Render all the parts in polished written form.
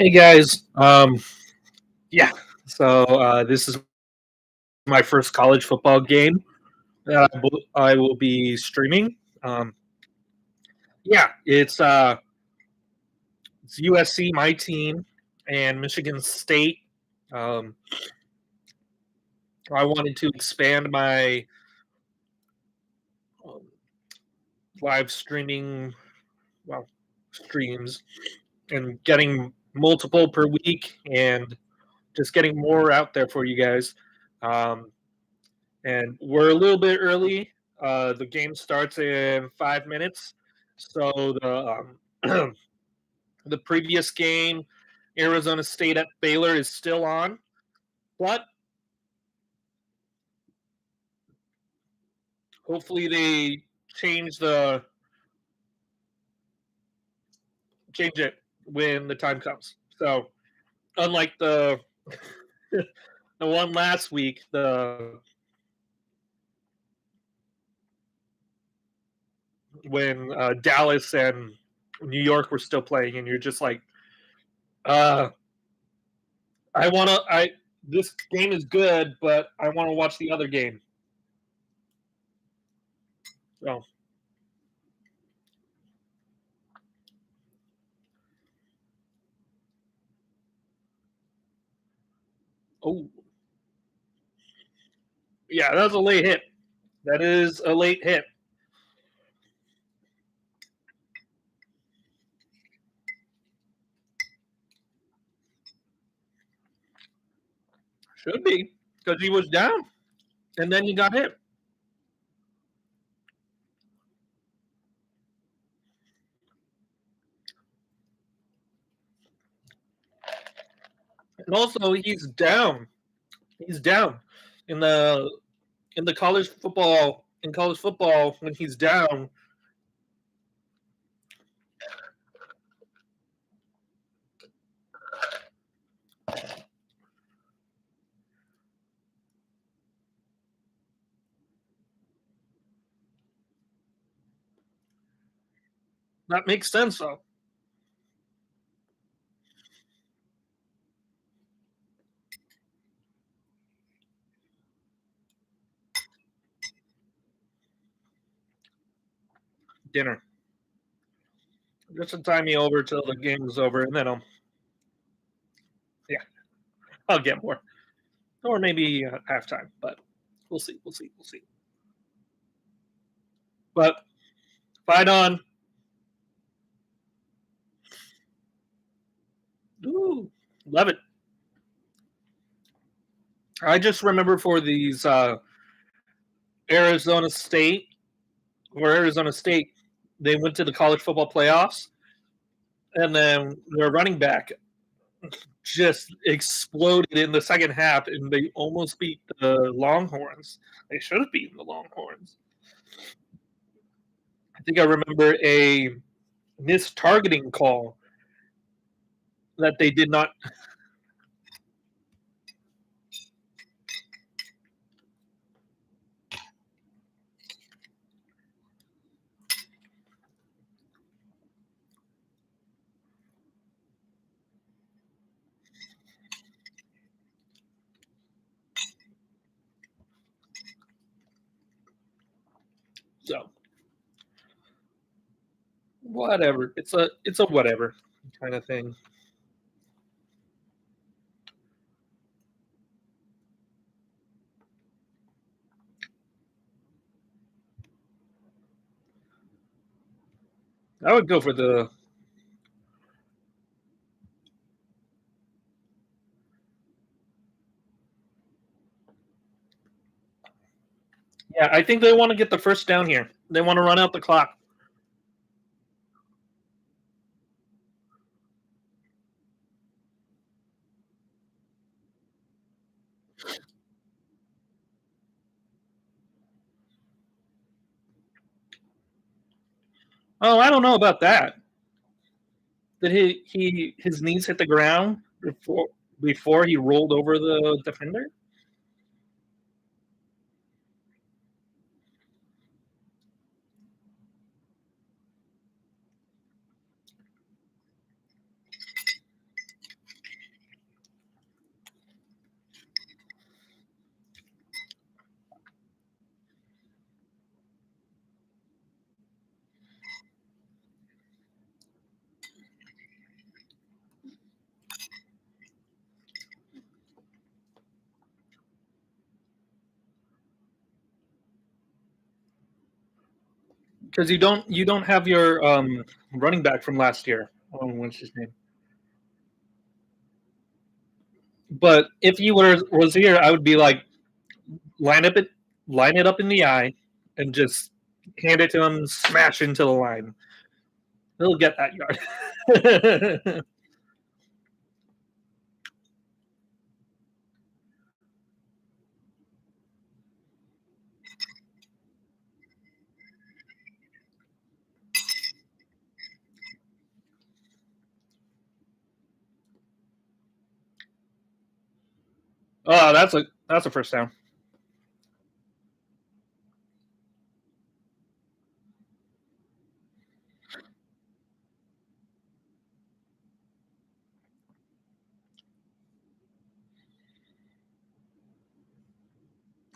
Hey guys, yeah. This is my first college football game that I will be streaming. Um, yeah, it's USC, my team, and Michigan State. Um, I wanted to expand my um, live streaming, well, streams, and getting multiple per week, and just getting more out there for you guys. Um, and we're a little bit early. The game starts in 5 minutes, so the previous game, Arizona State at Baylor, is still on, but hopefully they change the change it when the time comes. So unlike the the one last week, the when Dallas and New York were still playing, and you're just like, uh, I want to. I This game is good, but I want to watch the other game. So, oh yeah, that was a late hit. That is a late hit. Should be because he was down, and then he got hit. And also, he's down. He's down in the college football. In college football, when he's down, that makes sense though. Dinner. Just to tie me over till the game is over, and then yeah, I'll get more, or maybe halftime. But we'll see. We'll see. We'll see. But fight on. Ooh, love it. I just remember for these Arizona State Arizona State, they went to the college football playoffs, and then their running back just exploded in the second half, and they almost beat the Longhorns. They should have beaten the Longhorns. I think I remember a missed targeting call that they did not. So whatever. It's a whatever kind of thing. I would go for the. Yeah, I think they want to get the first down here. They want to run out the clock. Oh, I don't know about that. Did he his knees hit the ground before he rolled over the defender? because you don't have your running back from last year. What's his name? But if you was here, I would be like, line up it, line it up in the eye, and just hand it to him, smash into the line. He'll get that yard. Oh, that's a first down.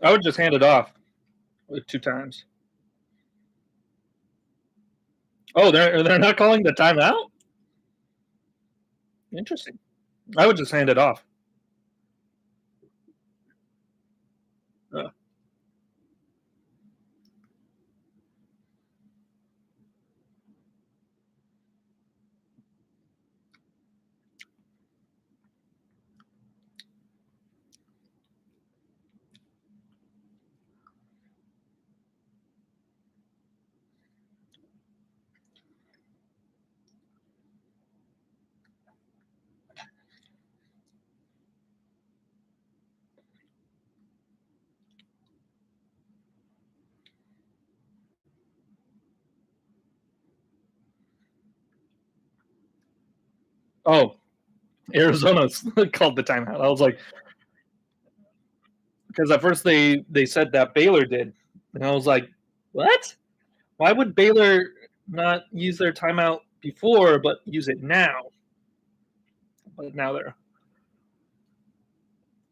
I would just hand it off 2 times. Oh, they're not calling the timeout? Interesting. I would just hand it off. Uh, oh, Arizona called the timeout. I was like, because at first they said that Baylor did, and I was like, what? Why would Baylor not use their timeout before but use it now? But now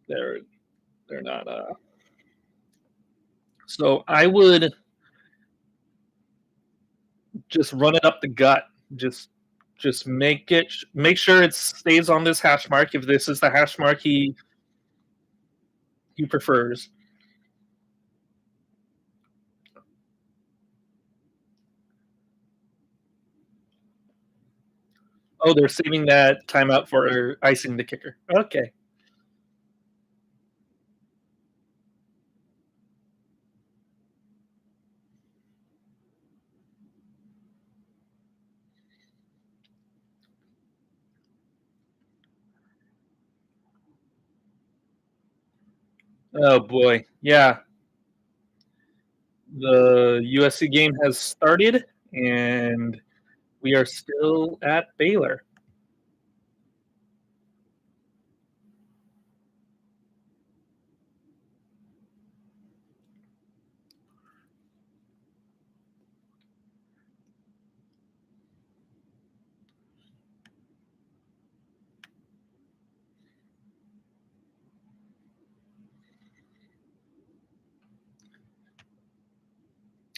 they're they're not. So I would just run it up the gut. Just make sure it stays on this hash mark if this is the hash mark he prefers. Oh, they're saving that timeout for icing the kicker. Okay. Oh boy. Yeah. The USC game has started and we are still at Baylor.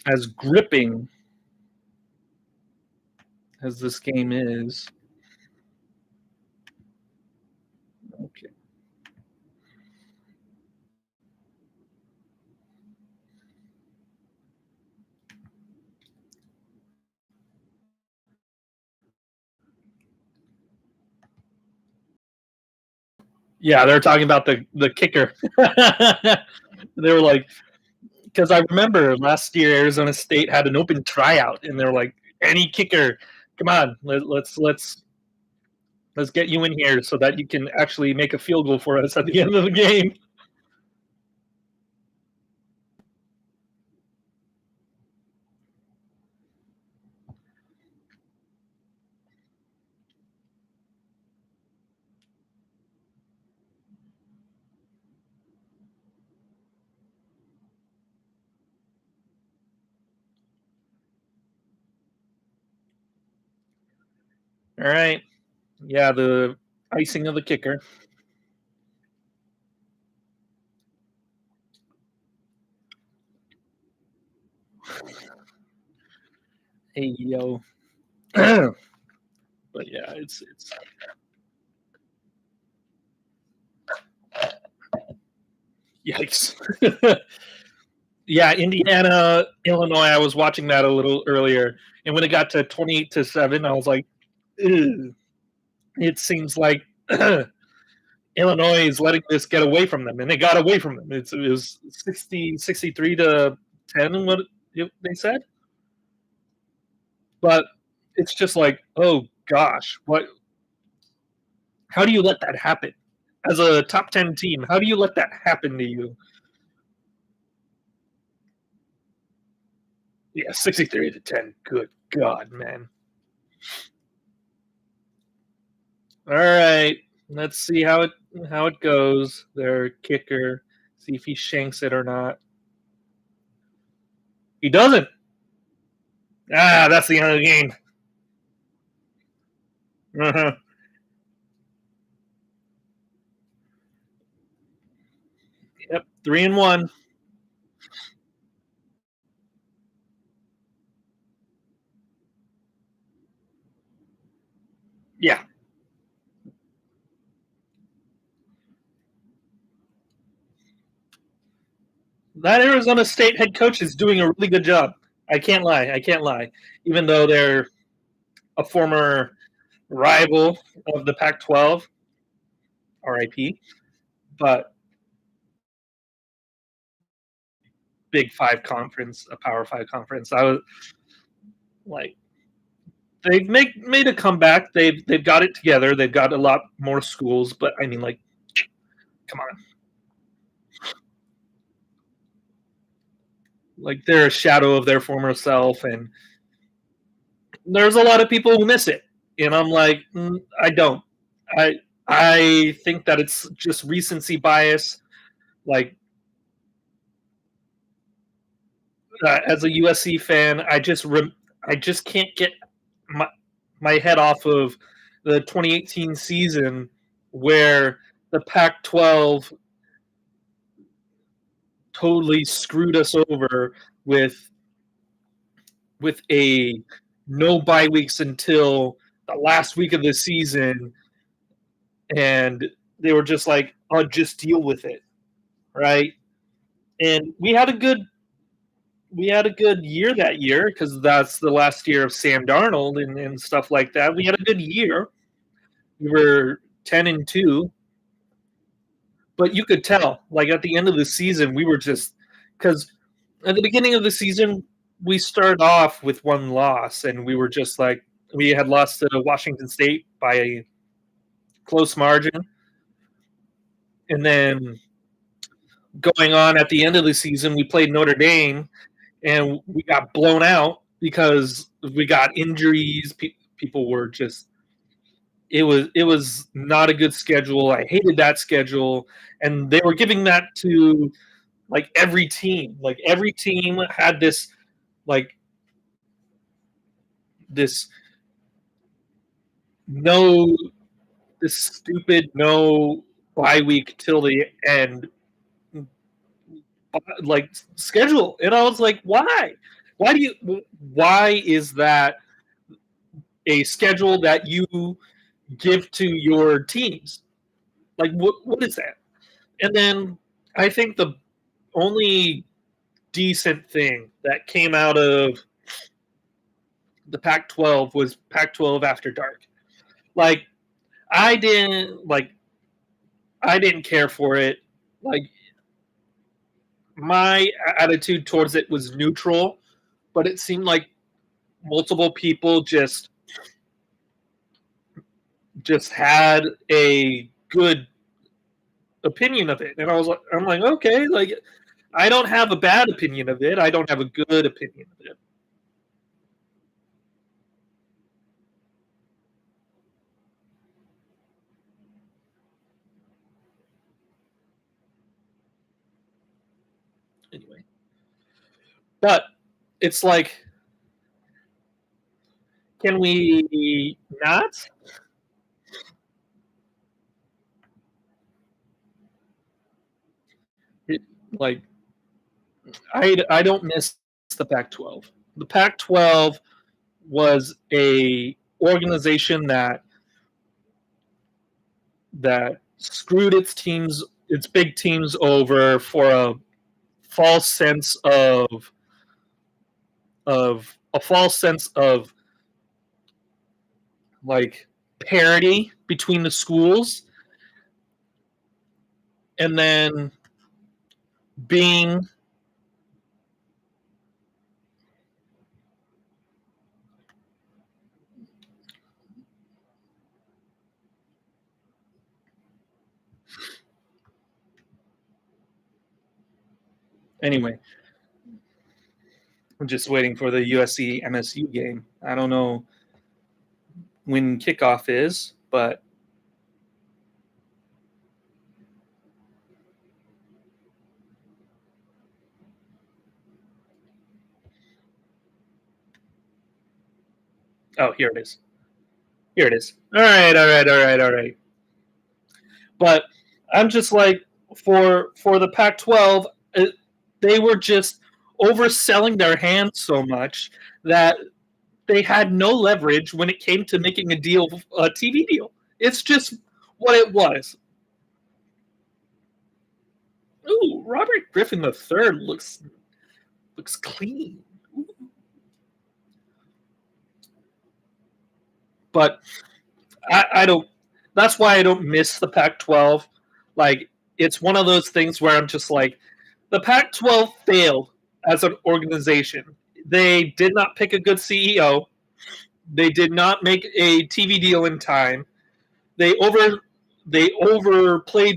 As gripping as this game is. Okay. Yeah, they're talking about the kicker. They were like, because I remember last year Arizona State had an open tryout, and they're like, any kicker, come on, let's get you in here so that you can actually make a field goal for us at the end of the game. All right, yeah, the icing of the kicker. Hey yo, but yeah, it's yikes. Yeah, Indiana, Illinois. I was watching that a little earlier, and when it got to 28-7, I was like, ew. It seems like Illinois is letting this get away from them, and they got away from them. It was 63-10, what they said. But it's just like, oh gosh, what? How do you let that happen? As a top 10 team, how do you let that happen to you? Yeah, 63-10. Good God, man. All right, let's see how it goes. Their kicker, see if he shanks it or not. He doesn't. Ah, that's the end of the game. Uh-huh. Yep, 3-1. Yeah, that Arizona State head coach is doing a really good job. I can't lie. I can't lie. Even though they're a former rival of the Pac-12, RIP, but Big Five conference, a Power Five conference. I was like, they've made a comeback. They've got it together. They've got a lot more schools, but I mean, like, come on, like they're a shadow of their former self, and there's a lot of people who miss it. And I'm like, I don't. I I think that it's just recency bias. Like as a USC fan, I just can't get my my head off of the 2018 season where the Pac-12 totally screwed us over with a no bye weeks until the last week of the season, and they were just like, "Oh, just deal with it," right? And we had a good year that year because that's the last year of Sam Darnold and stuff like that. We had a good year. We were 10-2, but you could tell, like at the end of the season, we were just because at the beginning of the season we started off with one loss, and we were just like we had lost to Washington State by a close margin, and then going on at the end of the season, we played Notre Dame, and we got blown out because we got injuries. People were just it was not a good schedule. I hated that schedule, and they were giving that to like every team. Like every team had like this no this stupid no bye week till the end like schedule, and I was like, why do you why is that a schedule that you give to your teams? Like what is that? And then I think the only decent thing that came out of the Pac-12 was Pac-12 After Dark. Like I didn't like I didn't care for it. Like my attitude towards it was neutral, but it seemed like multiple people just had a good opinion of it, and I'm like, okay, like I don't have a bad opinion of it. I don't have a good opinion of it. Anyway, but it's like, can we not? It, like, I don't miss the Pac-12. The Pac-12 was a organization that screwed its big teams over for a false sense of like parity between the schools, and then being anyway. I'm just waiting for the USC MSU game. I don't know when kickoff is, but oh, here it is. Here it is. All right. But I'm just like, for the Pac-12, they were just overselling their hand so much that they had no leverage when it came to making a TV deal. It's just what it was. Ooh, Robert Griffin III looks clean. Ooh. But I don't. That's why I don't miss the Pac-12. Like, it's one of those things where I'm just like, the Pac-12 failed as an organization. They did not pick a good CEO. They did not make a TV deal in time. They overplayed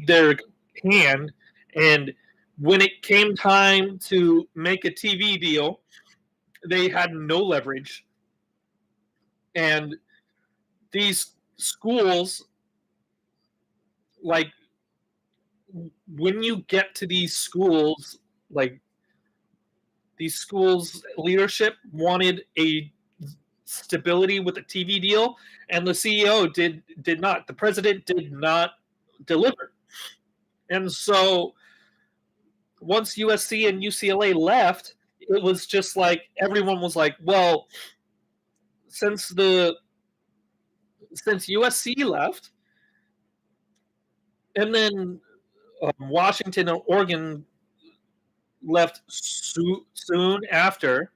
their hand, and when it came time to make a TV deal, they had no leverage. And these schools, like, when you get to these schools, like, these schools' leadership wanted a stability with a TV deal, and the CEO did not. The president did not deliver. And so once USC and UCLA left, it was just like everyone was like, well, since USC left, and then Washington and Oregon left soon after.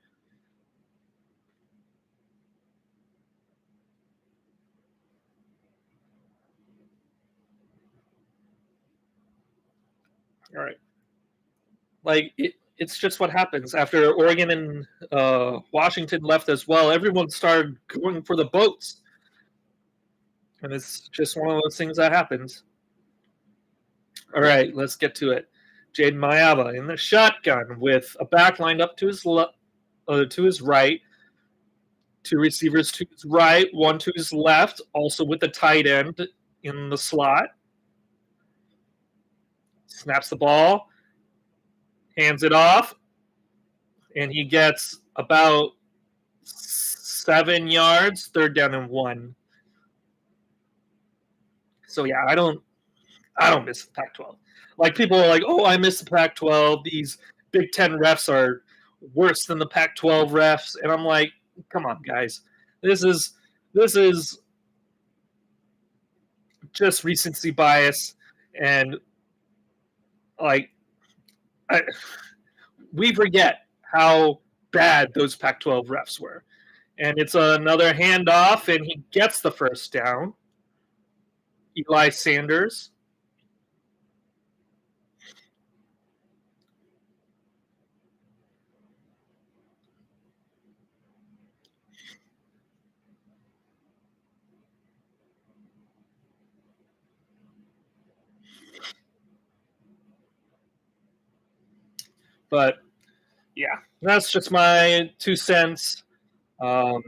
All right. Like, it's just what happens after Oregon and Washington left as well. Everyone started going for the boats, and it's just one of those things that happens. All right, let's get to it. Jaden Mayava in the shotgun with a back lined up to his right, two receivers to his right, one to his left, also with the tight end in the slot. Snaps the ball, hands it off, and he gets about 7 yards, third down and 1. So yeah, I don't miss the Pac-12. Like, people are like, oh, I miss the Pac-12. These Big Ten refs are worse than the Pac-12 refs, and I'm like, come on, guys. This is just recency bias, and like, we forget how bad those Pac-12 refs were. And it's another handoff, and he gets the first down. Eli Sanders. But yeah, that's just my 2 cents. Jaden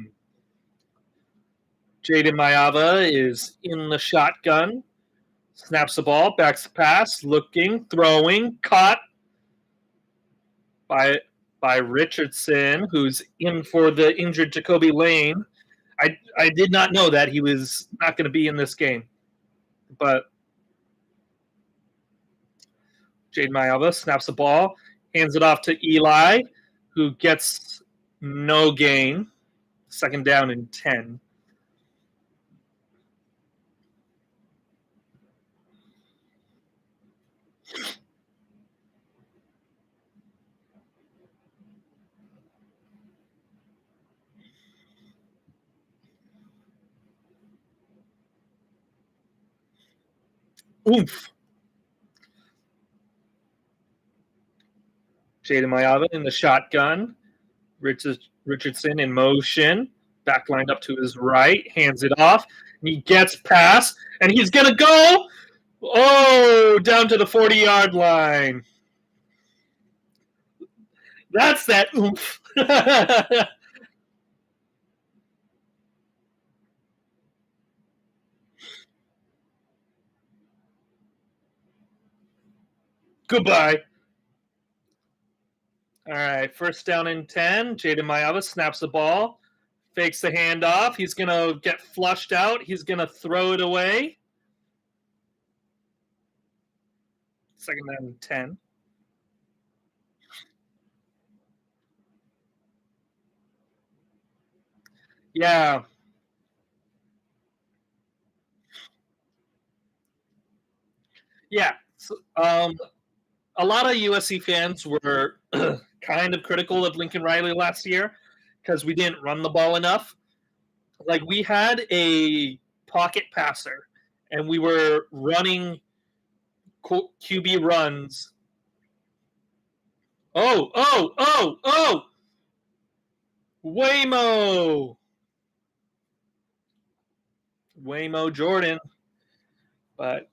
Mayava is in the shotgun, snaps the ball, backs the pass, looking, throwing, caught by Richardson, who's in for the injured Jacoby Lane. I did not know that he was not going to be in this game, but Jaden Mayava snaps the ball, hands it off to Eli, who gets no gain. Second down and 10. Oomph. Jaden Mayava in the shotgun. Richardson in motion. Back lined up to his right. Hands it off. And he gets past. And he's going to go. Oh, down to the 40-yard line. That's that oomph. Goodbye. All right, first down and 10. Jaden Mayava snaps the ball, fakes the handoff. He's going to get flushed out. He's going to throw it away. Second down and 10. Yeah. Yeah. So, a lot of USC fans were kind of critical of Lincoln Riley last year because we didn't run the ball enough. Like, we had a pocket passer, and we were running QB runs. Oh! Waymo Jordan. But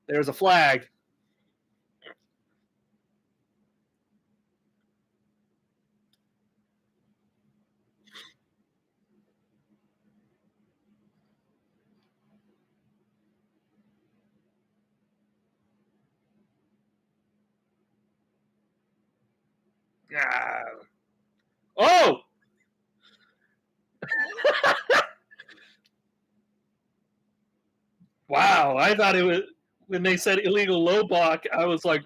there's a flag. Oh! Wow, I thought it was when they said illegal low block, I was like,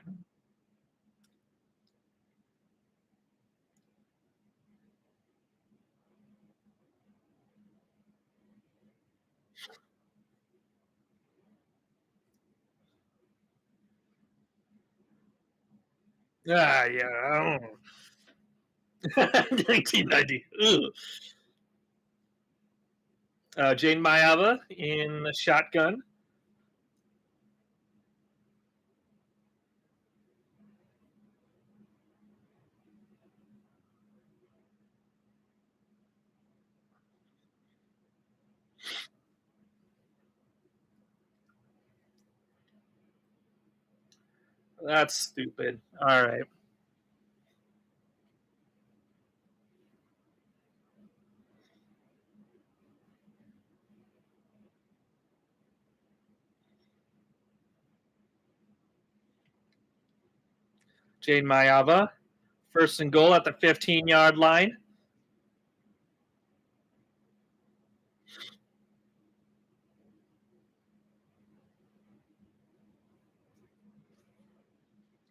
yeah, I don't know. 1990. Jane Mayava in the shotgun. That's stupid. All right. Jane Mayava, first and goal at the 15-yard line.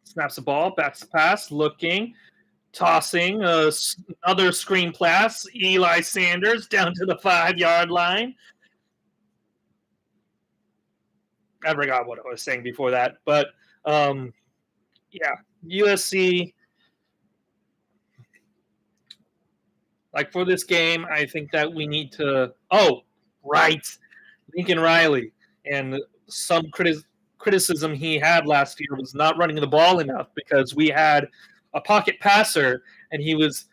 Snaps the ball, backs the pass, looking, tossing, another screen pass. Eli Sanders down to the 5-yard line. I forgot what I was saying before that, but yeah, USC. Like, for this game, I think that we need to. Oh, right, Lincoln Riley, and some criticism he had last year was not running the ball enough because we had a pocket passer and he was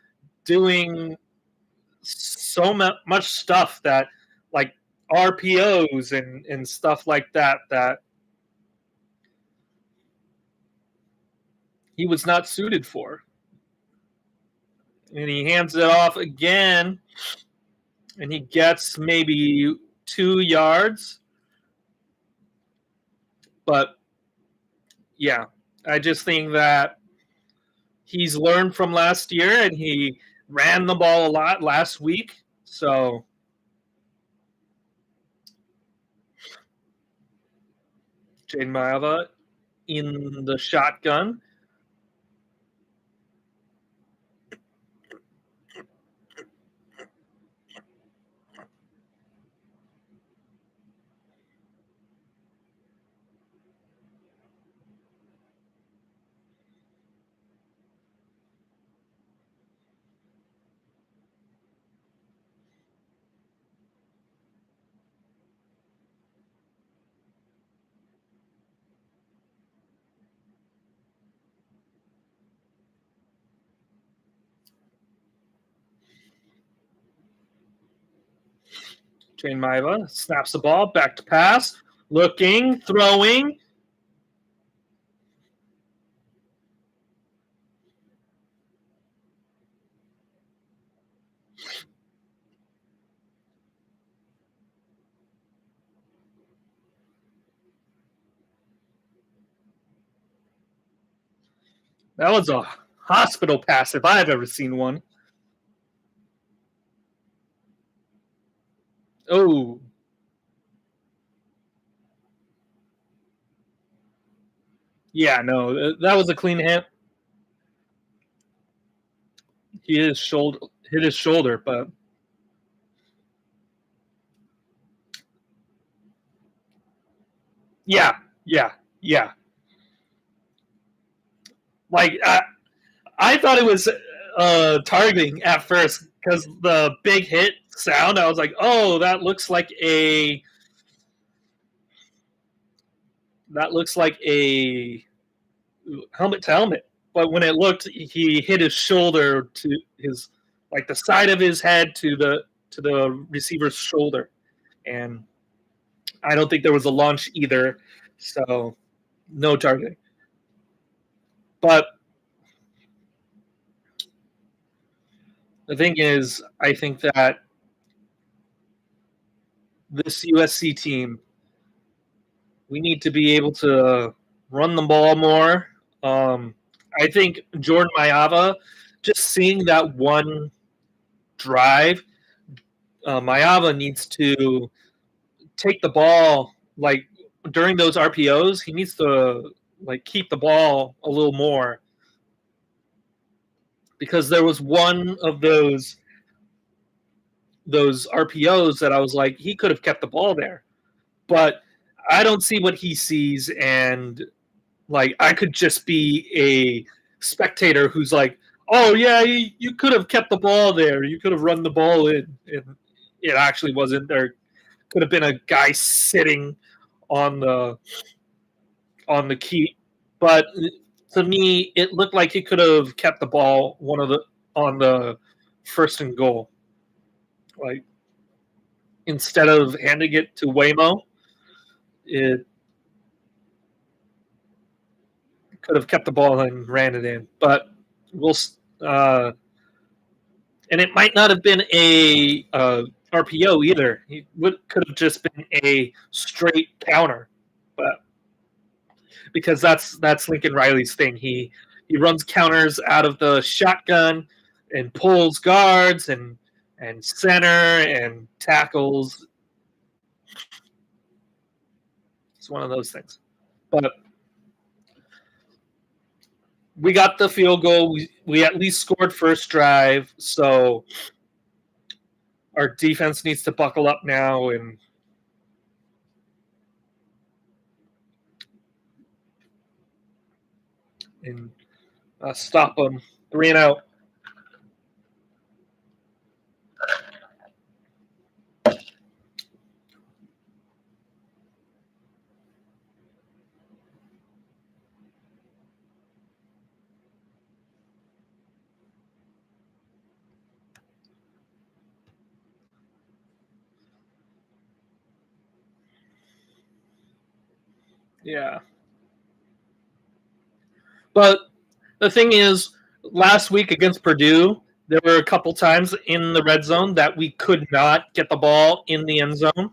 doing so much stuff that, like, RPOs and stuff like that he was not suited for. And he hands it off again, and he gets maybe 2 yards. But yeah, I just think that he's learned from last year, and he ran the ball a lot last week. So Jaden Mayava in the shotgun. Jane Maiva snaps the ball, back to pass, looking, throwing. That was a hospital pass if I've ever seen one. Oh, yeah, no, that was a clean hit. He hit his shoulder, but yeah, yeah, yeah. Like I thought it was targeting at first because the big hit sound. I was like, oh, that looks like a helmet to helmet. But when it looked, he hit his shoulder to his like the side of his head to the receiver's shoulder, and I don't think there was a launch either, so no targeting. But the thing is, I think that this USC team, we need to be able to run the ball more. I think Jordan Mayava, just seeing that one drive, Mayava needs to take the ball like during those RPOs. He needs to like keep the ball a little more because there was one of those RPOs that I was like he could have kept the ball there, but I don't see what he sees, and like I could just be a spectator who's like, oh yeah, you could have kept the ball there, you could have run the ball in, and it actually wasn't there. Could have been a guy sitting on the key, but to me, it looked like he could have kept the ball on the first and goal, like instead of handing it to Waymo. It could have kept the ball and ran it in, but we'll. Uh, and it might not have been a RPO either. Could have just been a straight counter, but because that's Lincoln Riley's thing. He runs counters out of the shotgun and pulls guards and center and tackles. It's one of those things. But we got the field goal. We at least scored first drive, so our defense needs to buckle up now and stop them. 3-0. Yeah. But the thing is, last week against Purdue, there were a couple times in the red zone that we could not get the ball in the end zone.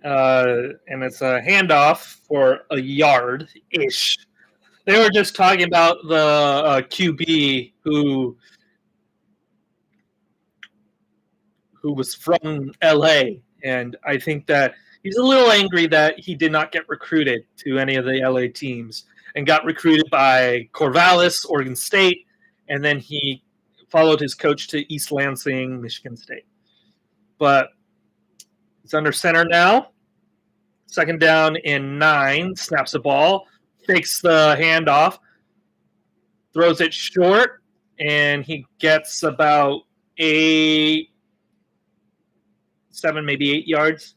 and it's a handoff for a yard-ish. They were just talking about the QB who was from LA, and I think that he's a little angry that he did not get recruited to any of the LA teams and got recruited by Corvallis, Oregon State, and then he followed his coach to East Lansing, Michigan State. But it's under center now. Second down and 9, snaps the ball, fakes the handoff, throws it short, and he gets about 7, maybe 8 yards.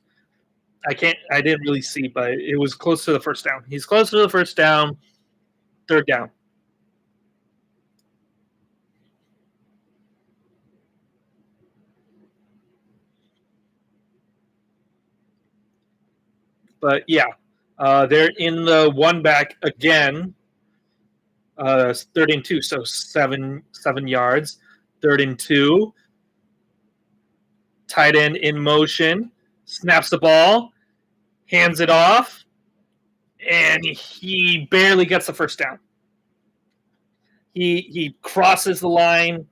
I didn't really see, but it was close to the first down. He's close to the first down, third down. But yeah, they're in the one back again. 3rd and 2, so 7 yards. 3rd and 2. Tight end in motion, snaps the ball, hands it off, and he barely gets the first down. He crosses the line,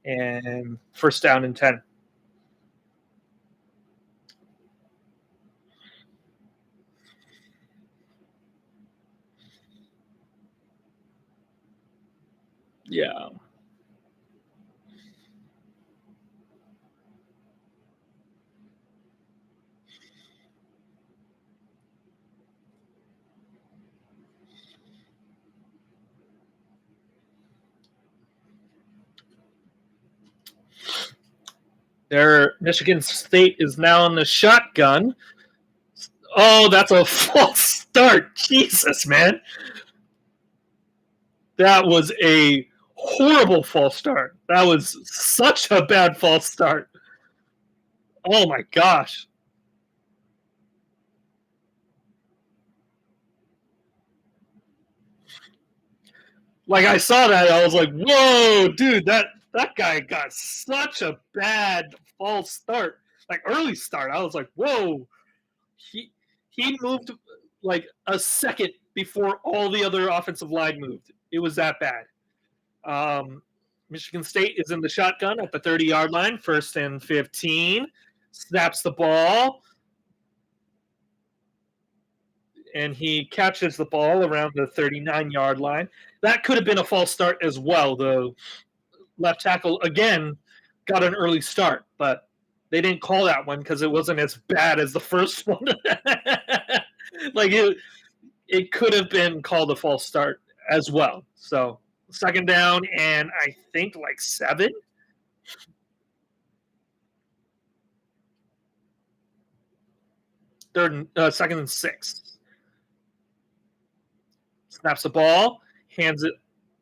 and first down and 10. Yeah. Michigan State is now in the shotgun. Oh, that's a false start. Jesus, man. That was a horrible false start. That was such a bad false start. Oh my gosh. Like I saw that, I was like, whoa, dude, that guy got such a bad false start. Like early start. I was like, whoa. He moved like a second before all the other offensive line moved. It was that bad. Michigan State is in the shotgun at the 30-yard line, 1st and 15. Snaps the ball, and he catches the ball around the 39-yard line. That could have been a false start as well. The left tackle, again, got an early start, but they didn't call that one because it wasn't as bad as the first one. Like it could have been called a false start as well. So second down and I think like 7. Second and 6. Snaps the ball, hands it,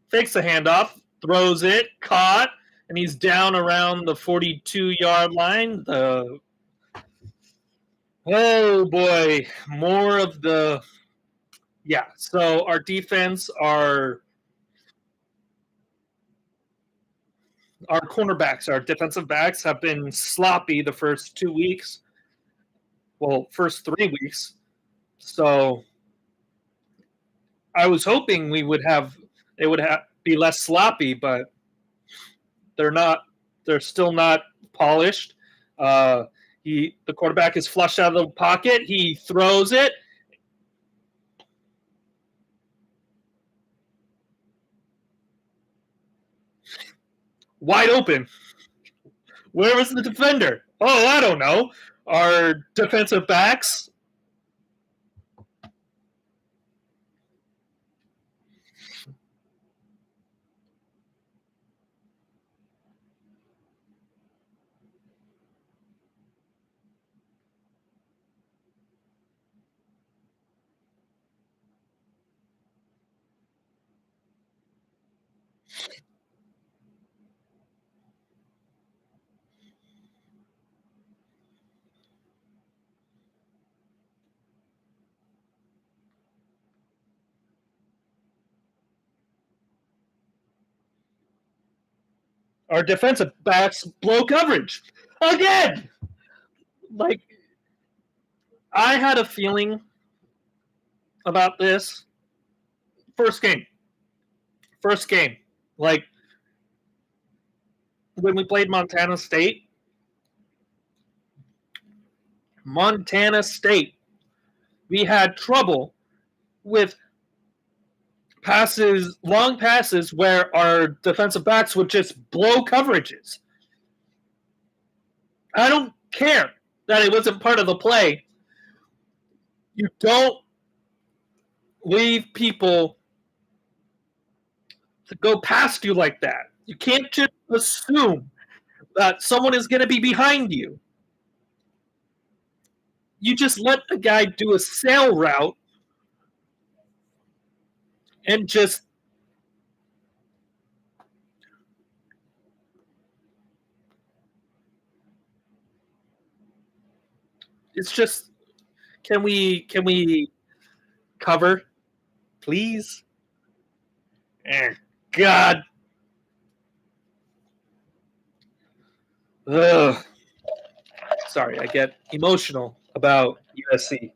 fakes the handoff, throws it, caught, and he's down around the 42-yard line. Oh boy, more of the so our defense, our cornerbacks, our defensive backs have been sloppy the first 2 weeks. Well, first 3 weeks. So I was hoping they would be less sloppy, but they're not. They're still not polished. The quarterback is flushed out of the pocket. He throws it. Wide open. Where was the defender? Oh, I don't know. Our defensive backs. Our defensive backs blow coverage again. Like I had a feeling about this. First game. Like when we played Montana State, we had trouble with long passes where our defensive backs would just blow coverages. I don't care that it wasn't part of the play. You don't leave people to go past you like that. You can't just assume that someone is going to be behind you. You just let the guy do a sail route and just it's just can we cover, please? God. Ugh. Sorry, I get emotional about USC.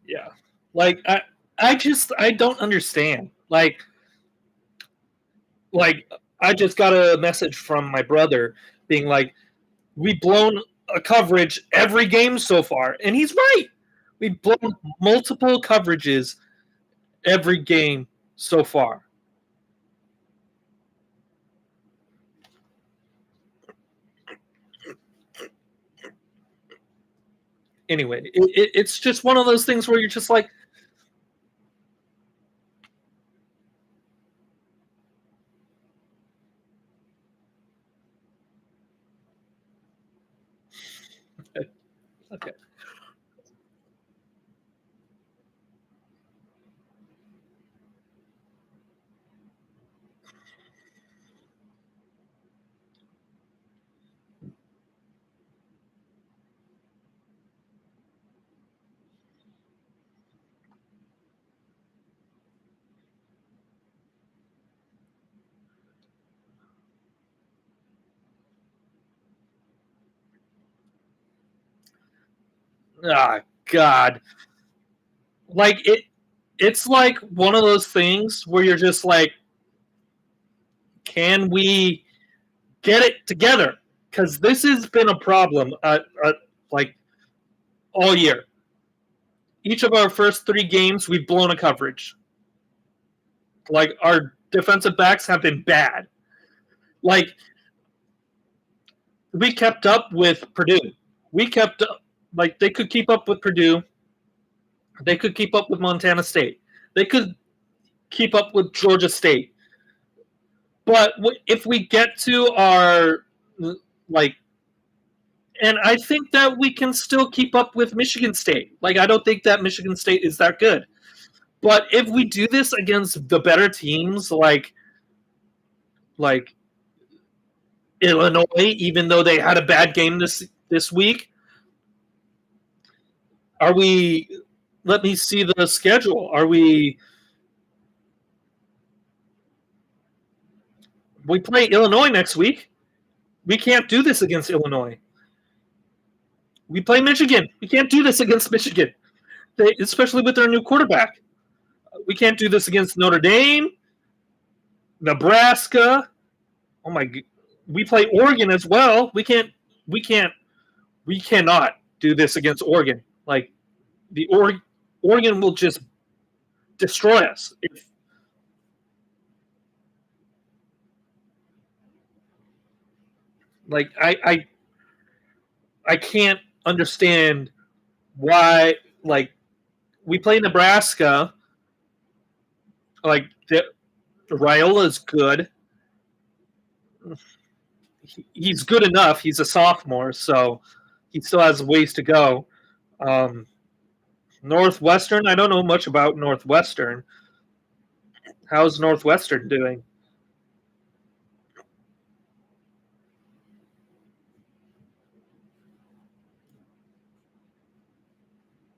Yeah. Like I don't understand. Like I just got a message from my brother being like, we've blown a coverage every game so far. And he's right. We've blown multiple coverages every game so far. Anyway, it's just one of those things where you're just like, okay. Ah, God. Like it's like one of those things where you're just like, can we get it together? Because this has been a problem like all year. Each of our first 3 games, we've blown a coverage. Like our defensive backs have been bad. Like we kept up with Purdue. We kept up, like they could keep up with Purdue. They could keep up with Montana State. They could keep up with Georgia State. But if we get to our like, and I think that we can still keep up with Michigan State. Like I don't think that Michigan State is that good. But if we do this against the better teams, like Illinois, even though they had a bad game this week, are we? Let me see the schedule. Are we? We play Illinois next week. We can't do this against Illinois. We play Michigan. We can't do this against Michigan, especially with their new quarterback. We can't do this against Notre Dame, Nebraska. Oh my! We play Oregon as well. We cannot do this against Oregon. Like the Oregon will just destroy us. Like I can't understand why. Like we play Nebraska. Like Raiola's good. He's good enough. He's a sophomore, so he still has ways to go. Northwestern, I don't know much about Northwestern. How's Northwestern doing?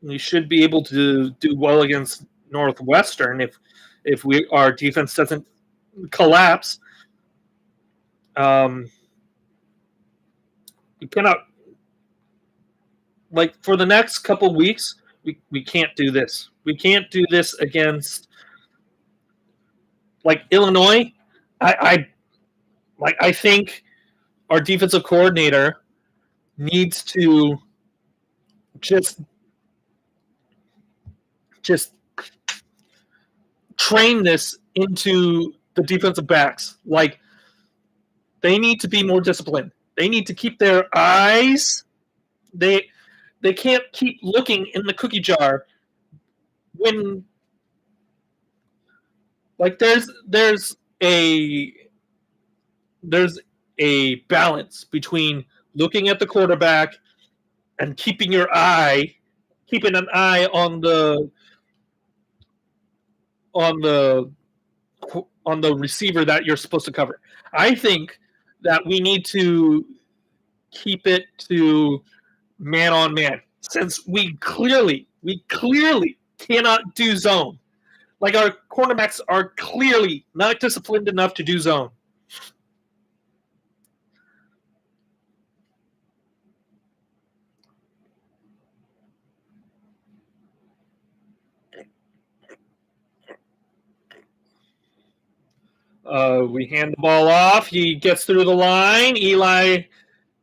We should be able to do well against Northwestern if our defense doesn't collapse. We cannot, like, for the next couple weeks. We can't do this. We can't do this against, like, Illinois. I think our defensive coordinator needs to just train this into the defensive backs. Like, they need to be more disciplined. They need to keep their eyes. They can't keep looking in the cookie jar when, like, there's a balance between looking at the quarterback and keeping an eye on the receiver that you're supposed to cover. I think that we need to keep it to man on man, since we clearly cannot do zone. Like, our cornerbacks are clearly not disciplined enough to do zone. We hand the ball off. He gets through the line. Eli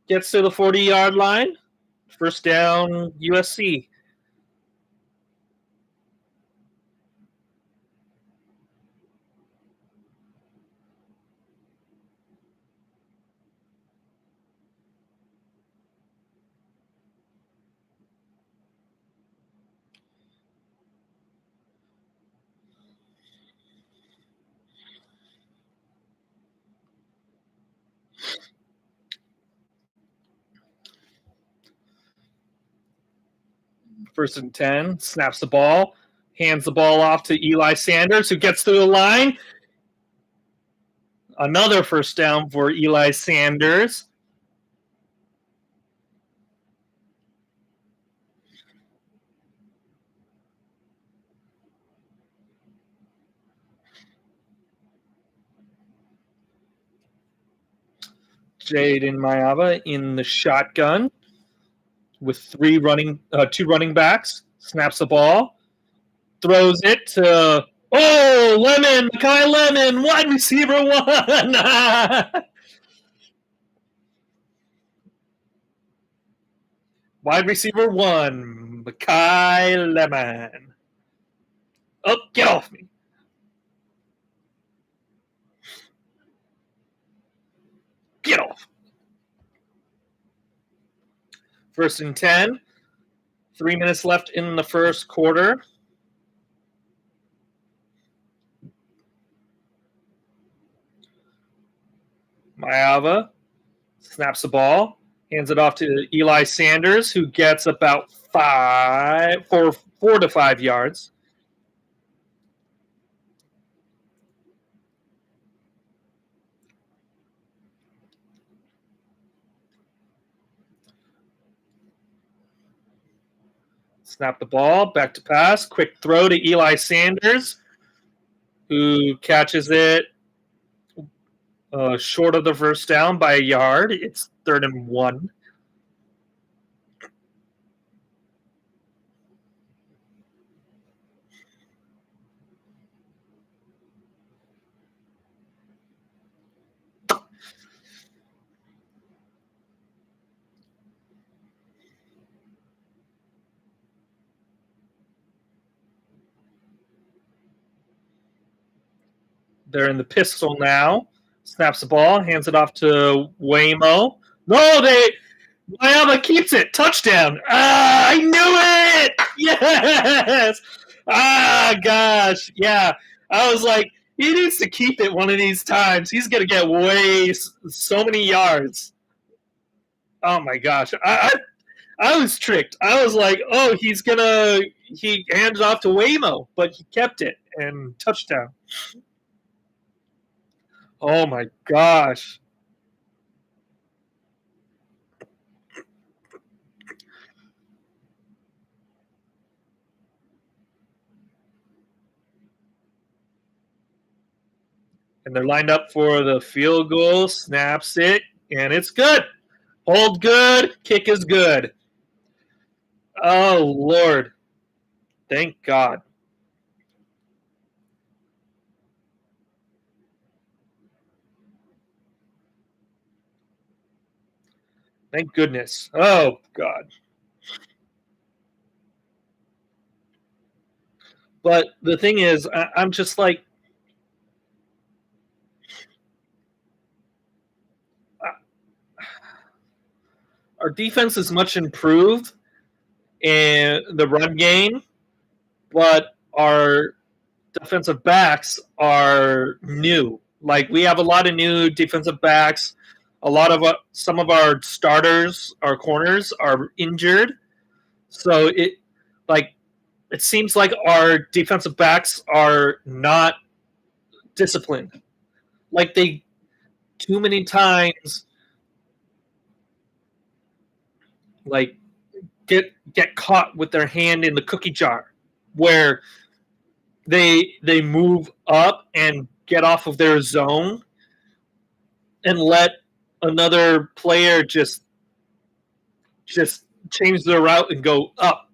gets to the 40-yard line. First down, USC. First and 10, snaps the ball, hands the ball off to Eli Sanders, who gets through the line. Another first down for Eli Sanders. Jaden Mayava in the shotgun with two running backs. Snaps the ball, throws it to Lemon, Makai Lemon, wide receiver 1. Wide receiver 1, Makai Lemon. Oh, get off me. Get off. First and 10. 3 minutes left in the first quarter. Mayava snaps the ball, hands it off to Eli Sanders, who gets about 4 to 5 yards. Snap the ball, back to pass, quick throw to Eli Sanders, who catches it short of the first down by a yard. It's 3rd and 1. They're in the pistol now. Snaps the ball, hands it off to Waymo, No, Miami keeps it. Touchdown. Ah, I knew it. Yes. Ah, gosh. Yeah. I was like, he needs to keep it one of these times. He's going to get so many yards. Oh, my gosh. I was tricked. I was like, oh, he handed off to Waymo, but he kept it and touchdown. Oh, my gosh. And they're lined up for the field goal, snaps it, and it's good. Hold good, kick is good. Oh, Lord. Thank God. Thank goodness. Oh, God. But the thing is, I'm just like, our defense is much improved in the run game, but our defensive backs are new. Like, we have a lot of new defensive backs. A lot of some of our starters, our corners, are injured. So it seems like our defensive backs are not disciplined. Like, they too many times like get caught with their hand in the cookie jar, where they move up and get off of their zone and let another player just change their route and go up.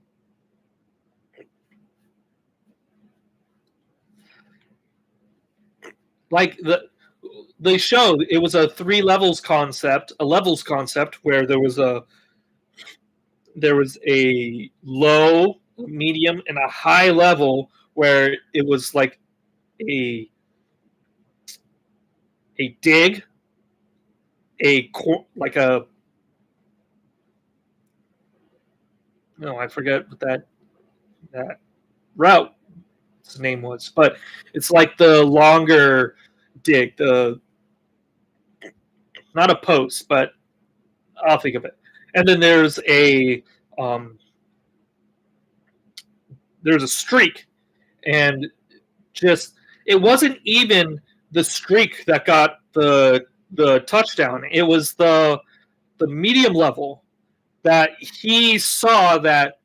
Like, they showed it was a levels concept where there was a low, medium, and a high level, where it was like a dig, like a, no, I forget what that route his name was, but it's like the longer dig, the not a post, but I'll think of it. And then um, there's a streak, and just it wasn't even the streak that got the touchdown. It was the medium level that he saw that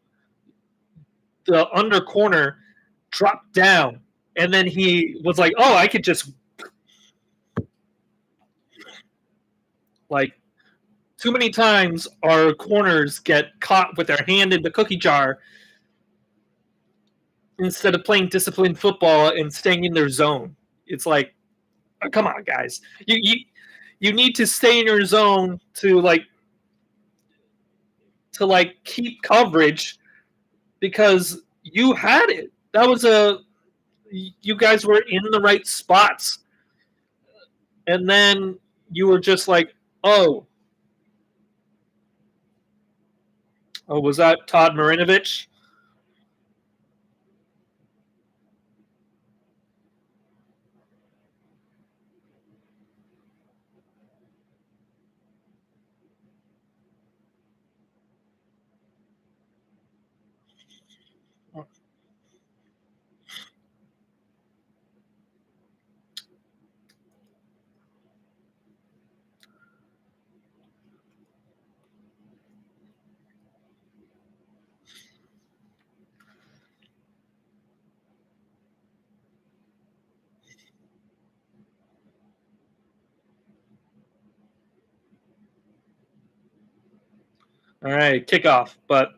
the under corner dropped down, and then he was like, "Oh, I could just like." Too many times our corners get caught with their hand in the cookie jar instead of playing disciplined football and staying in their zone. It's like, oh, come on, guys, you need to stay in your zone to keep coverage, because you had it. That was you guys were in the right spots, and then you were just like, oh, was that Todd Marinovich? All right, kickoff, but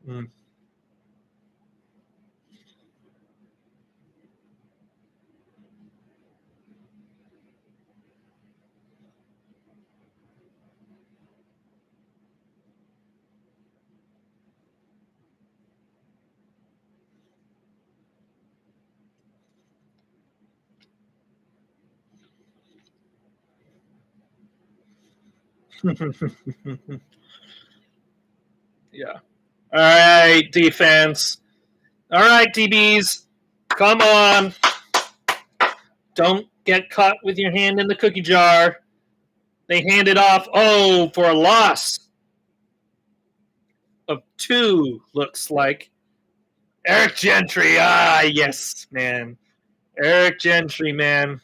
mm, Yeah. All right, defense. All right, DBs. Come on. Don't get caught with your hand in the cookie jar. They hand it off. Oh, for a loss of 2, looks like. Eric Gentry. Ah, yes, man. Eric Gentry, man.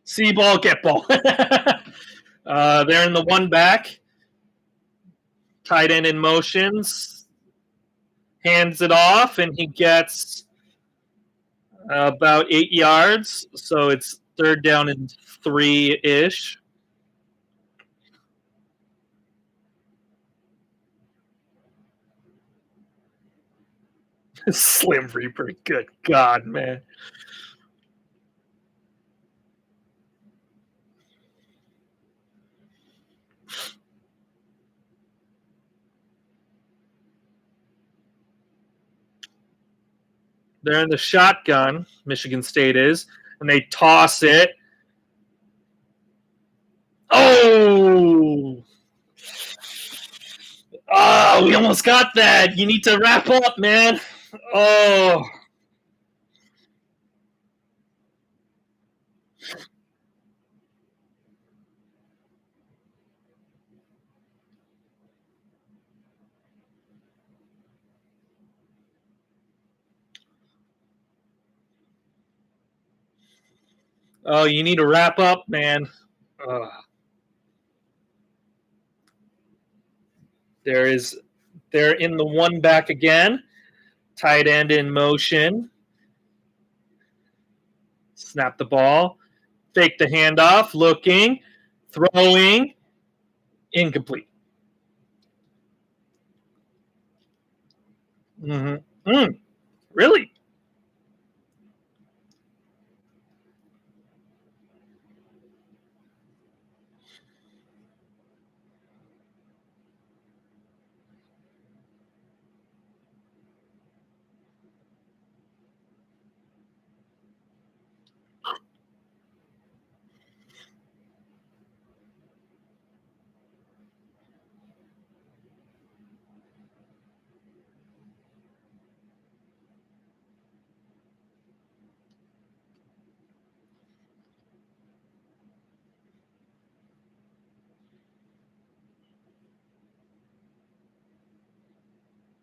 See ball, get ball. They're in the one back. Tight end in motions. Hands it off, and he gets about 8 yards. So it's 3rd down and 3-ish. Slim Reaper. Good God, man. They're in the shotgun, Michigan State is, and they toss it. Oh! Oh, we almost got that. You need to wrap up, man. Oh. Oh, you need to wrap up, man. They're in the one back again. Tight end in motion. Snap the ball. Fake the handoff. Looking. Throwing. Incomplete. Really?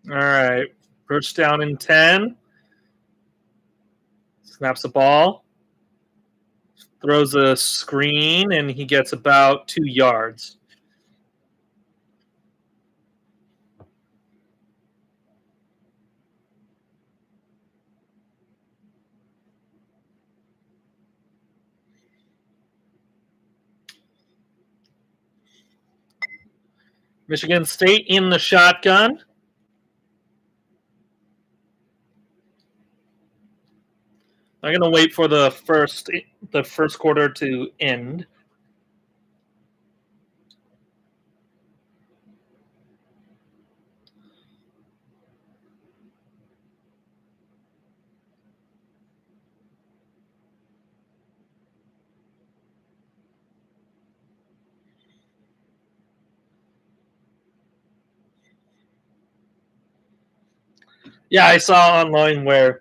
All right. First down and 10. Snaps the ball. Throws a screen, and he gets about 2 yards. Michigan State in the shotgun. I'm going to wait for the first quarter to end. Yeah, I saw online where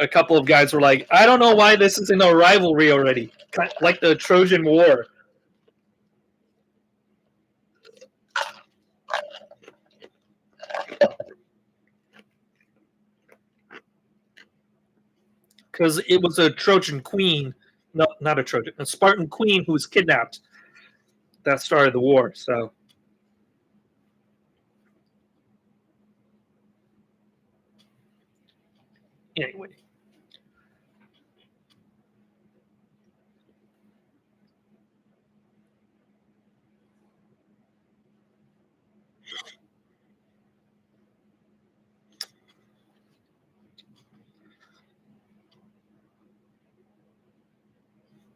a couple of guys were like, I don't know why this isn't a rivalry already, like the Trojan War. Because it was a Trojan queen, no, not a Trojan, a Spartan queen who was kidnapped. That started the war. So anyway.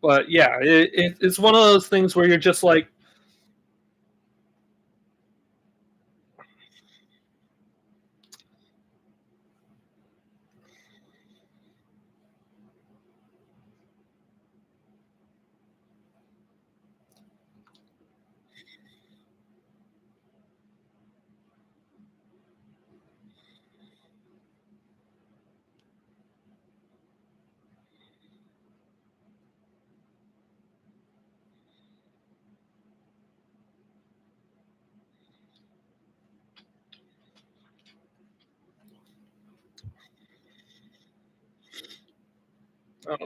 But yeah, it's one of those things where you're just like,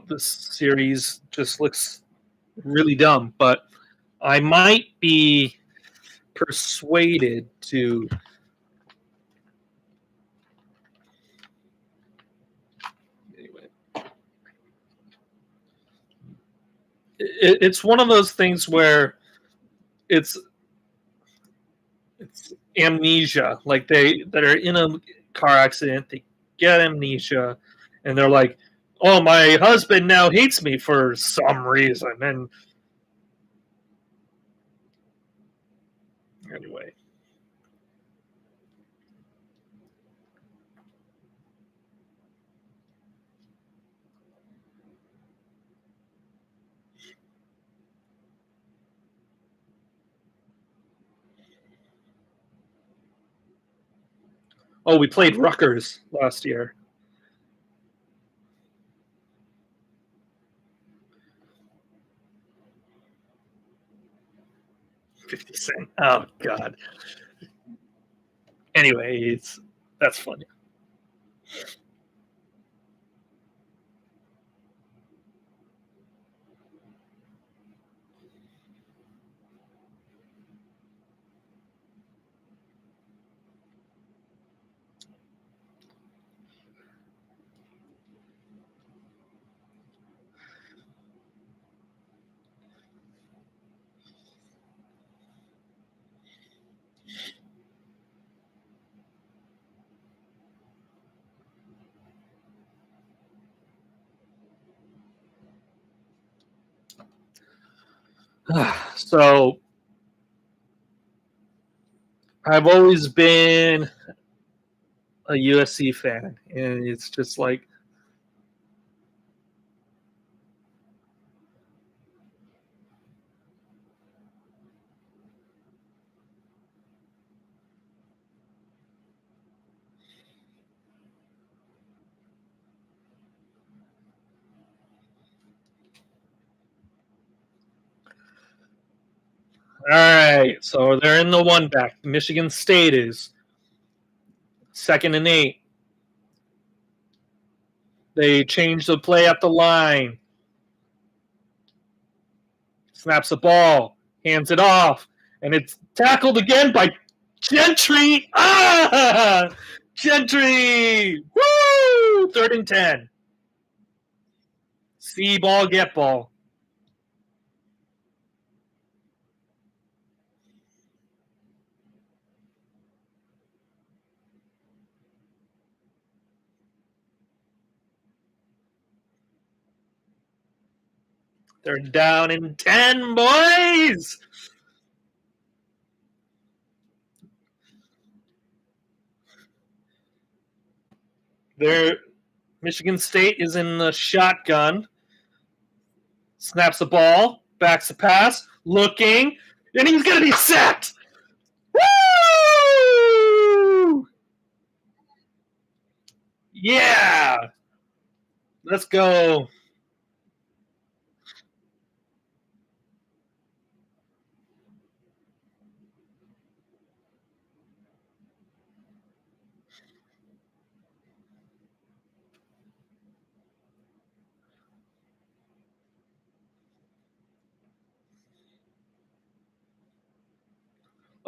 this series just looks really dumb, but I might be persuaded to. Anyway, it's one of those things where it's amnesia. Like that are in a car accident, they get amnesia, and they're like, "Oh, my husband now hates me for some reason." And anyway. Oh, we played Rutgers last year. 50 Cent. Oh God. Anyway, that's funny. So I've always been a USC fan, and it's just like, all right. So they're in the one back. Michigan State is 2nd and 8. They change the play at the line. Snaps the ball, hands it off, and it's tackled again by Gentry. Ah! Gentry! Woo! 3rd and 10. See ball, get ball. They're down in 10, boys. Michigan State is in the shotgun. Snaps the ball, backs the pass, looking, and he's going to be sacked. Woo! Yeah. Let's go.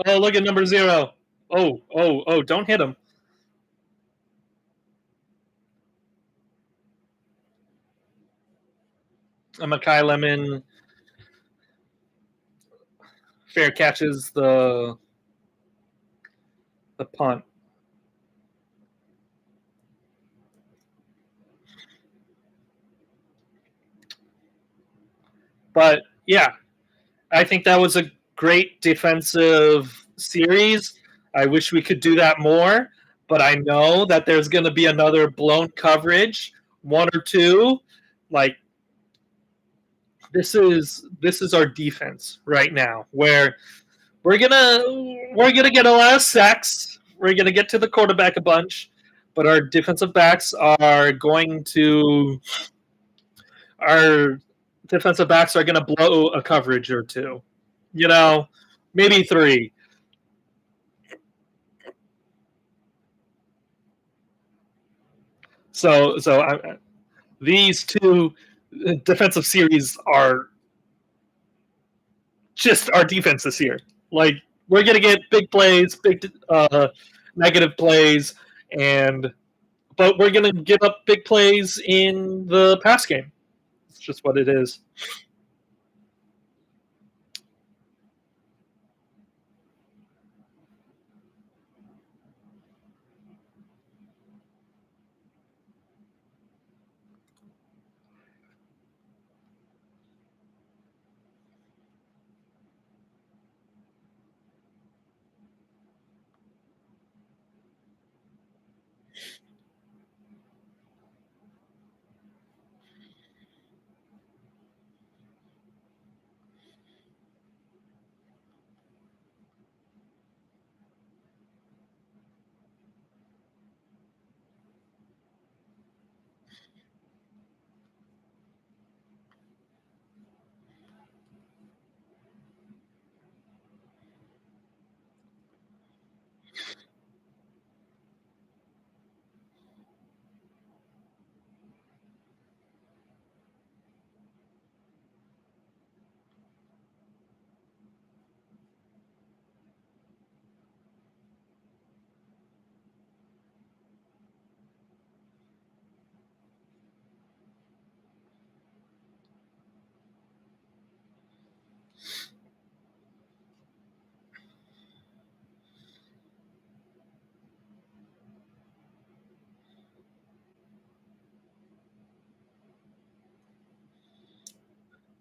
Oh, look at number 0. Oh, don't hit him. Makai Lemon fair catches the punt. But yeah, I think that was a great defensive series. I wish we could do that more, but I know that there's going to be another blown coverage, one or two. Like this is our defense right now, where we're gonna get a lot of sacks. We're gonna get to the quarterback a bunch, but our defensive backs are going to blow a coverage or two. Maybe 3. So These two defensive series are just our defense this year. Like, we're going to get big plays, big negative plays, but we're going to give up big plays in the pass game. It's just what it is.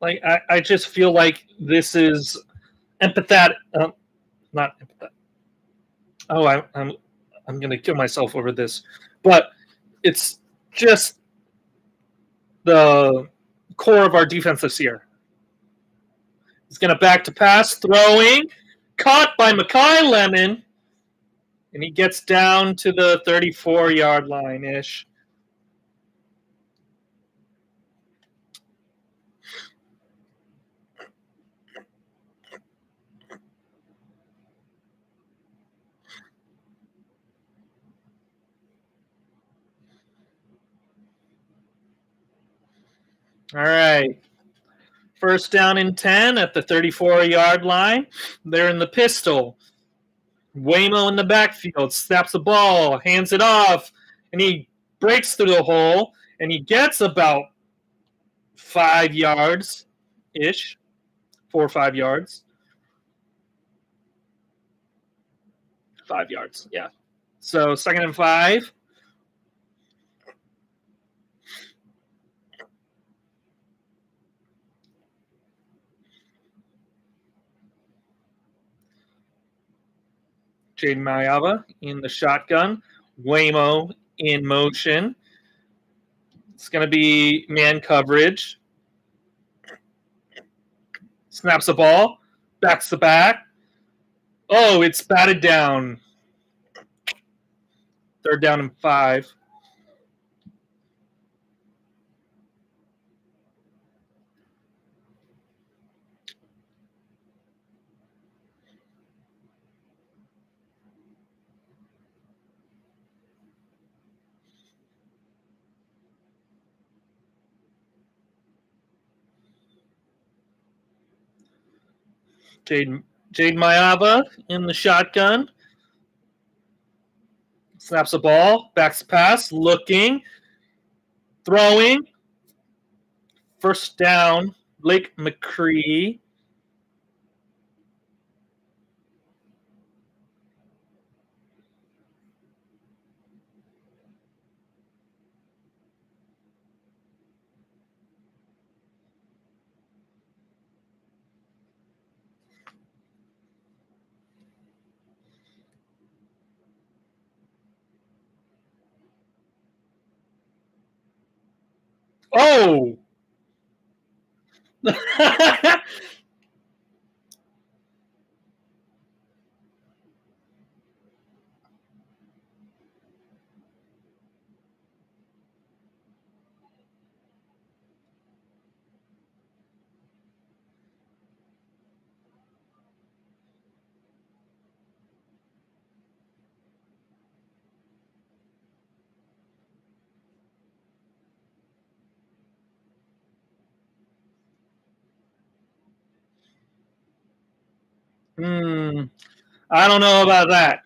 Like, I just feel like this is empathetic. Not empathetic. Oh, I'm going to kill myself over this. But it's just the core of our defense this year. He's going to back to pass, throwing, caught by Makai Lemon, and he gets down to the 34-yard line-ish. All right. First down and 10 at the 34-yard line. They're in the pistol. Waymo in the backfield snaps the ball, hands it off, and he breaks through the hole, and he gets about 5 yards-ish, 4 or 5 yards. 5 yards, yeah. So 2nd and 5. Jaden Mayava in the shotgun. Waymo in motion. It's going to be man coverage. Snaps the ball. Backs the back. Oh, it's batted down. 3rd down and 5. Jade Mayava in the shotgun. Snaps the ball. Backs the pass. Looking. Throwing. 1st down. Blake McCree. Oh! I don't know about that.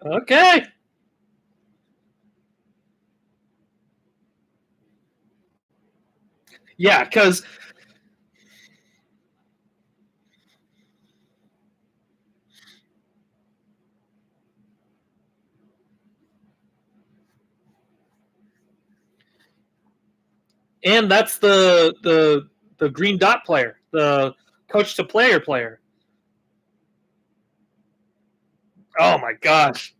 Okay. Yeah, because and that's the green dot player, the coach to player. Oh my gosh.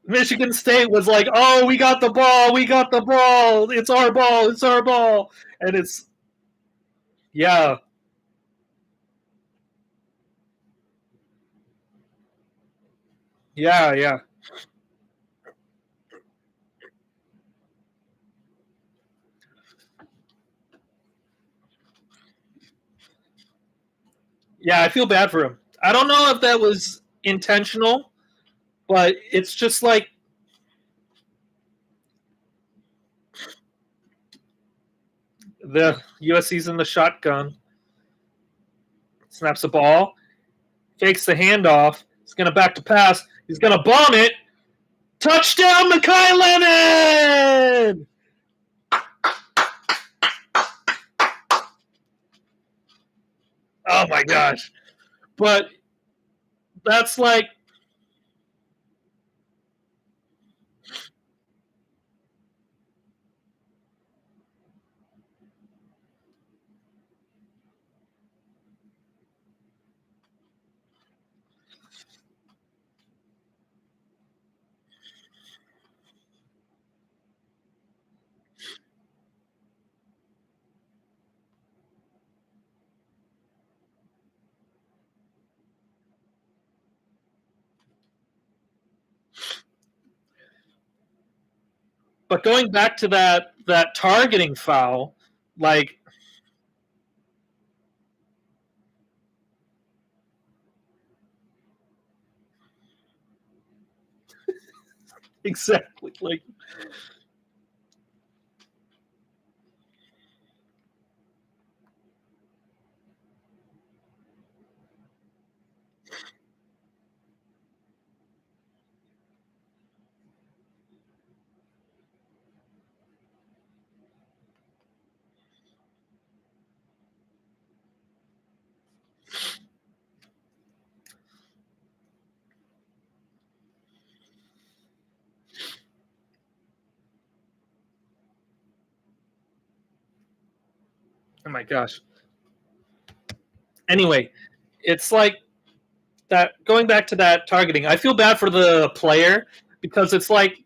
Michigan State was like, "Oh, we got the ball. It's our ball." And it's yeah. Yeah. Yeah, I feel bad for him. I don't know if that was intentional, but it's just like the USC's in the shotgun, snaps the ball, fakes the handoff. He's going to back to pass. He's going to bomb it. Touchdown, Makai Lennon! Oh my gosh. But that's like, but going back to that targeting foul, like exactly, like oh my gosh. Anyway, it's like that going back to that targeting. I feel bad for the player because it's like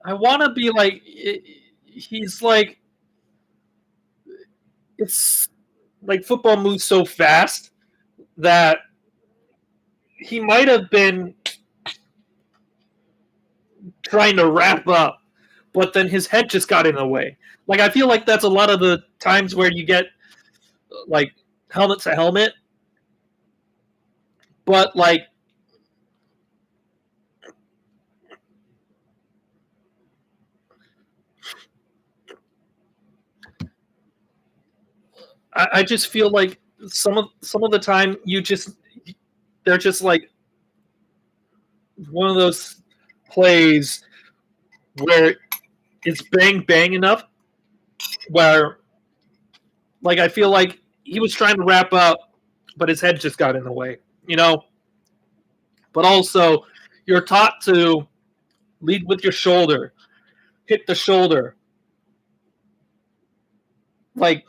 I want to be like he's like it's like football moves so fast that he might have been trying to wrap up, but then his head just got in the way. Like I feel like that's a lot of the times where you get like helmet to helmet, but like I just feel like some of the time you just they're just like one of those plays where it's bang bang enough where like I feel like he was trying to wrap up, but his head just got in the way, you know. But also, you're taught to lead with your shoulder, hit the shoulder, like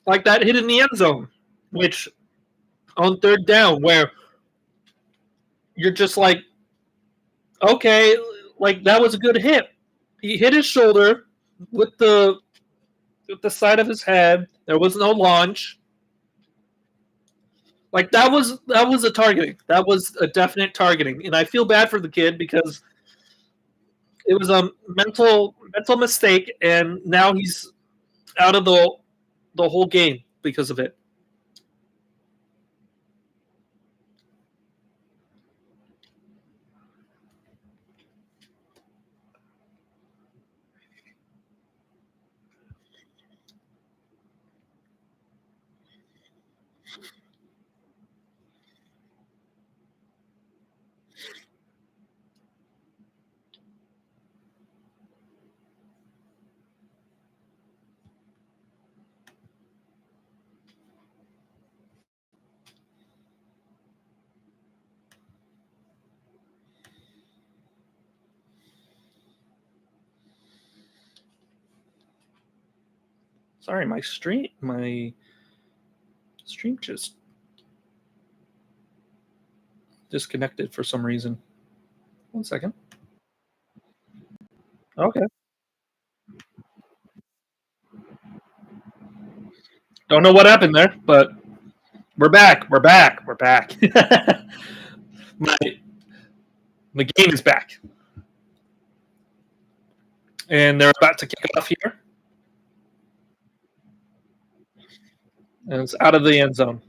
like that hit in the end zone, which on third down where you're just like, okay, like that was a good hit. He hit his shoulder with the side of his head. There was no launch. Like that was a targeting. That was a definite targeting, and I feel bad for the kid because it was a mental mistake, and now he's out of the whole game because of it. Sorry, my stream just disconnected for some reason. 1 second. Okay. Don't know what happened there, but we're back. We're back. We're back. my the game is back, and they're about to kick off here, and it's out of the end zone.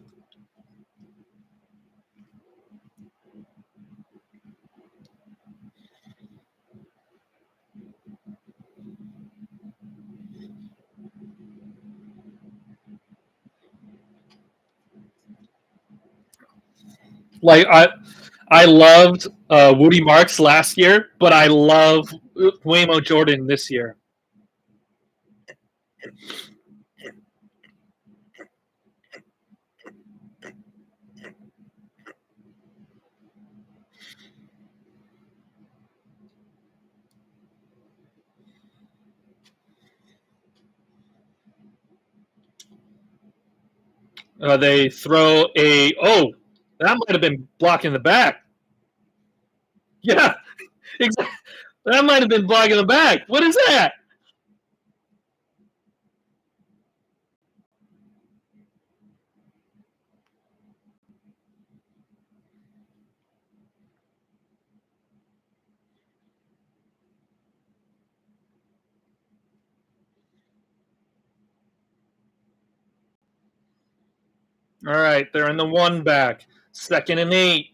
Like I loved Woody Marks last year, but I love Waymo Jordan this year. They throw that might have been blocking the back. Yeah, exactly. That might have been blocking the back. What is that? All right, they're in the one back. 2nd and 8.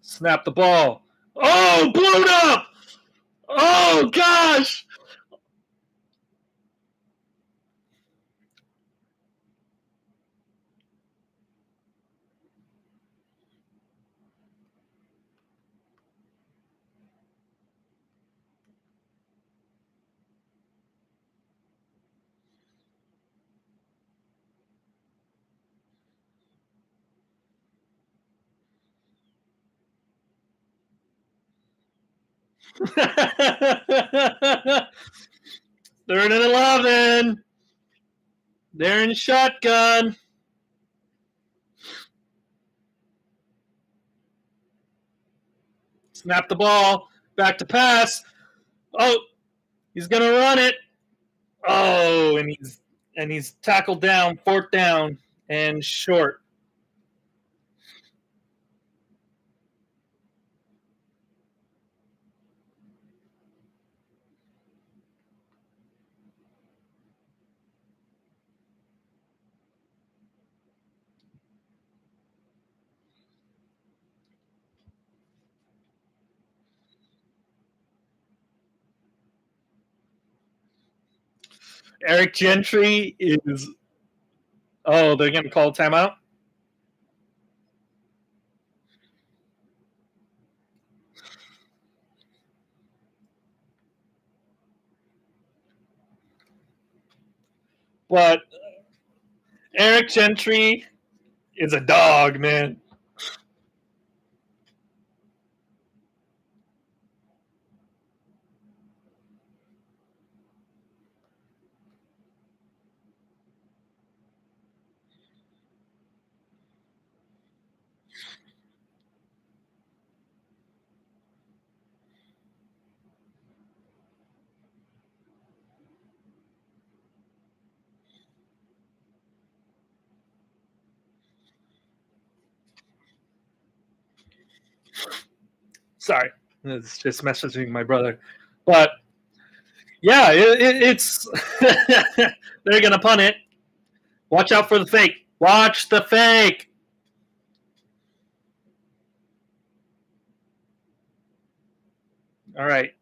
Snap the ball. Oh, blown up! Oh gosh! Third and 11. They're in shotgun. Snap the ball. Back to pass. Oh, he's gonna run it. Oh, and he's tackled down. 4th down and short. Eric Gentry is. Oh, they're gonna call timeout. But Eric Gentry is a dog, man. Sorry, it's just messaging my brother. But yeah, it's they're gonna punt it. Watch out for the fake. Watch the fake. All right.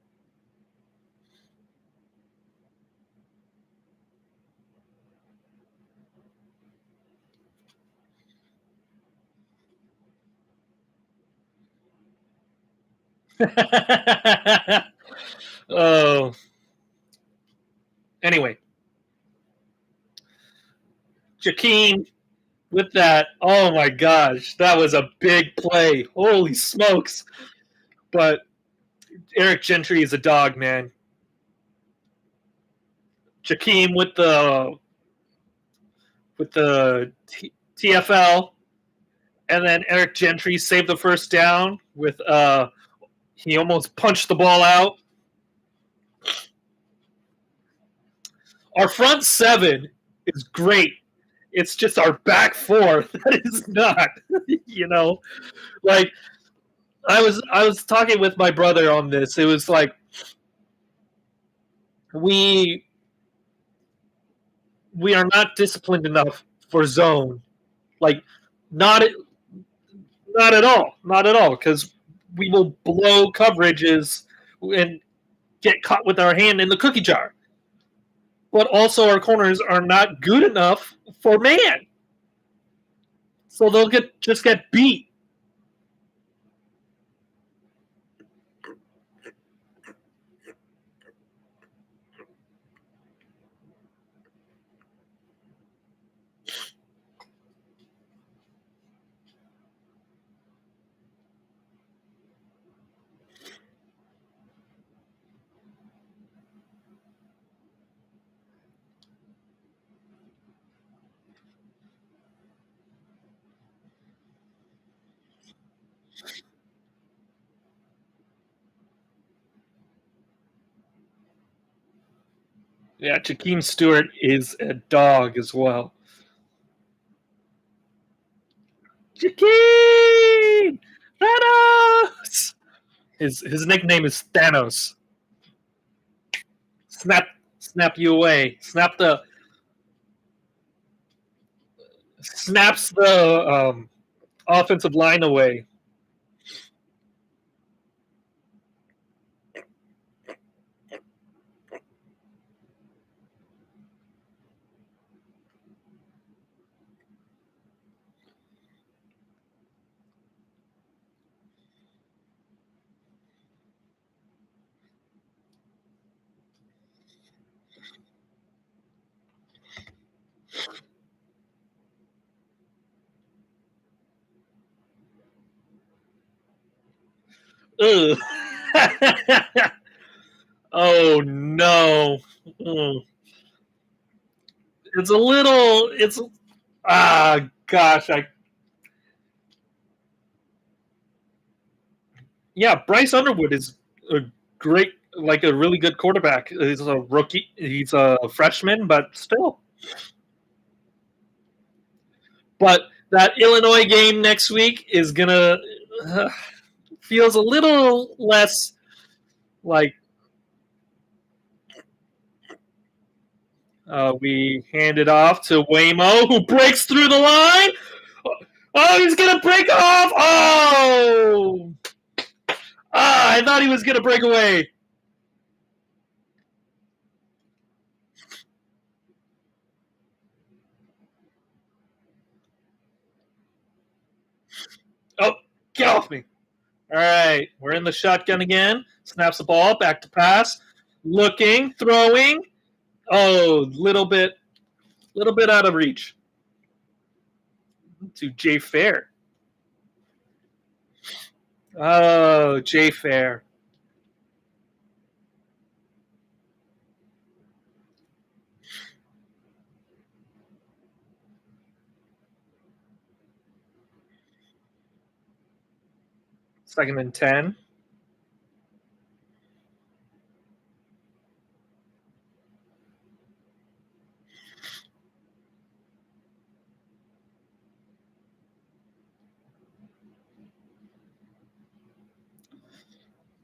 Oh. Anyway, Jakeem with that. Oh my gosh, that was a big play. Holy smokes! But Eric Gentry is a dog, man. Jakeem with the TFL, and then Eric Gentry saved the first down with he almost punched the ball out. Our front seven is great. It's just our back four that is not. Like I was talking with my brother on this. It was like we are not disciplined enough for zone. Like not at all. Not at all. Because we will blow coverages and get caught with our hand in the cookie jar. But also our corners are not good enough for man. So they'll just get beat. Yeah, Jakeem Stewart is a dog as well. Jakeem! Thanos! His nickname is Thanos. Snap you away. Snaps the offensive line away. Ugh. Oh no. It's a little gosh, Bryce Underwood is a great, like a really good quarterback. He's a rookie. He's a freshman, but still. But that Illinois game next week is gonna feels a little less like we hand it off to Waymo, who breaks through the line. Oh, he's gonna break off! Oh, I thought he was gonna break away. Oh, get off me! All right, we're in the shotgun again. Snaps the ball, back to pass, looking, throwing. Oh, little bit out of reach. To Jay Fair. Oh, Jay Fair. Second and 10.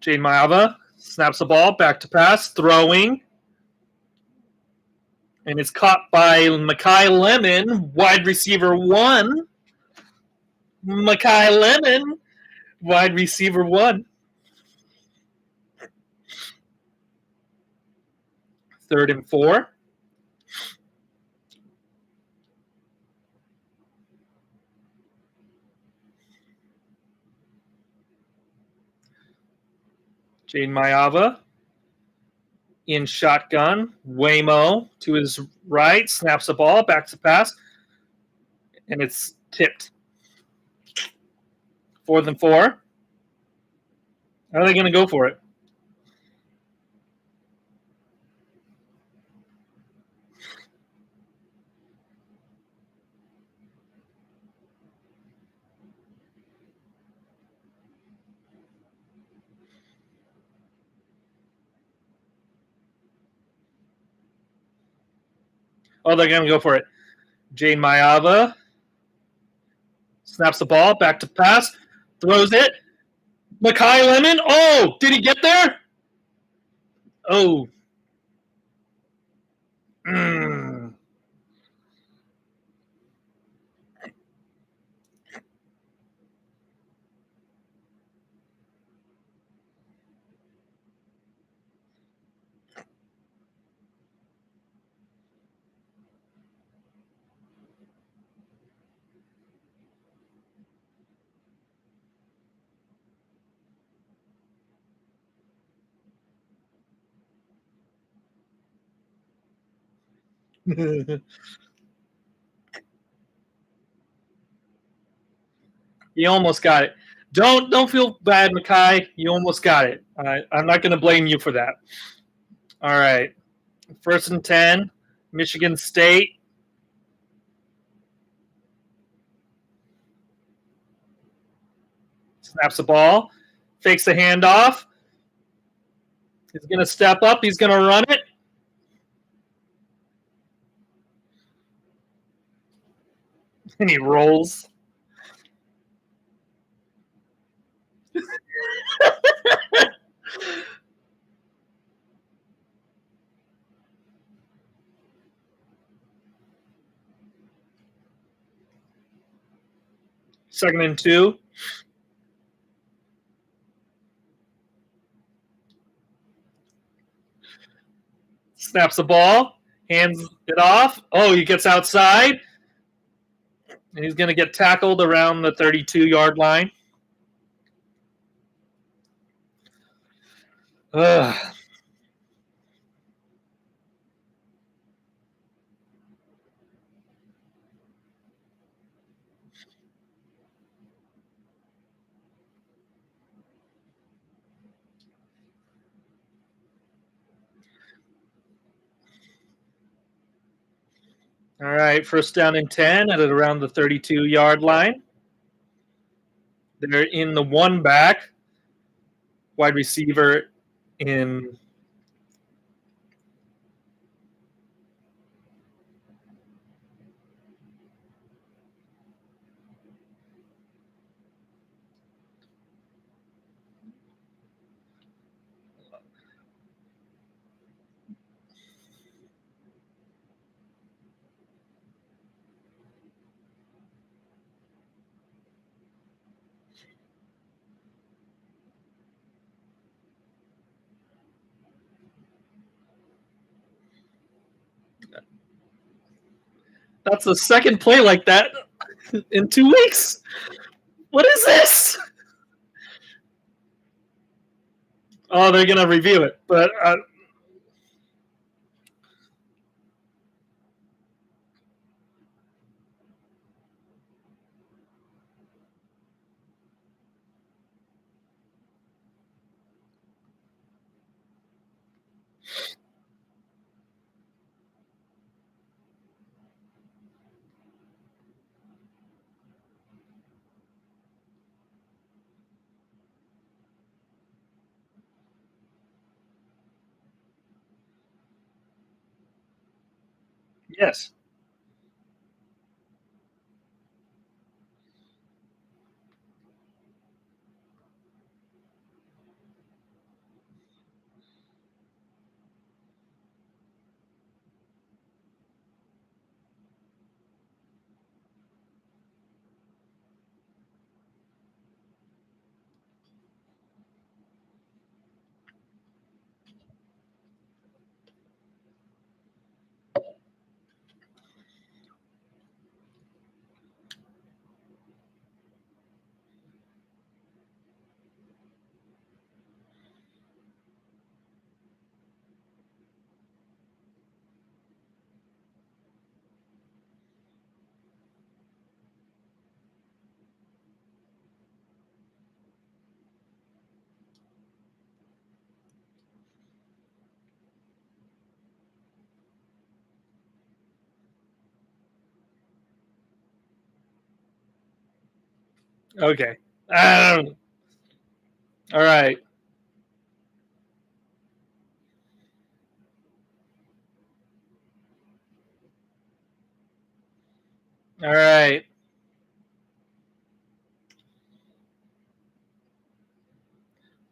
Jane Maava snaps the ball, back to pass, throwing. And it's caught by Makai Lemon, wide receiver 1. Makai Lemon, wide receiver 1. 3rd and 4. Jane Maava in shotgun. Waymo to his right, snaps the ball, back to pass, and it's tipped. 4th and 4. How are they going to go for it? Oh, they're going to go for it. Jane Maava snaps the ball, back to pass, throws it. Makai Lemon. Oh, did he get there? Oh. 'You almost got it. Don't feel bad, Makai. You almost got it. I'm not going to blame you for that. All right. 1st and 10, Michigan State. Snaps the ball, fakes the handoff. He's going to step up. He's going to run it. And he rolls. Second and 2. Snaps the ball, hands it off. Oh, he gets outside. And he's going to get tackled around the 32-yard line. Ugh. All right, 1st down and 10 at around the 32-yard line. They're in the 1 back, wide receiver in. That's the second play like that in 2 weeks. What is this? Oh, they're going to review it. But yes. Okay. All right. All right.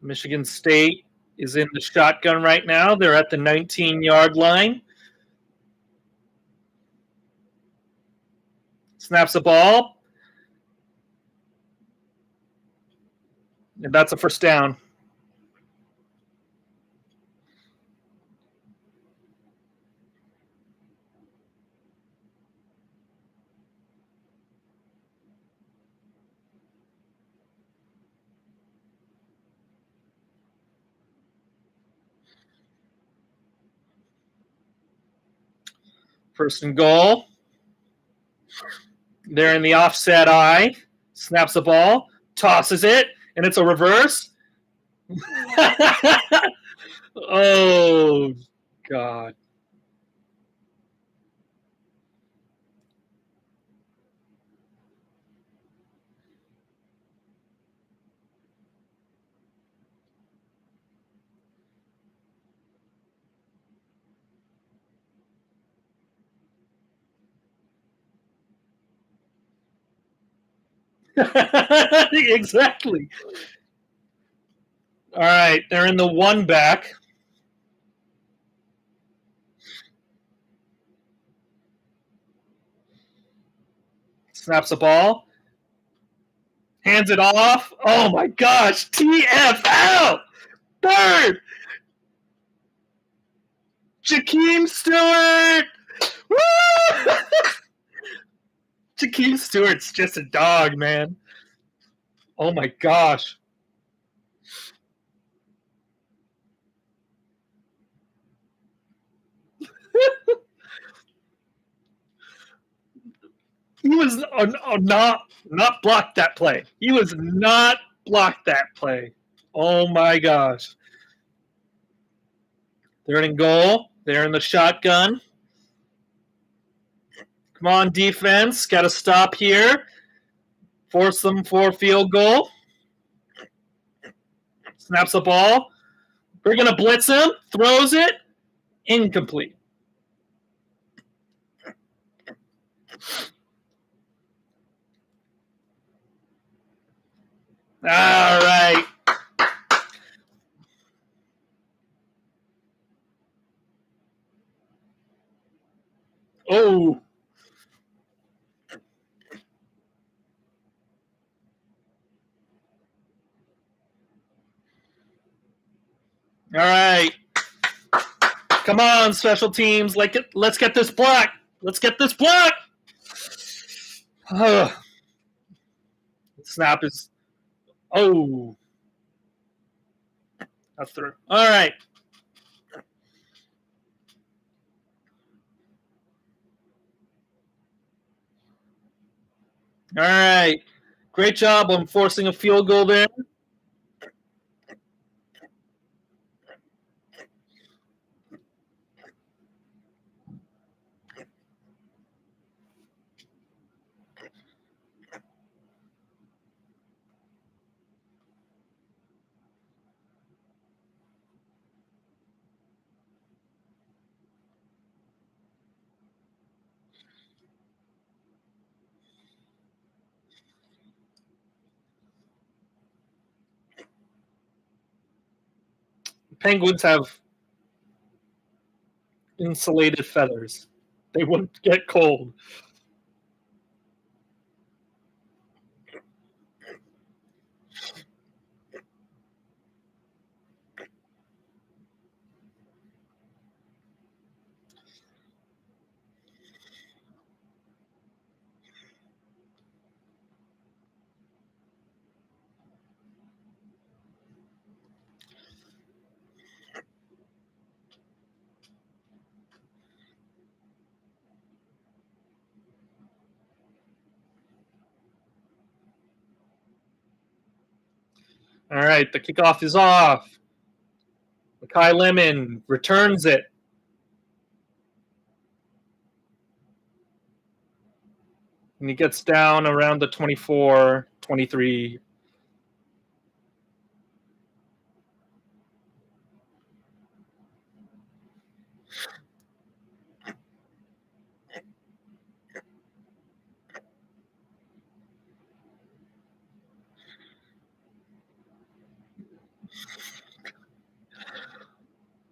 Michigan State is in the shotgun right now. They're at the 19-yard line. Snaps the ball. And that's a first down. First and goal. They're in the offset eye. Snaps the ball. Tosses it. And it's a reverse. Oh, God. Exactly. All right. They're in the one back. Snaps the ball. Hands it off. Oh, my gosh. TFL. Third. Jakeem Stewart. Woo! Jakeem Stewart's just a dog, man. Oh, my gosh. He was not blocked that play. He was not blocked that play. Oh my gosh. They're in goal. They're in the shotgun. Come on, defense. Got to stop here. Force them for a field goal. Snaps the ball. We're going to blitz him. Throws it. Incomplete. All right. Oh. All right. Come on, special teams. Let's get this block. Let's get this block. Snap is. Oh. That's through. All right. All right. Great job on forcing a field goal there. Penguins have insulated feathers. They wouldn't get cold. All right, the kickoff is off. Makai Lemon returns it. And he gets down around the 24. 23.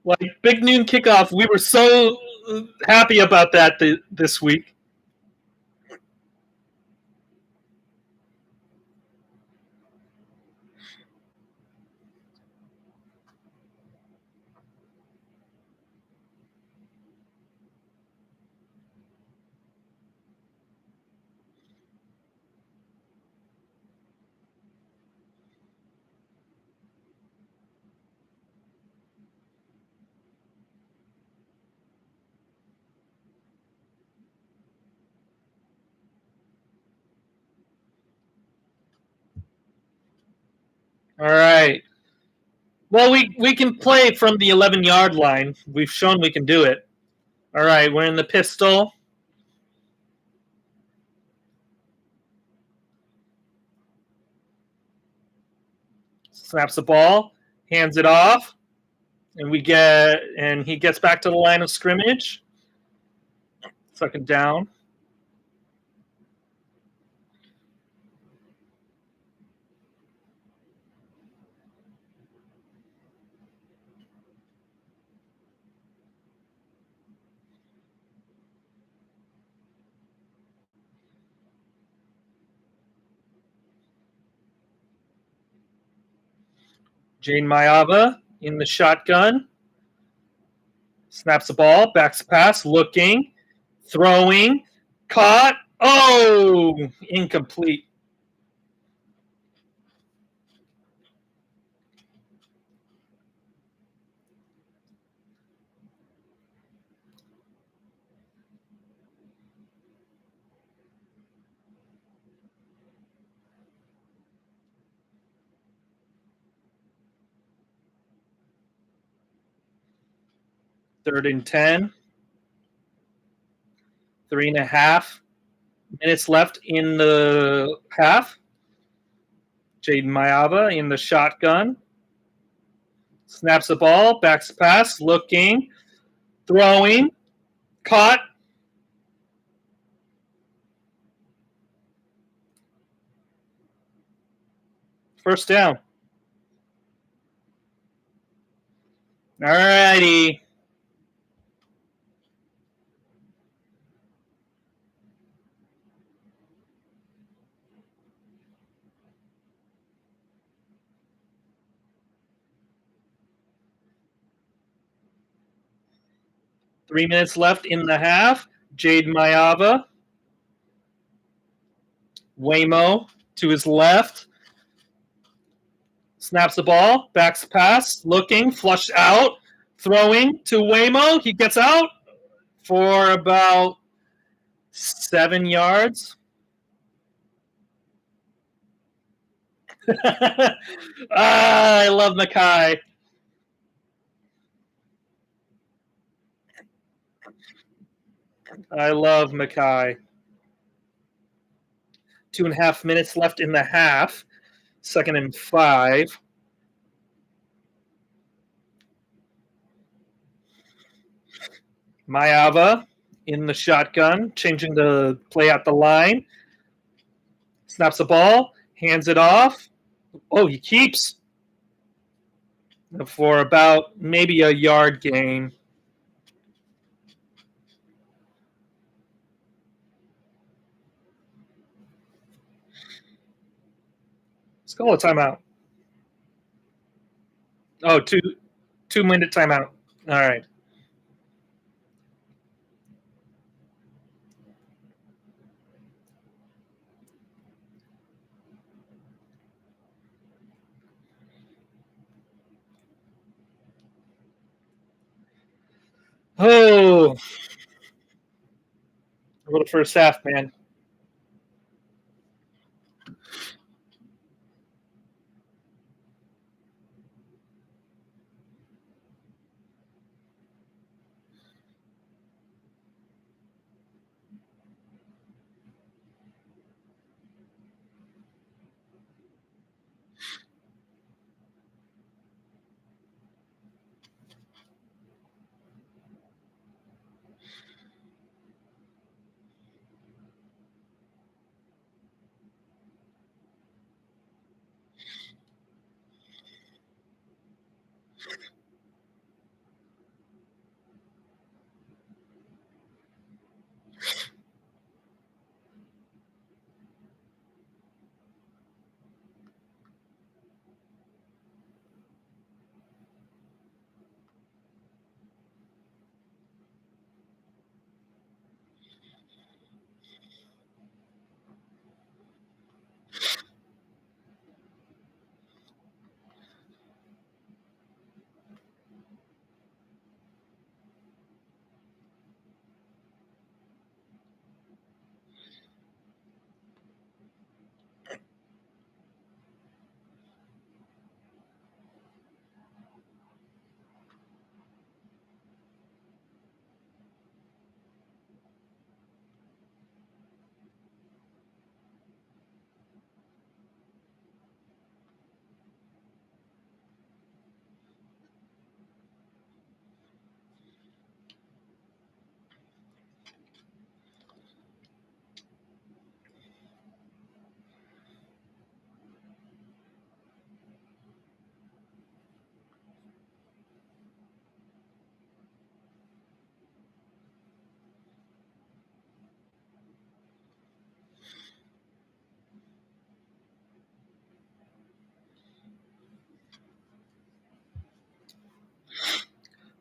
Like big noon kickoff, we were so happy about that this week. All right. Well, we can play from the 11-yard line. We've shown we can do it. All right, we're in the pistol. Snaps the ball, hands it off, and he gets back to the line of scrimmage. Second down. Jane Mayava in the shotgun. Snaps the ball, backs the pass, looking, throwing, caught. Oh, incomplete. Third and 10. 3.5 minutes left in the half. Jaden Mayava in the shotgun. Snaps the ball, backs the pass, looking, throwing, caught. First down. All righty. Three minutes left in the half. Jade Mayava. Waymo to his left. Snaps the ball, backs the pass, looking, flushed out, throwing to Waymo. He gets out for about 7 yards. I love Mackay. I love Mackay. 2.5 minutes left in the half. 2nd and 5. Mayava in the shotgun, changing the play at the line. Snaps the ball, hands it off. Oh, he keeps for about maybe a yard gain. Let's call a timeout. Oh, 2-minute timeout. All right. Oh, what a first half, man.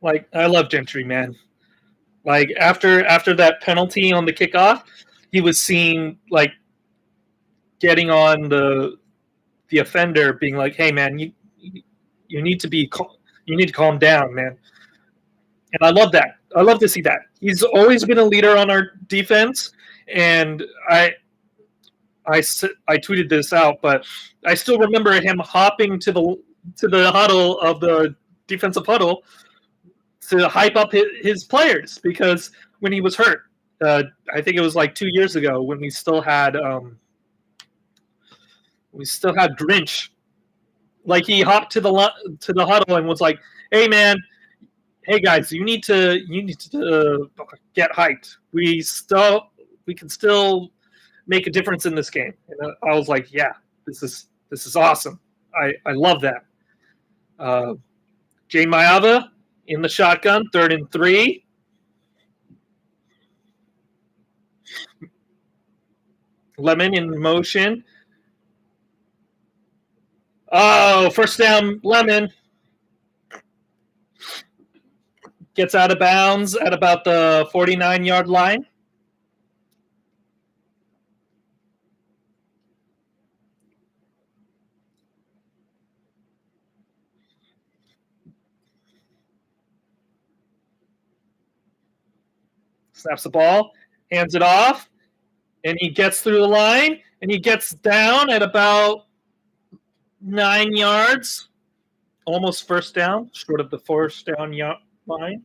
Like, I love Gentry, man. Like, after that penalty on the kickoff, he was seen like getting on the offender, being like, "Hey, man, you need to calm down, man." And I love that. I love to see that. He's always been a leader on our defense, and I tweeted this out, but I still remember him hopping to the huddle of the defensive huddle to hype up his players, because when he was hurt, I think it was like 2 years ago, when we still had Grinch. Like, he hopped to the huddle and was like, "Hey, man, hey guys, you need to get hyped. We can still make a difference in this game." And I was like, "Yeah, this is awesome. I love that." Jane Mayava in the shotgun, 3rd and 3. Lemon in motion. Oh, first down, Lemon. Gets out of bounds at about the 49-yard line. Snaps the ball, hands it off, and he gets through the line, and he gets down at about 9 yards, almost first down, short of the first down line.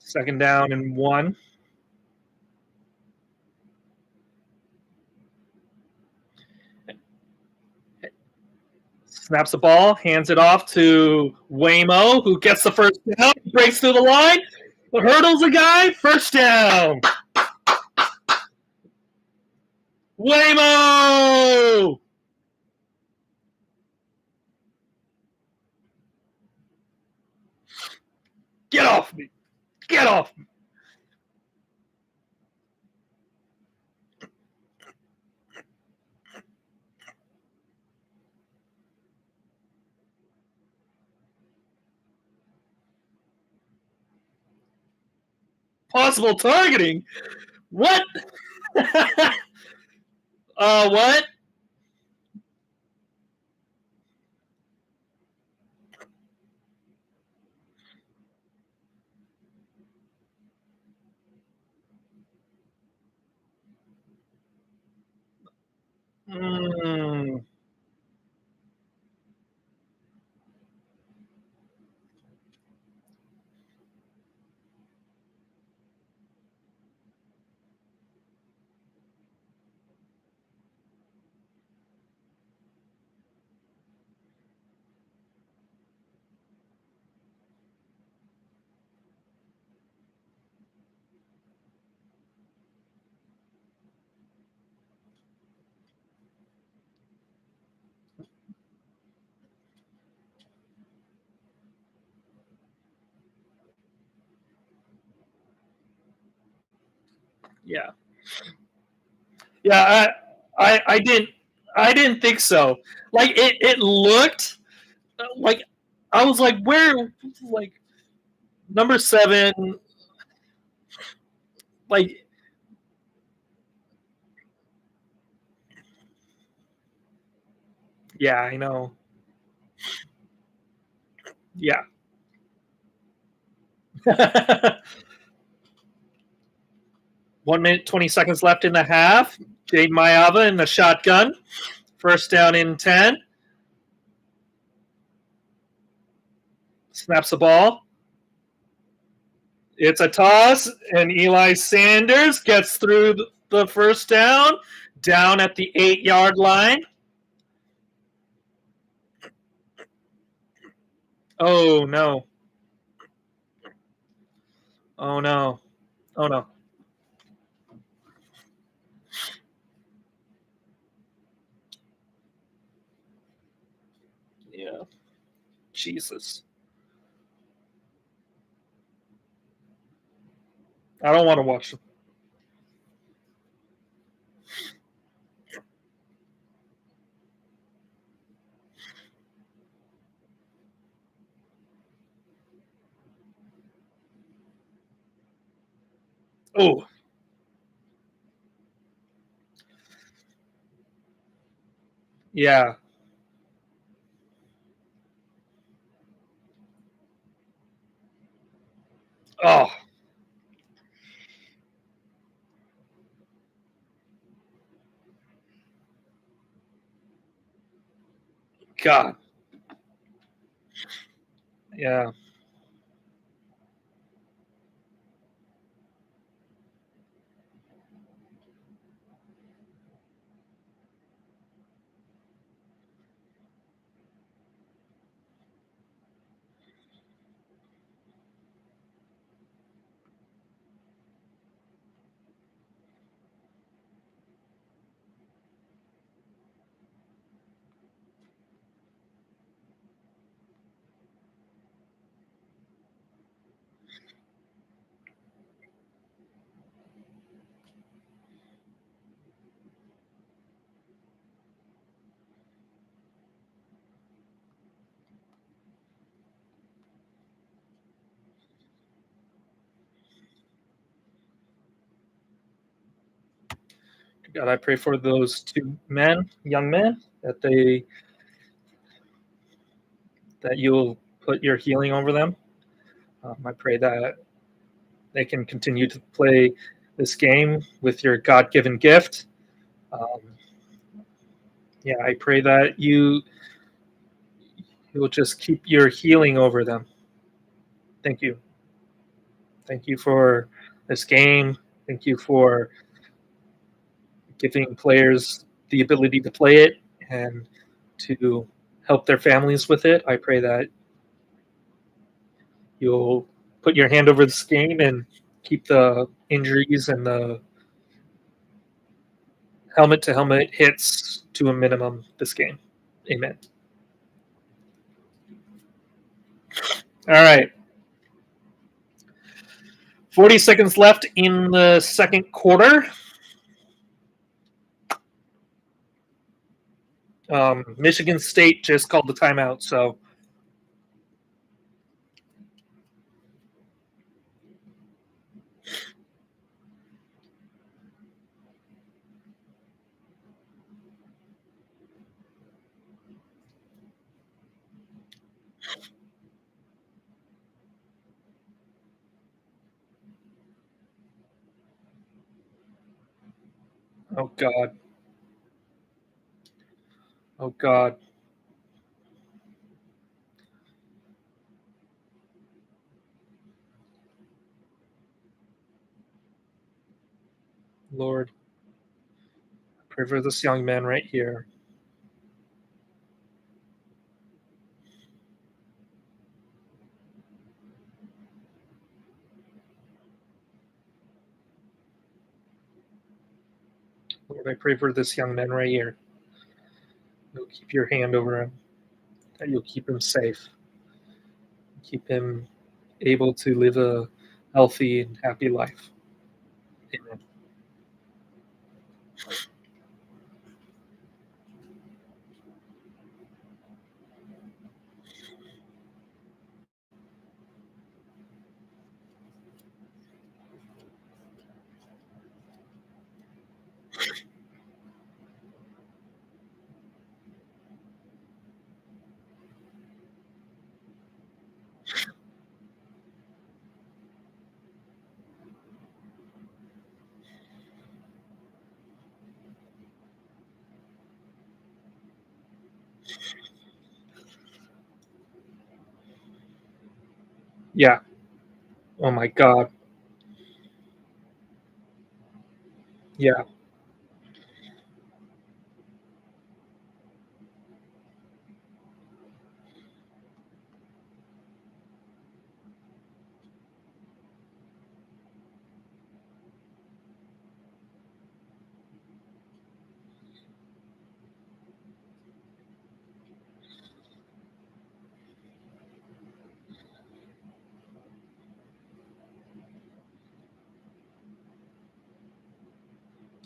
2nd down and 1. Snaps the ball, hands it off to Waymo, who gets the first down, breaks through the line, hurdles a guy, first down. Waymo! Get off me! Get off me! Possible targeting? What? What? Mm. Yeah. Yeah, I didn't think so. Like, it looked like, I was like, where, like, number 7, like, yeah, I know. Yeah. 1 minute, 20 seconds left in the half. Jade Mayava in the shotgun. First down and 10. Snaps the ball. It's a toss, and Eli Sanders gets through the first down at the 8-yard line. Oh, no. Oh, no. Oh, no. Yeah. Jesus. I don't want to watch them. Oh, yeah. Oh, God. Yeah. God, I pray for those two men, young men, that you'll put your healing over them. I pray that they can continue to play this game with your God-given gift. Um, yeah, I pray that you will just keep your healing over them. Thank you. Thank you for this game. Thank you for giving players the ability to play it and to help their families with it. I pray that you'll put your hand over this game and keep the injuries and the helmet to helmet hits to a minimum this game. Amen. All right. 40 seconds left in the second quarter. Michigan State just called the timeout, so oh God. Oh God. Lord, pray for this young man right here. Lord, I pray for this young man right here. You'll keep your hand over him, that you'll keep him safe, keep him able to live a healthy and happy life. Amen. Yeah. Oh my God. Yeah.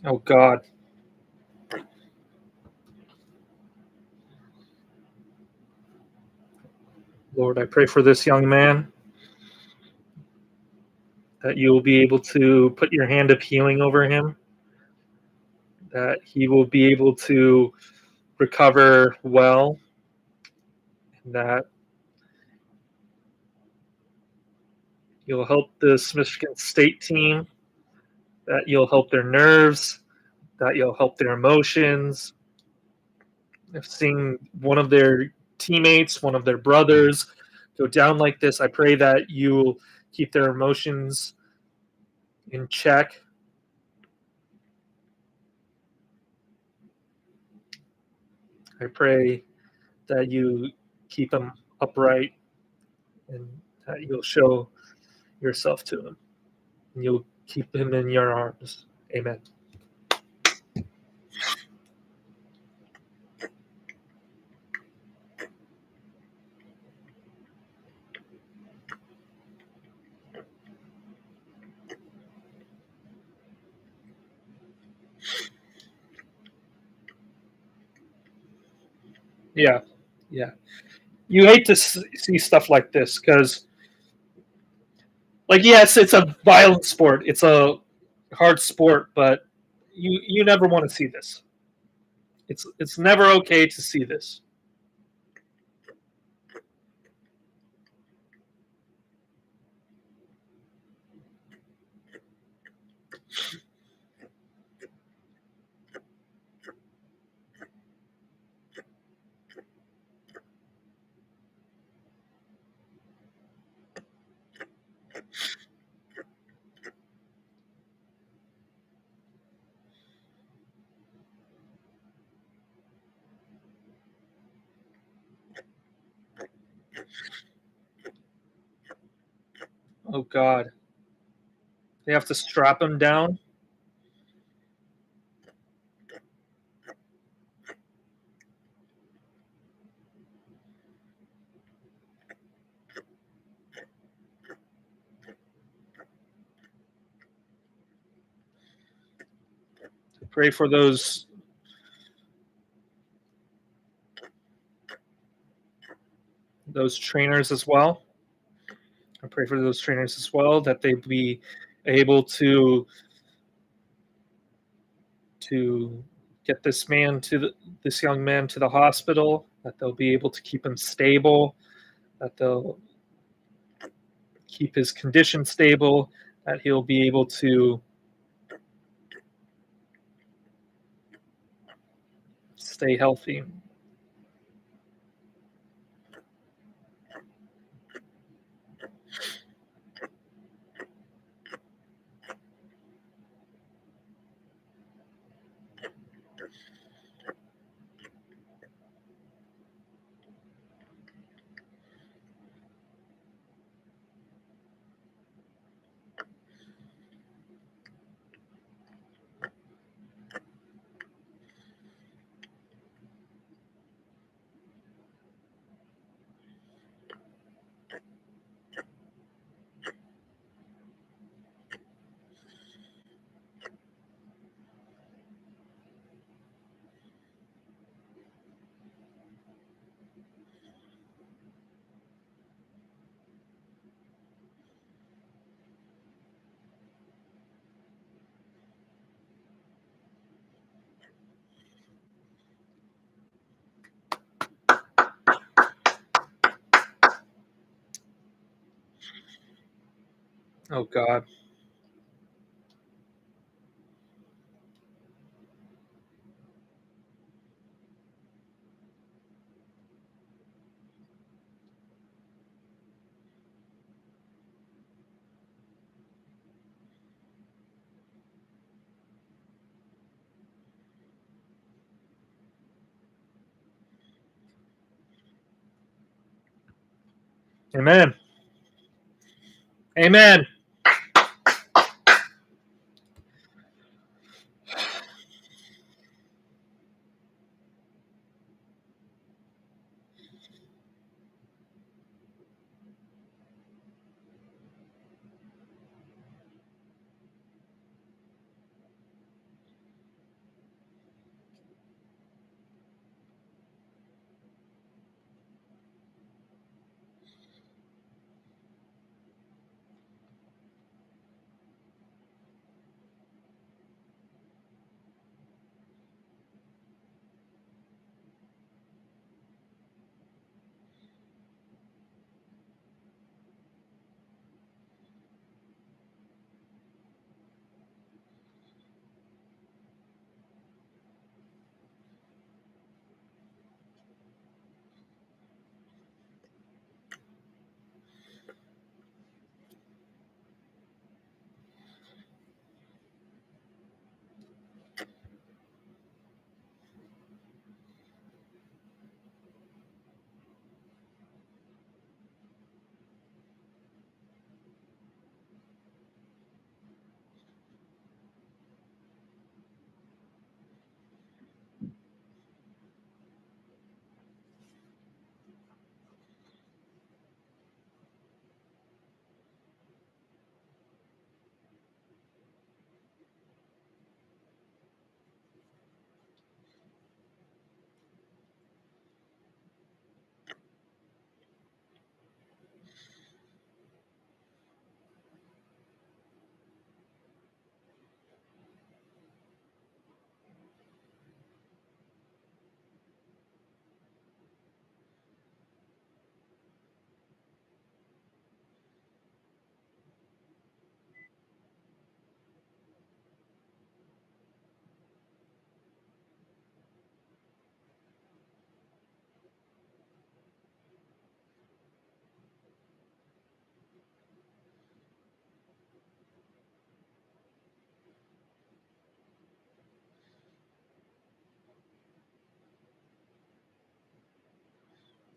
Oh God. Lord, I pray for this young man that you will be able to put your hand of healing over him, that he will be able to recover well, and that you'll help this Michigan State team, that you'll help their nerves, that you'll help their emotions. If seeing one of their teammates, one of their brothers go down like this, I pray that you'll keep their emotions in check. I pray that you keep them upright and that you'll show yourself to him. And you'll keep him in your arms. Amen. Yeah, yeah. You hate to see stuff like this because, like, yes, it's a violent sport. It's a hard sport, but you never want to see this. It's never okay to see this. Oh God, they have to strap him down. Pray for those trainers as well. I pray for those trainers as well that they be able to get this young man to the hospital. That they'll be able to keep him stable. That they'll keep his condition stable. That he'll be able to stay healthy. Oh God. Amen. Amen.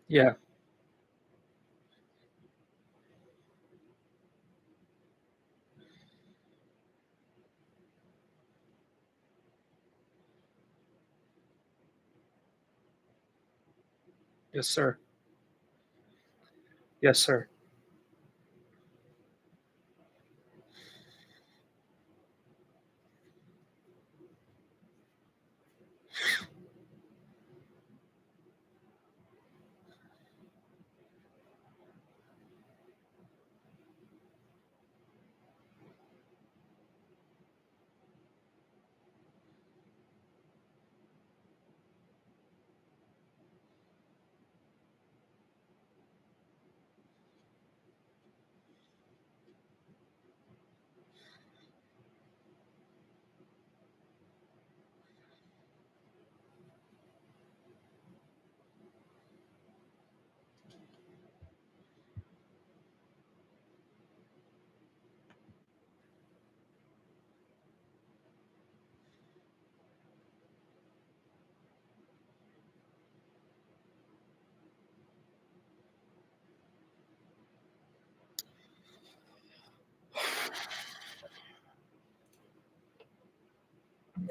Yeah. Yes, sir. Yes, sir.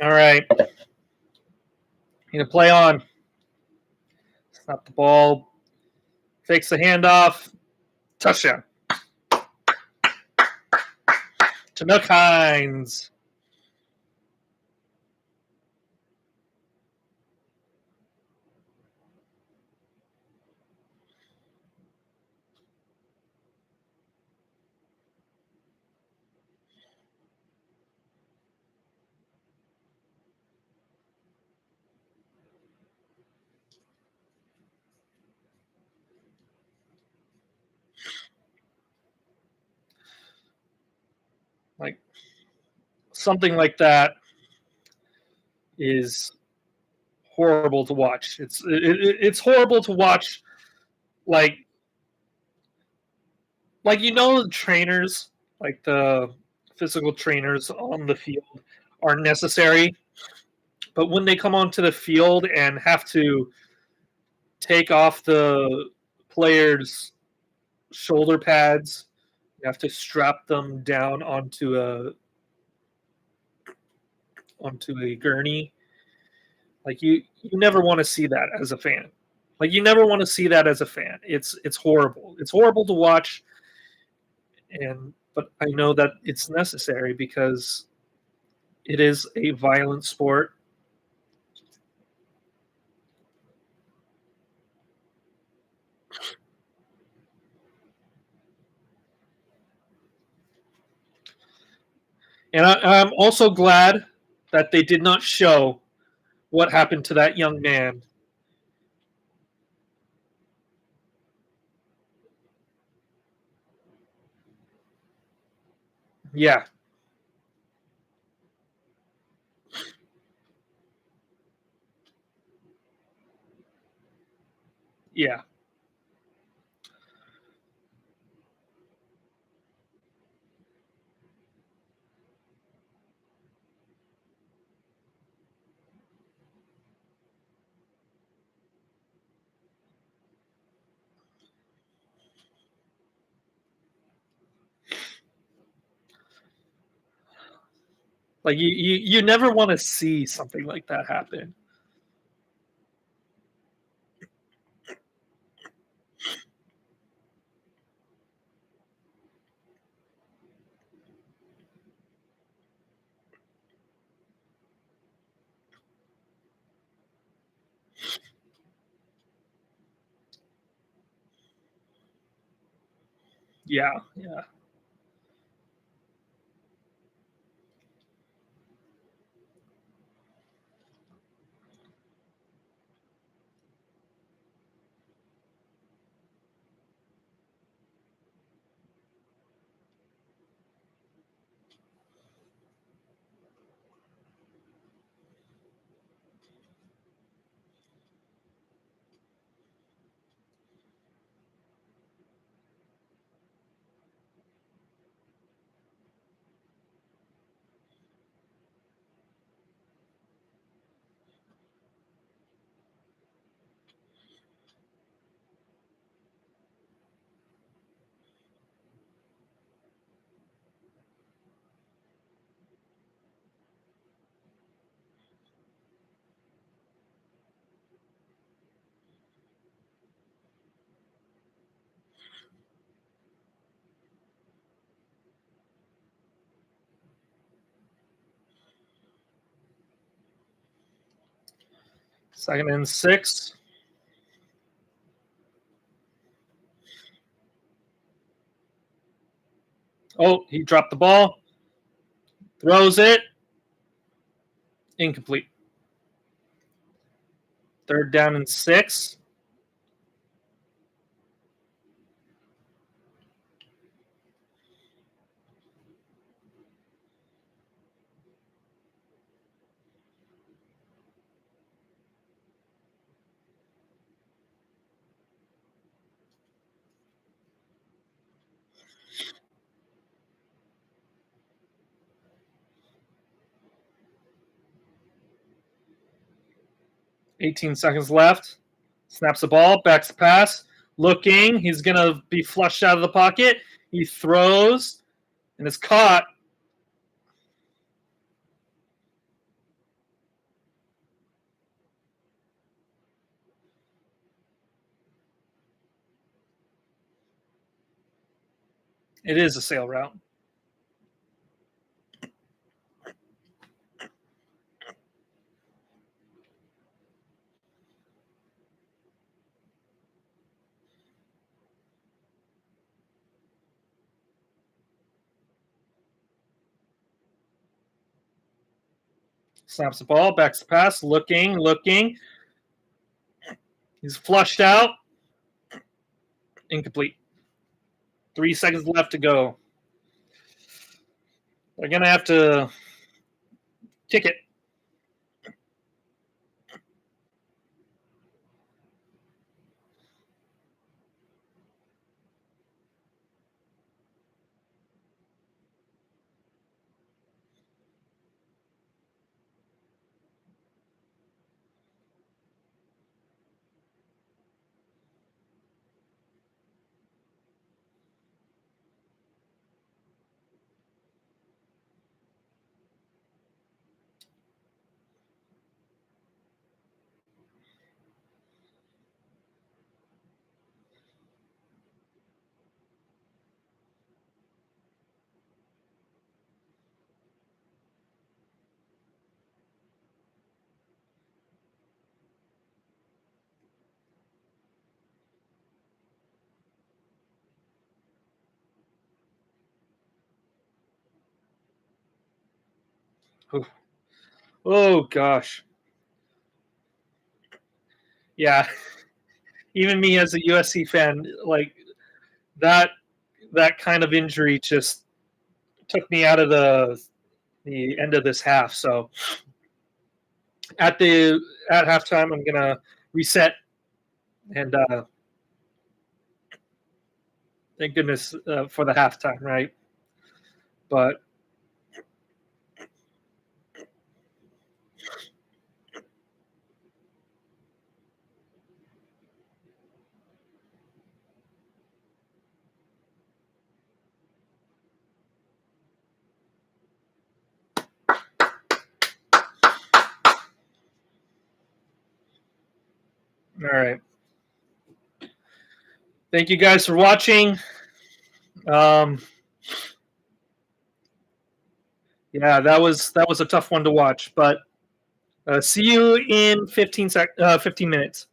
All right. Need to play on. Stop the ball. Fakes the handoff. Touchdown. To Nook Hines. Like something like that is horrible to watch. It's horrible to watch. Like the trainers, like the physical trainers on the field, are necessary, but when they come onto the field and have to take off the players' shoulder pads, you have to strap them down onto a gurney. Like you never want to see that as a fan. Like you never want to see that as a fan. It's horrible. It's horrible to watch, and but I know that it's necessary because it is a violent sport. And I'm also glad that they did not show what happened to that young man. Yeah, yeah, like you never want to see something like that happen. Yeah, yeah. Second and 6. Oh, he dropped the ball. Throws it. Incomplete. Third down and 6. $18 seconds left. Snaps the ball, backs the pass, looking. He's going to be flushed out of the pocket. He throws, and it's caught. It is a sail route. Snaps the ball, backs the pass, looking. He's flushed out. Incomplete. 3 seconds left to go. They're going to have to kick it. Oh, gosh. Yeah. Even me as a USC fan, like that kind of injury just took me out of the end of this half. So at halftime, I'm gonna reset and thank goodness for the halftime, right? But all right. Thank you guys for watching. Yeah, that was a tough one to watch, but see you in 15 minutes.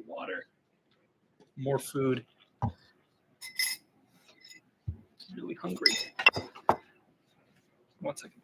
water. More food. I'm really hungry. 1 second.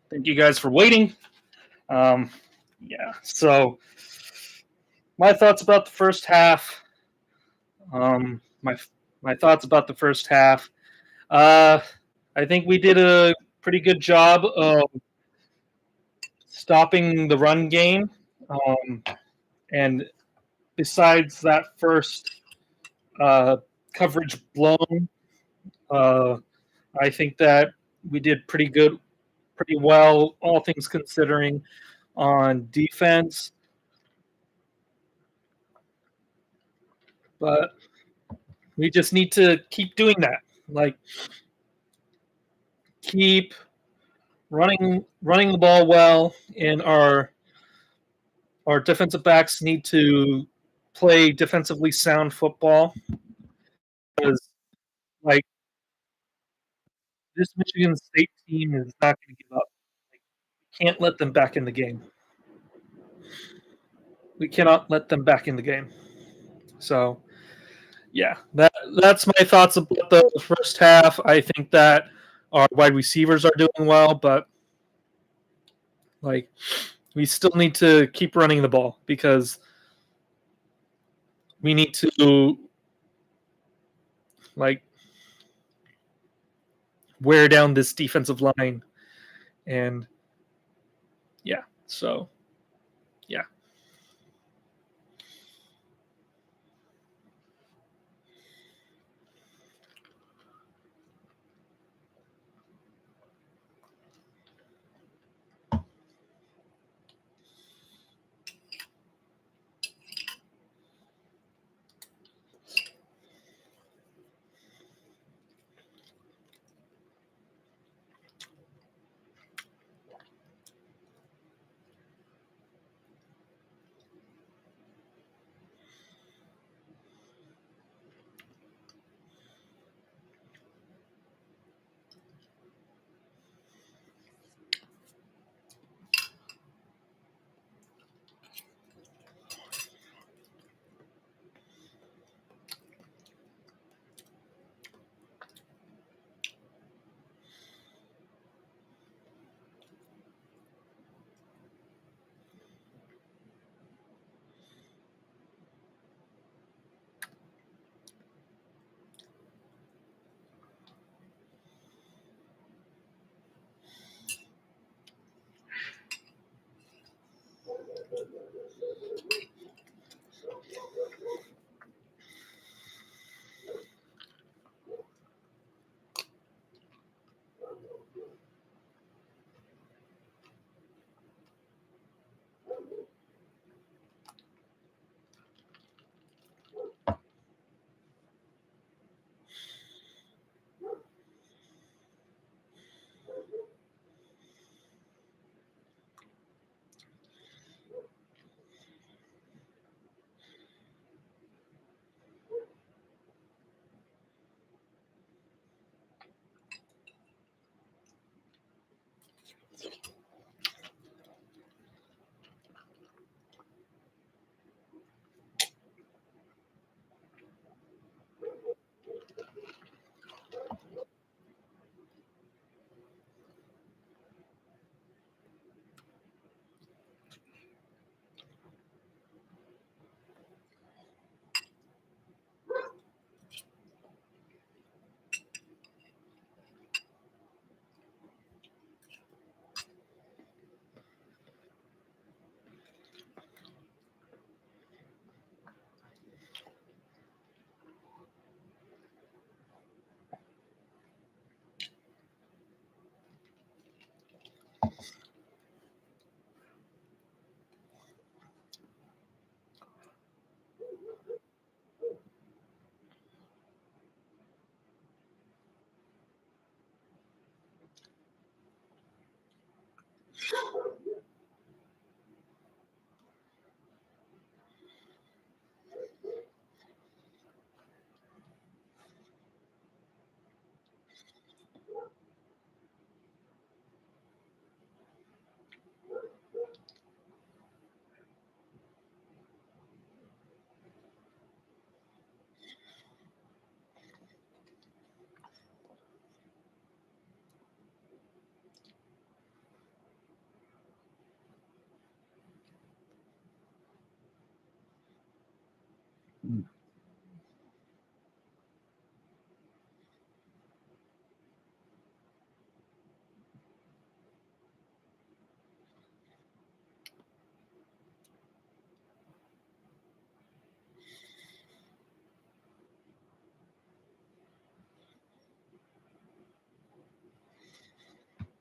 Thank you guys for waiting. So my thoughts about the first half. My thoughts about the first half. I think we did a pretty good job of stopping the run game. And besides that first coverage blown, I think that we did pretty well, all things considering, on defense. But we just need to keep doing that. Like, keep running the ball well, and our defensive backs need to play defensively sound football. Because, like, this Michigan State team is not going to give up. Like, we can't let them back in the game. We cannot let them back in the game. So, yeah, that's my thoughts about the first half. I think that our wide receivers are doing well, but like, we still need to keep running the ball because we need to, like, wear down this defensive line. And yeah, so yeah.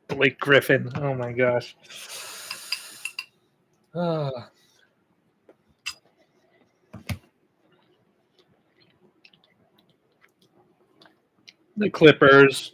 Blake Griffin. Oh my gosh. The Clippers.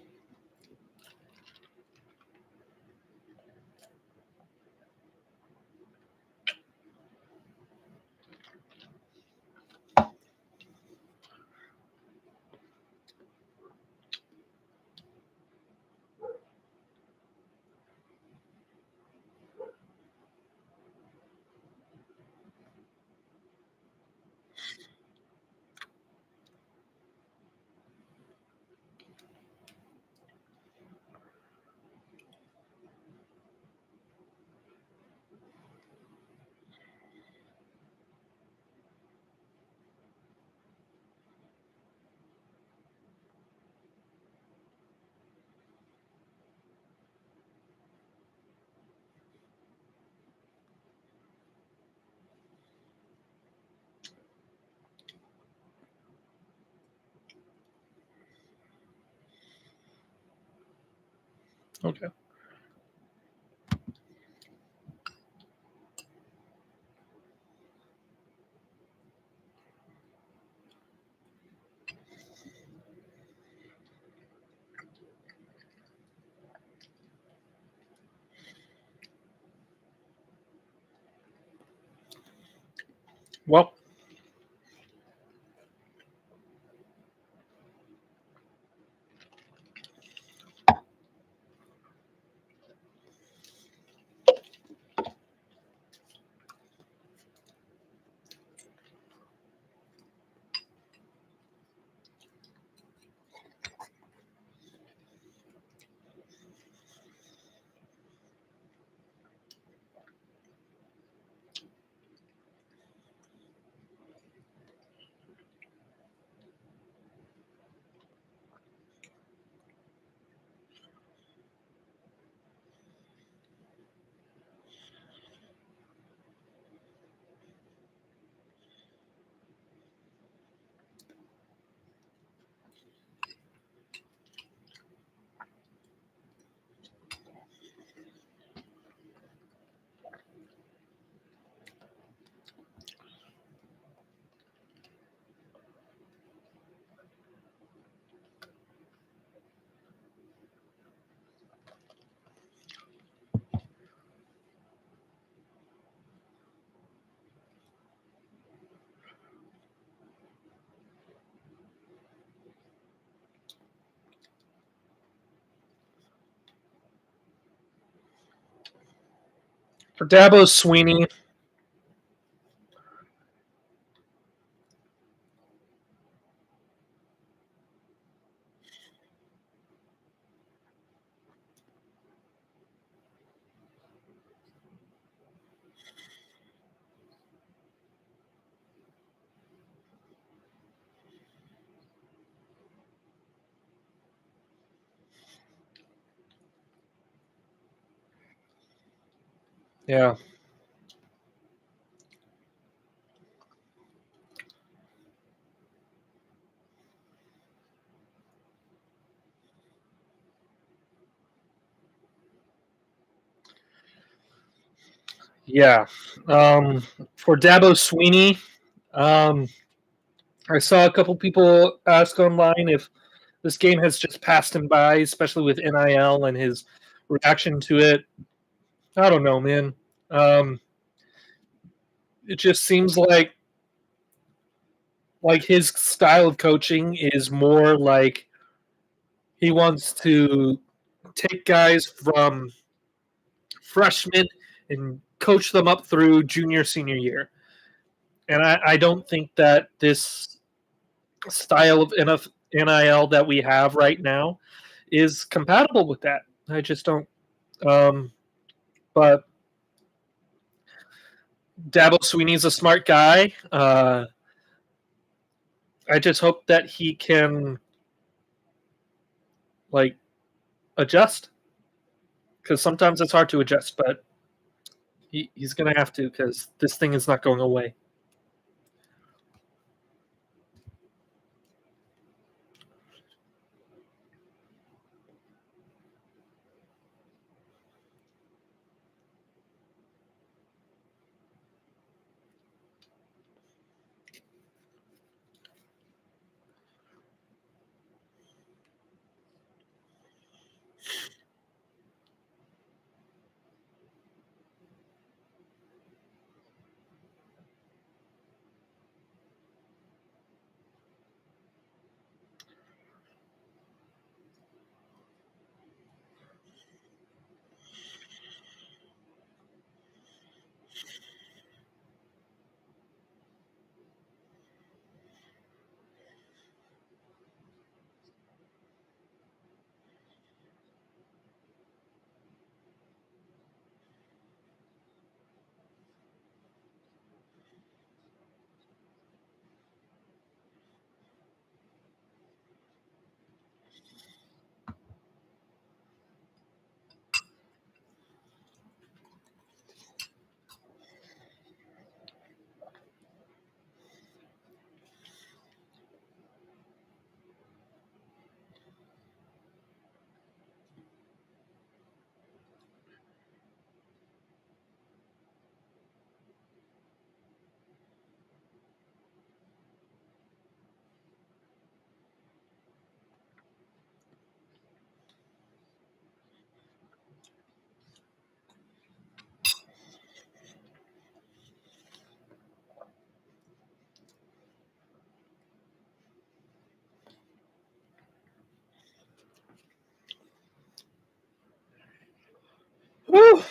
Okay. Well, for Dabo Sweeney, yeah. Yeah. For Dabo Sweeney, I saw a couple people ask online if this game has just passed him by, especially with NIL and his reaction to it. I don't know, man. It just seems like his style of coaching is more like he wants to take guys from freshmen and coach them up through junior, senior year. And I don't think that this style of NIL that we have right now is compatible with that. I just don't. But Dabo Sweeney's a smart guy. I just hope that he can like adjust, because sometimes it's hard to adjust, but he's going to have to, because this thing is not going away. Woo!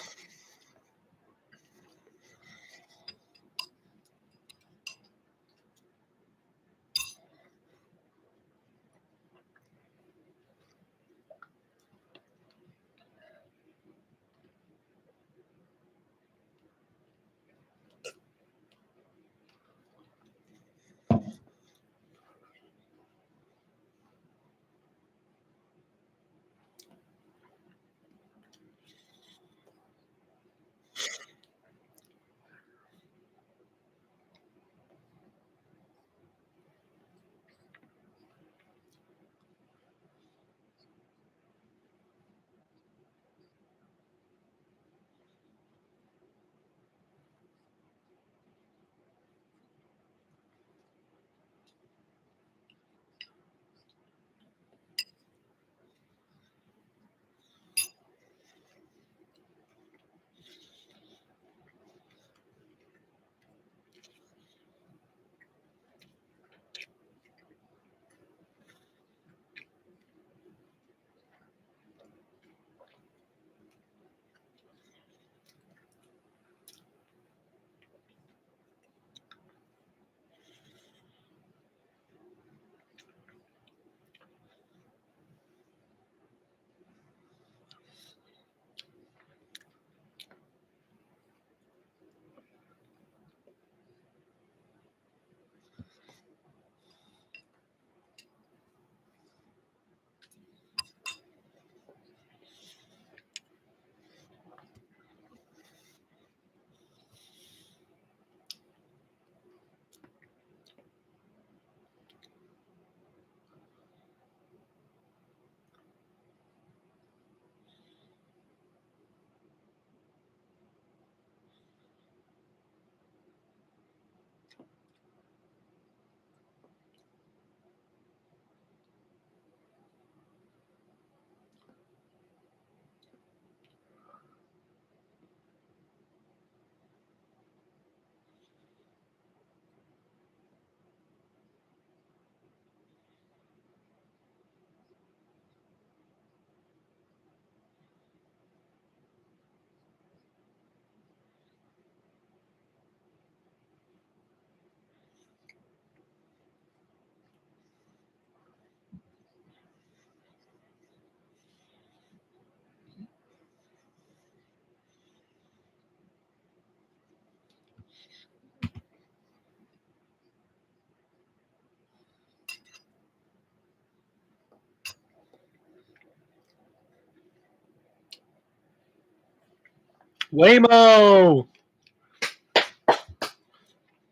Waymo.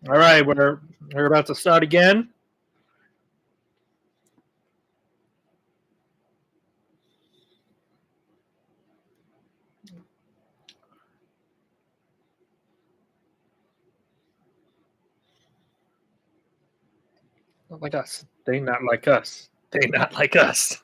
All right, we're about to start again. Not like us. They not like us. They not like us.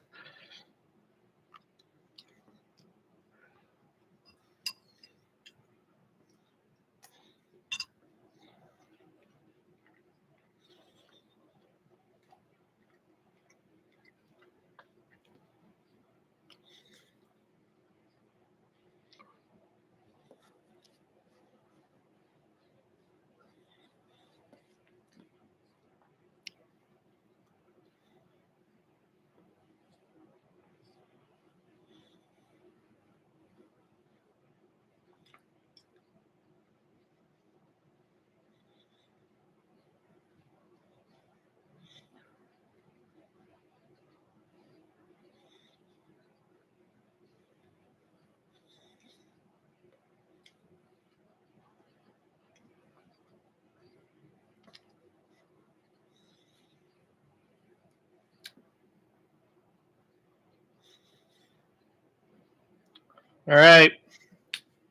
All right.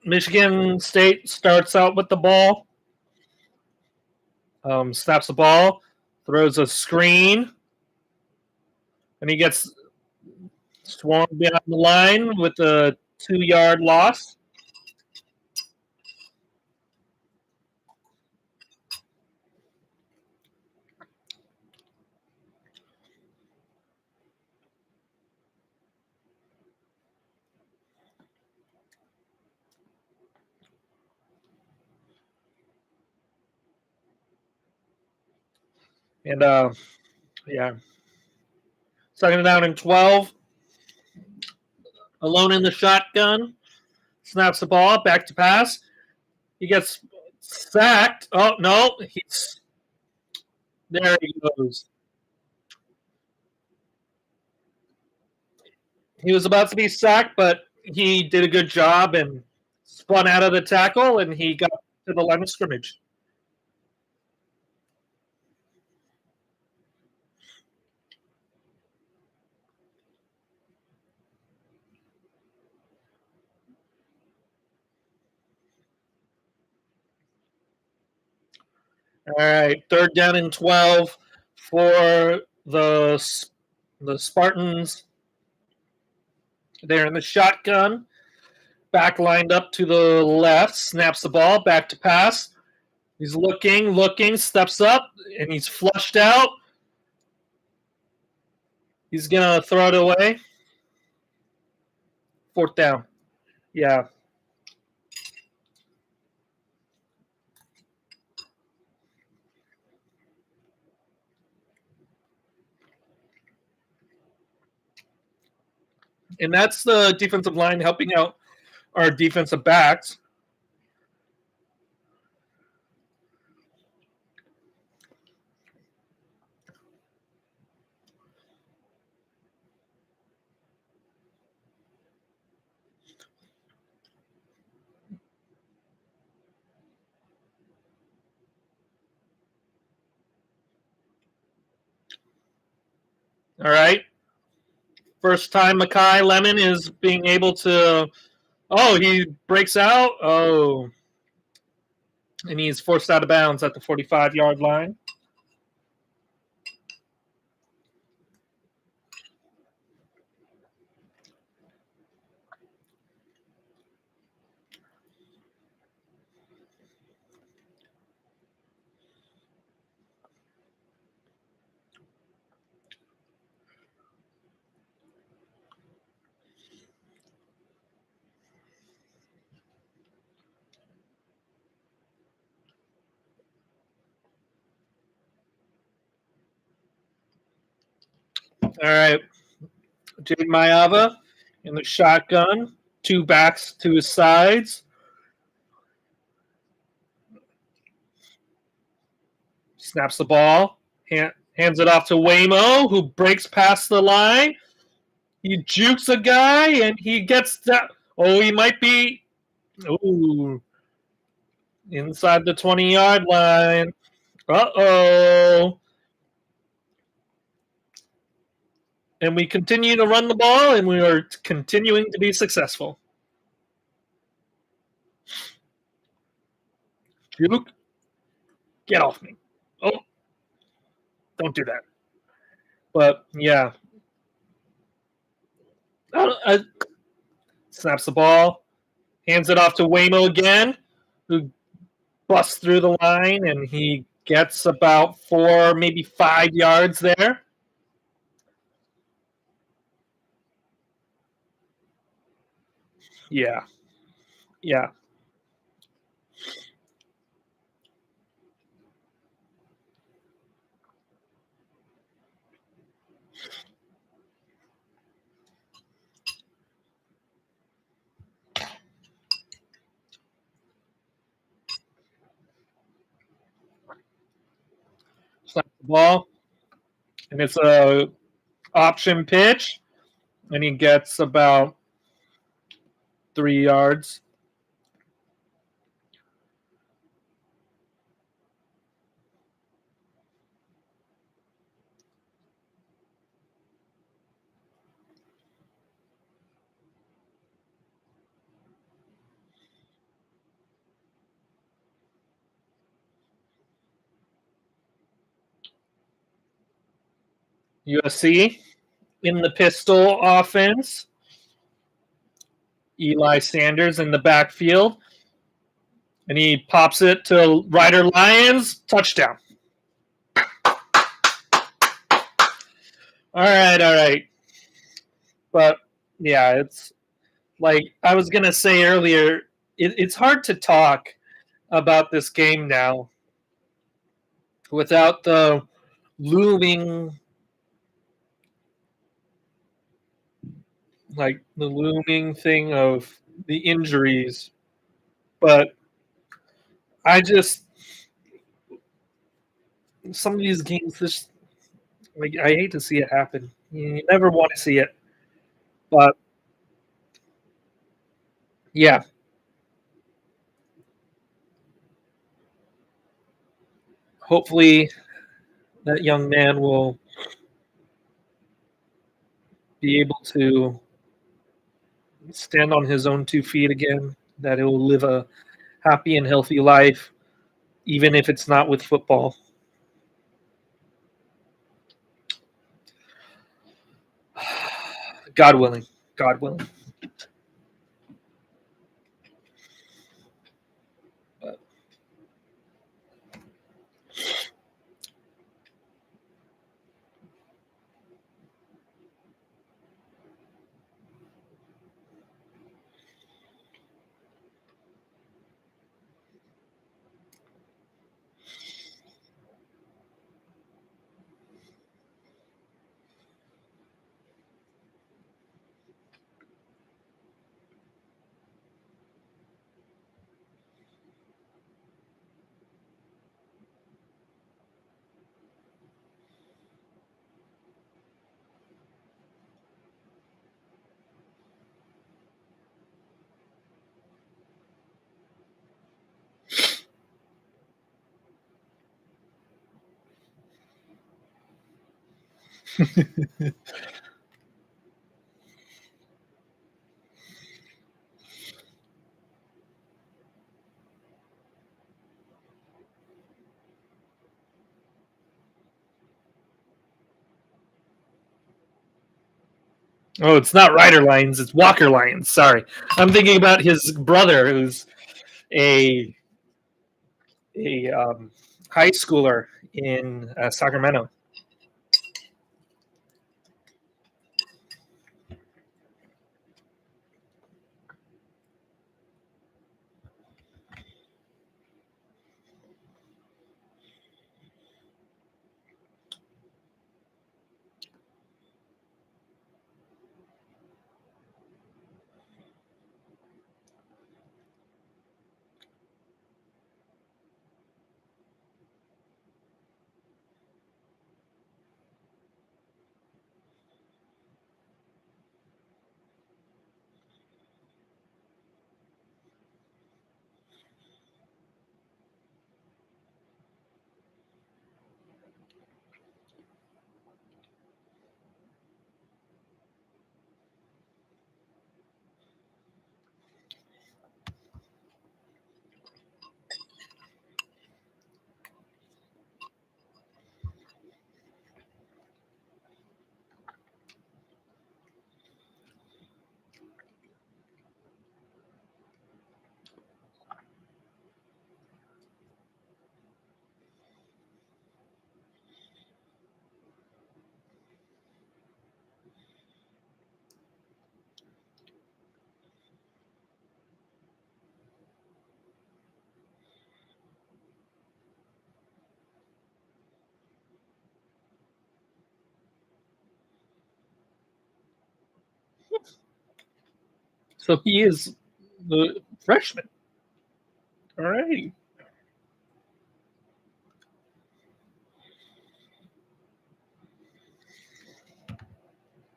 Michigan State starts out with the ball. Snaps the ball, throws a screen, and he gets swung behind the line with a 2-yard loss. And yeah, 2nd down and 12. Alone in the shotgun. Snaps the ball, back to pass. He gets sacked. Oh, no. There he goes. He was about to be sacked, but he did a good job and spun out of the tackle, and he got to the line of scrimmage. All right, 3rd down and 12 for the Spartans. They're in the shotgun. Back lined up to the left. Snaps the ball. Back to pass. He's looking, steps up, and he's flushed out. He's going to throw it away. 4th down. Yeah. And that's the defensive line helping out our defensive backs. All right. First time Makai Lemon is being able to. Oh, he breaks out. Oh. And he's forced out of bounds at the 45-yard line. All right. Jade Mayava in the shotgun. 2 backs to his sides. Snaps the ball. Hands it off to Waymo, who breaks past the line. He jukes a guy, and he gets that. Oh, he might be Ooh, inside the 20-yard line. Uh-oh. And we continue to run the ball, and we are continuing to be successful. Juke, get off me. Oh, don't do that. But, yeah. Snaps the ball, hands it off to Waymo again, who busts through the line, and he gets about 4, maybe 5 yards there. Yeah. Yeah. Snaps the ball, and it's a option pitch, and he gets about 3 yards. USC in the pistol offense. Eli Sanders in the backfield, and he pops it to Ryder Lyons. Touchdown. All right. But, yeah, it's like I was going to say earlier, it's hard to talk about this game now without the looming thing of the injuries. But I just some of these games just I hate to see it happen. You never want to see it. But yeah, hopefully that young man will be able to stand on his own 2 feet again, that he'll live a happy and healthy life, even if it's not with football. God willing. God willing. Oh, it's not Ryder Lyons, it's Walker Lyons. Sorry. I'm thinking about his brother, who's a high schooler in Sacramento. So he is the freshman. All right.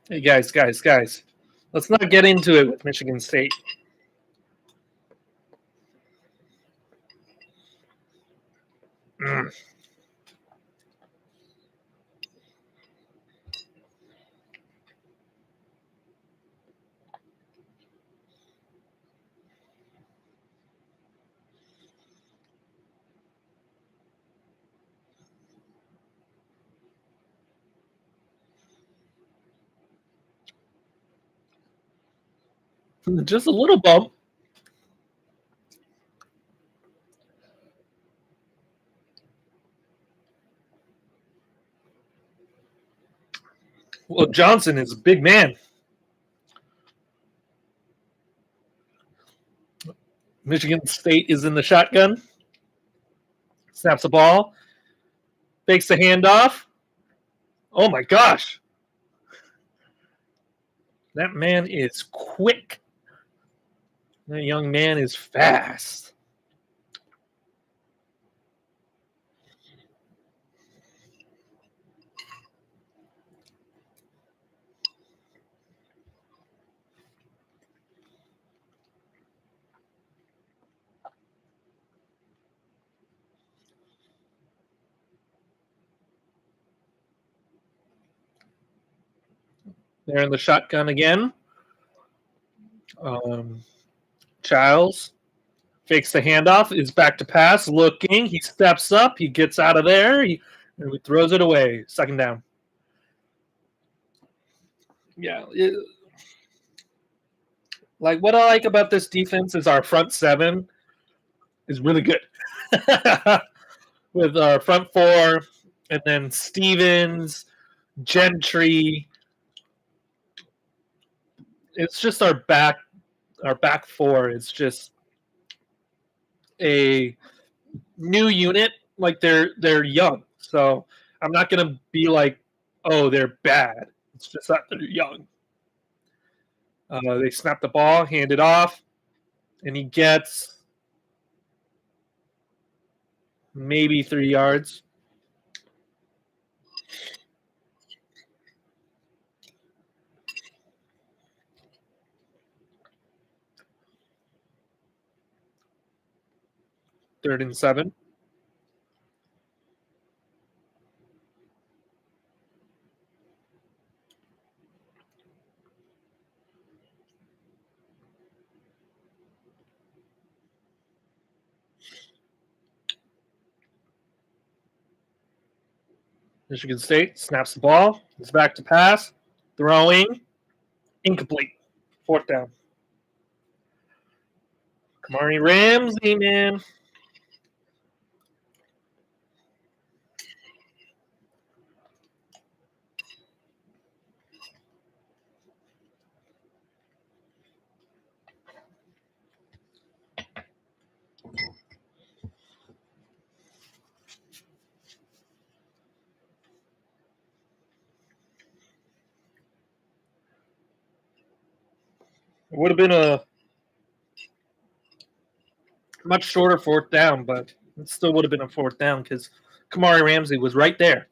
Hey, guys. Let's not get into it with Michigan State. Mm. Just a little bump. Well, Johnson is a big man. Michigan State is in the shotgun. Snaps the ball. Fakes the handoff. Oh my gosh. That man is quick. That young man is fast. They're in the shotgun again. Childs fakes the handoff, is back to pass, looking. He steps up. He gets out of there. He throws it away. Second down. Yeah. Like what I like about this defense is our front seven is really good. With our front four, and then Stevens, Gentry. It's just our back four. It's just a new unit. Like they're young, so I'm not gonna be like, oh, they're bad. It's just that they're young. They snap the ball, hand it off, and he gets maybe 3 yards. Third and 7. Michigan State snaps the ball. It's back to pass. Throwing. Incomplete. Fourth down. Kamari Ramsey, man. It would have been a much shorter fourth down, but it still would have been a fourth down because Kamari Ramsey was right there.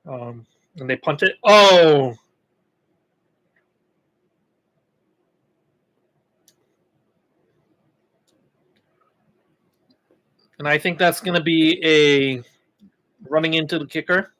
And they punt it. Oh! And I think that's going to be a running into the kicker.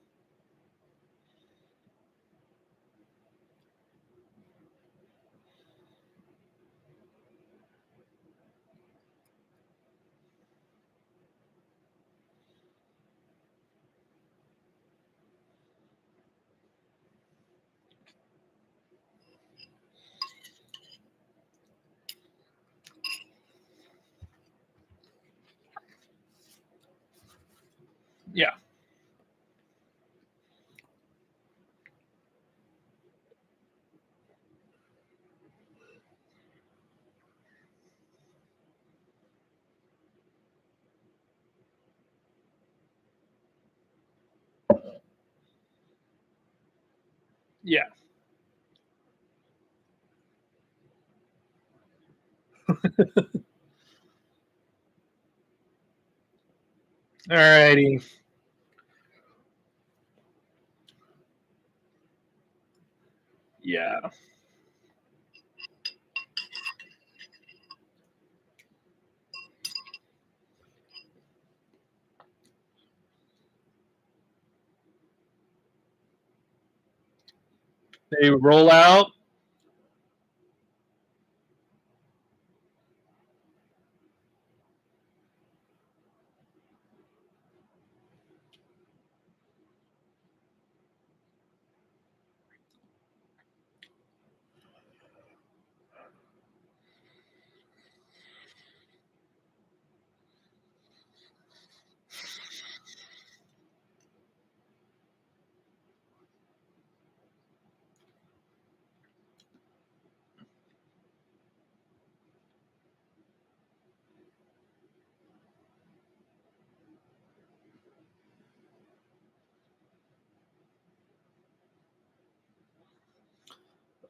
Yeah. Yeah. All righty. Yeah. They roll out.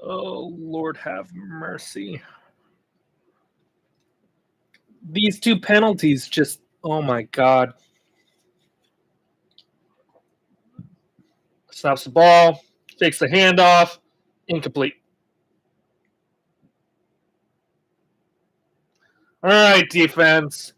Oh, Lord have mercy. These two penalties just, oh my God. Snaps the ball, takes the handoff, incomplete. All right, defense.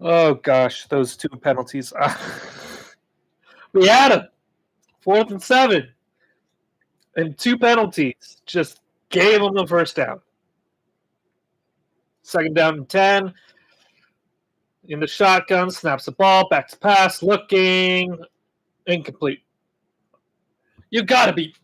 Oh gosh, those two penalties. We had them. 4th and 7. And two penalties. Just gave them the first down. 2nd down and 10. In the shotgun, snaps the ball, back to pass, looking, incomplete. You gotta be.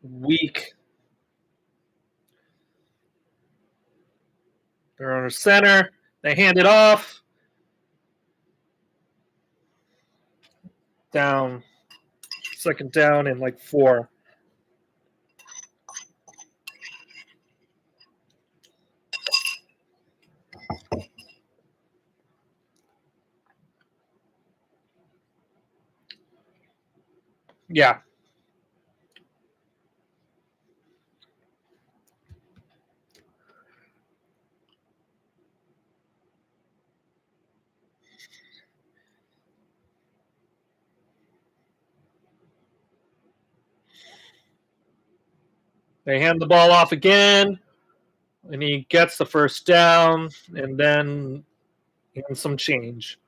Weak. They're under center. They hand it off. Down. 2nd down and like 4. Yeah. They hand the ball off again, and he gets the first down, and then some change.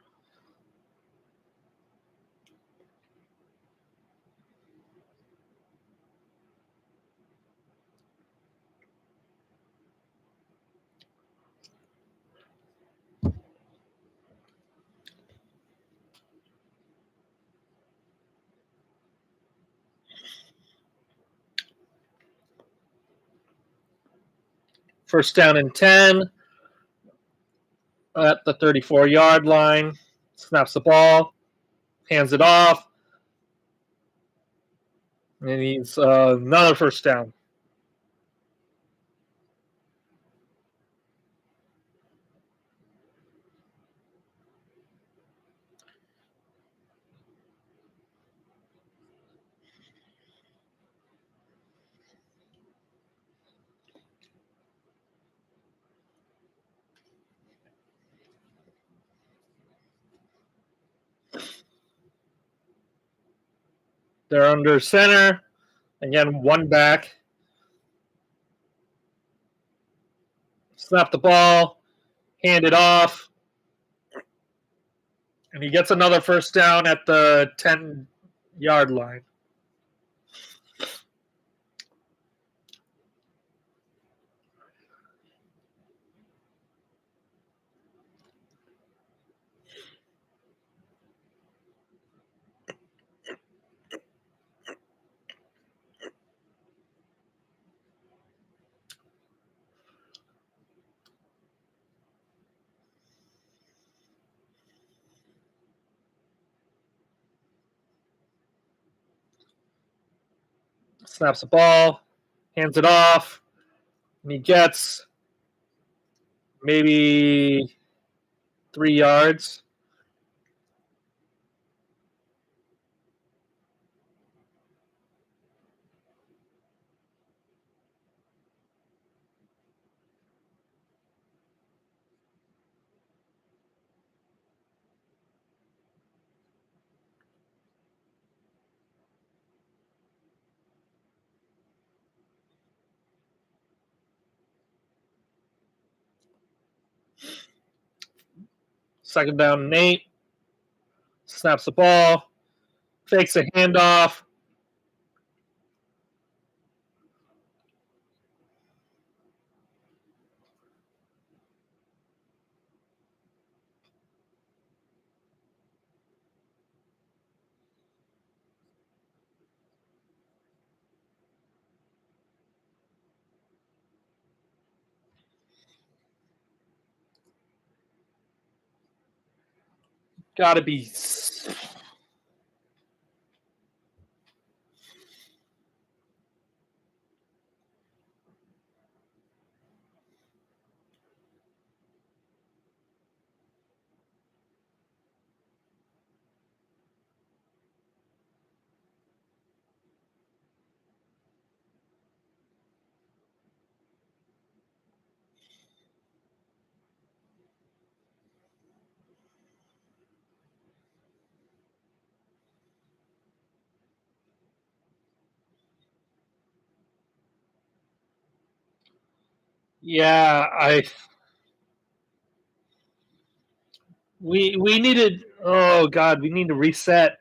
First down and 10 at the 34-yard line. Snaps the ball, hands it off, and he's another first down. They're under center. Again, one back. snap the ball, hand it off, and he gets another first down at the 10-yard line. Snaps the ball, hands it off, and he gets maybe 3 yards. Second down and 8. Snaps the ball, fakes a handoff. Got to be. Yeah, we needed. Oh God, we need to reset.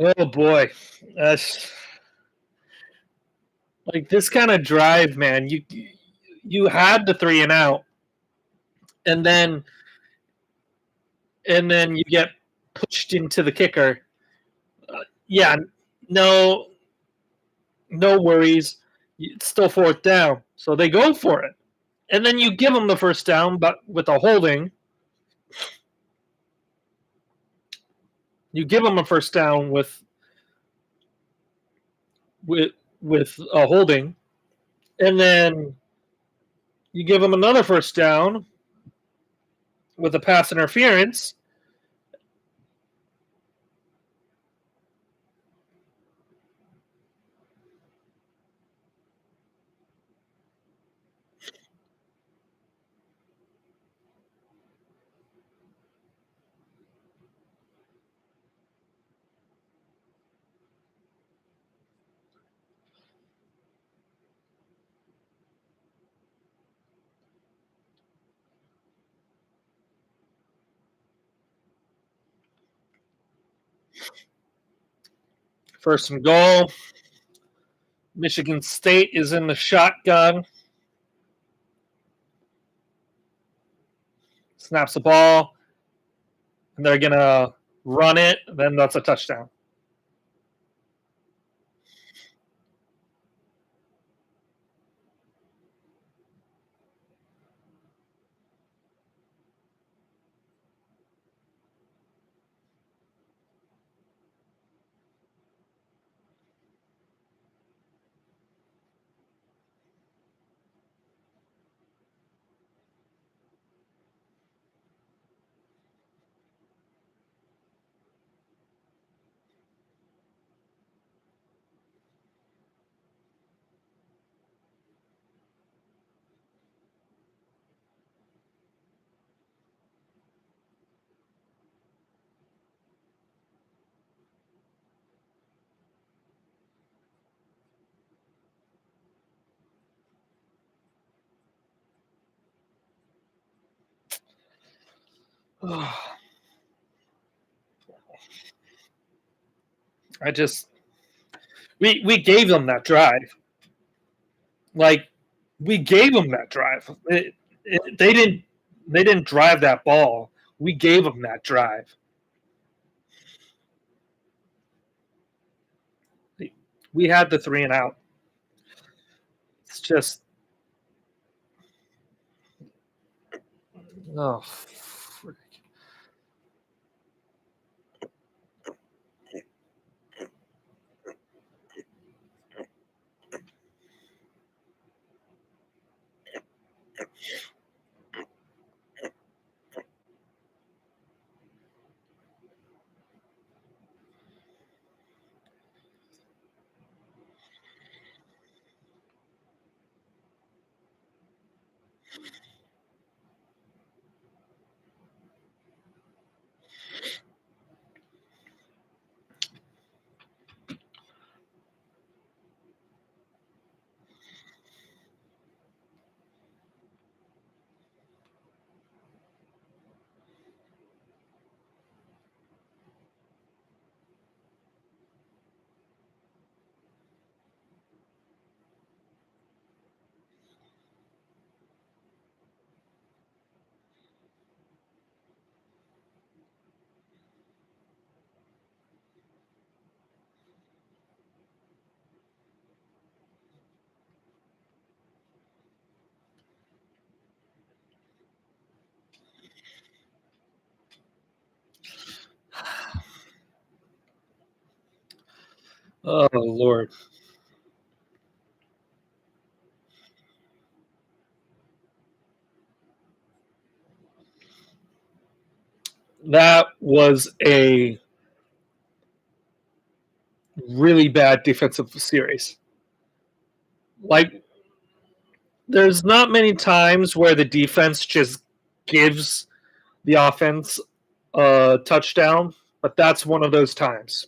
Oh boy, that's like this kind of drive, man. You had the 3 and out, and then you get pushed into the kicker. Yeah, no worries. It's still 4th down, so they go for it, and then you give them the first down, but with a holding. You give them a first down with with a holding, and then you give them another first down with a pass interference. First and goal. Michigan State is in the shotgun. Snaps the ball, and they're going to run it. Then that's a touchdown. I just we gave them that drive. Like we gave them that drive. They didn't drive that ball. We gave them that drive. We had the 3 and out. It's just oh. Frick. Oh Lord. That was a really bad defensive series. Like there's not many times where the defense just gives the offense a touchdown, but that's one of those times.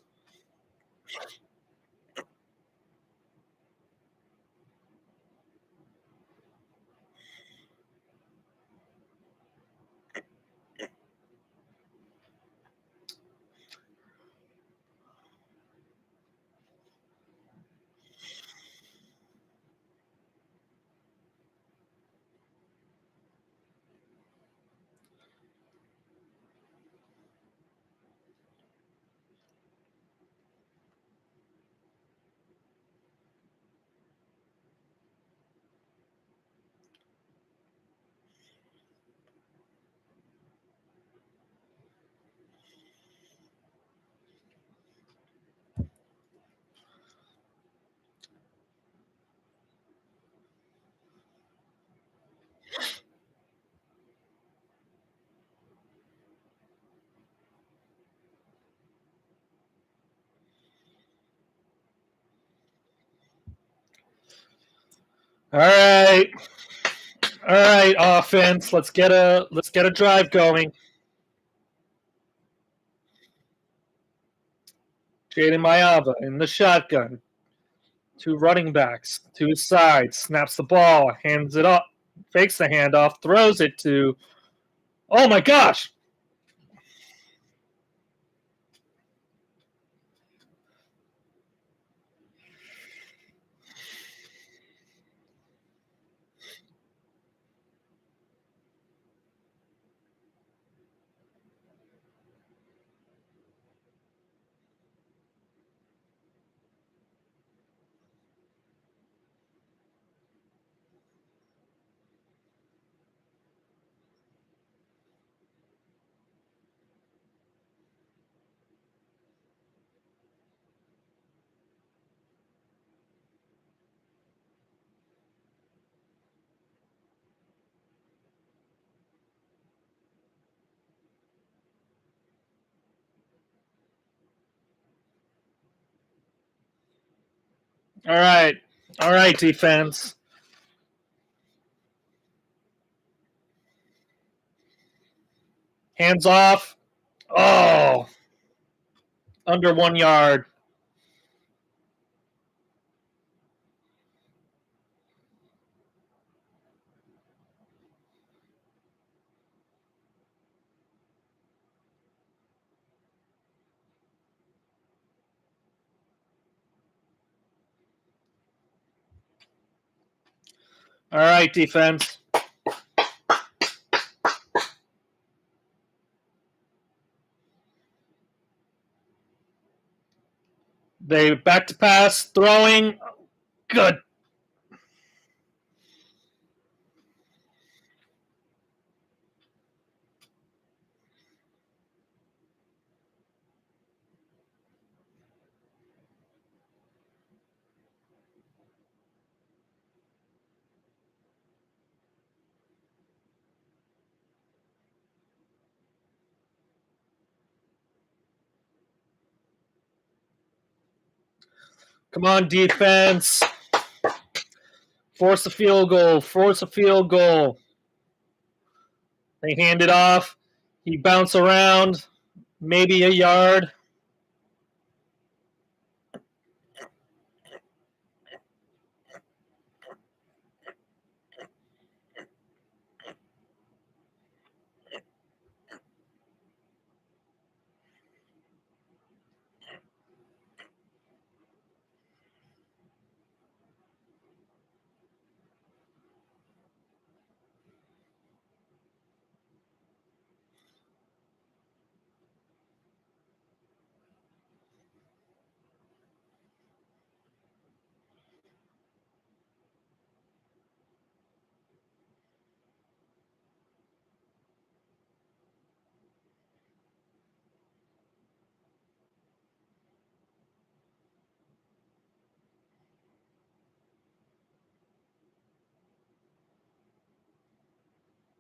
All right. All right, offense. Let's get a drive going. Jaden Mayava in the shotgun. Two running backs to his side. Snaps the ball. Hands it up. Fakes the handoff. Throws it to. Oh my gosh! All right, defense. Hands off. Oh, under 1 yard. All right, defense. They back to pass, throwing. Good. Come on, defense. Force a field goal. Force a field goal. They hand it off. He bounce around. Maybe a yard.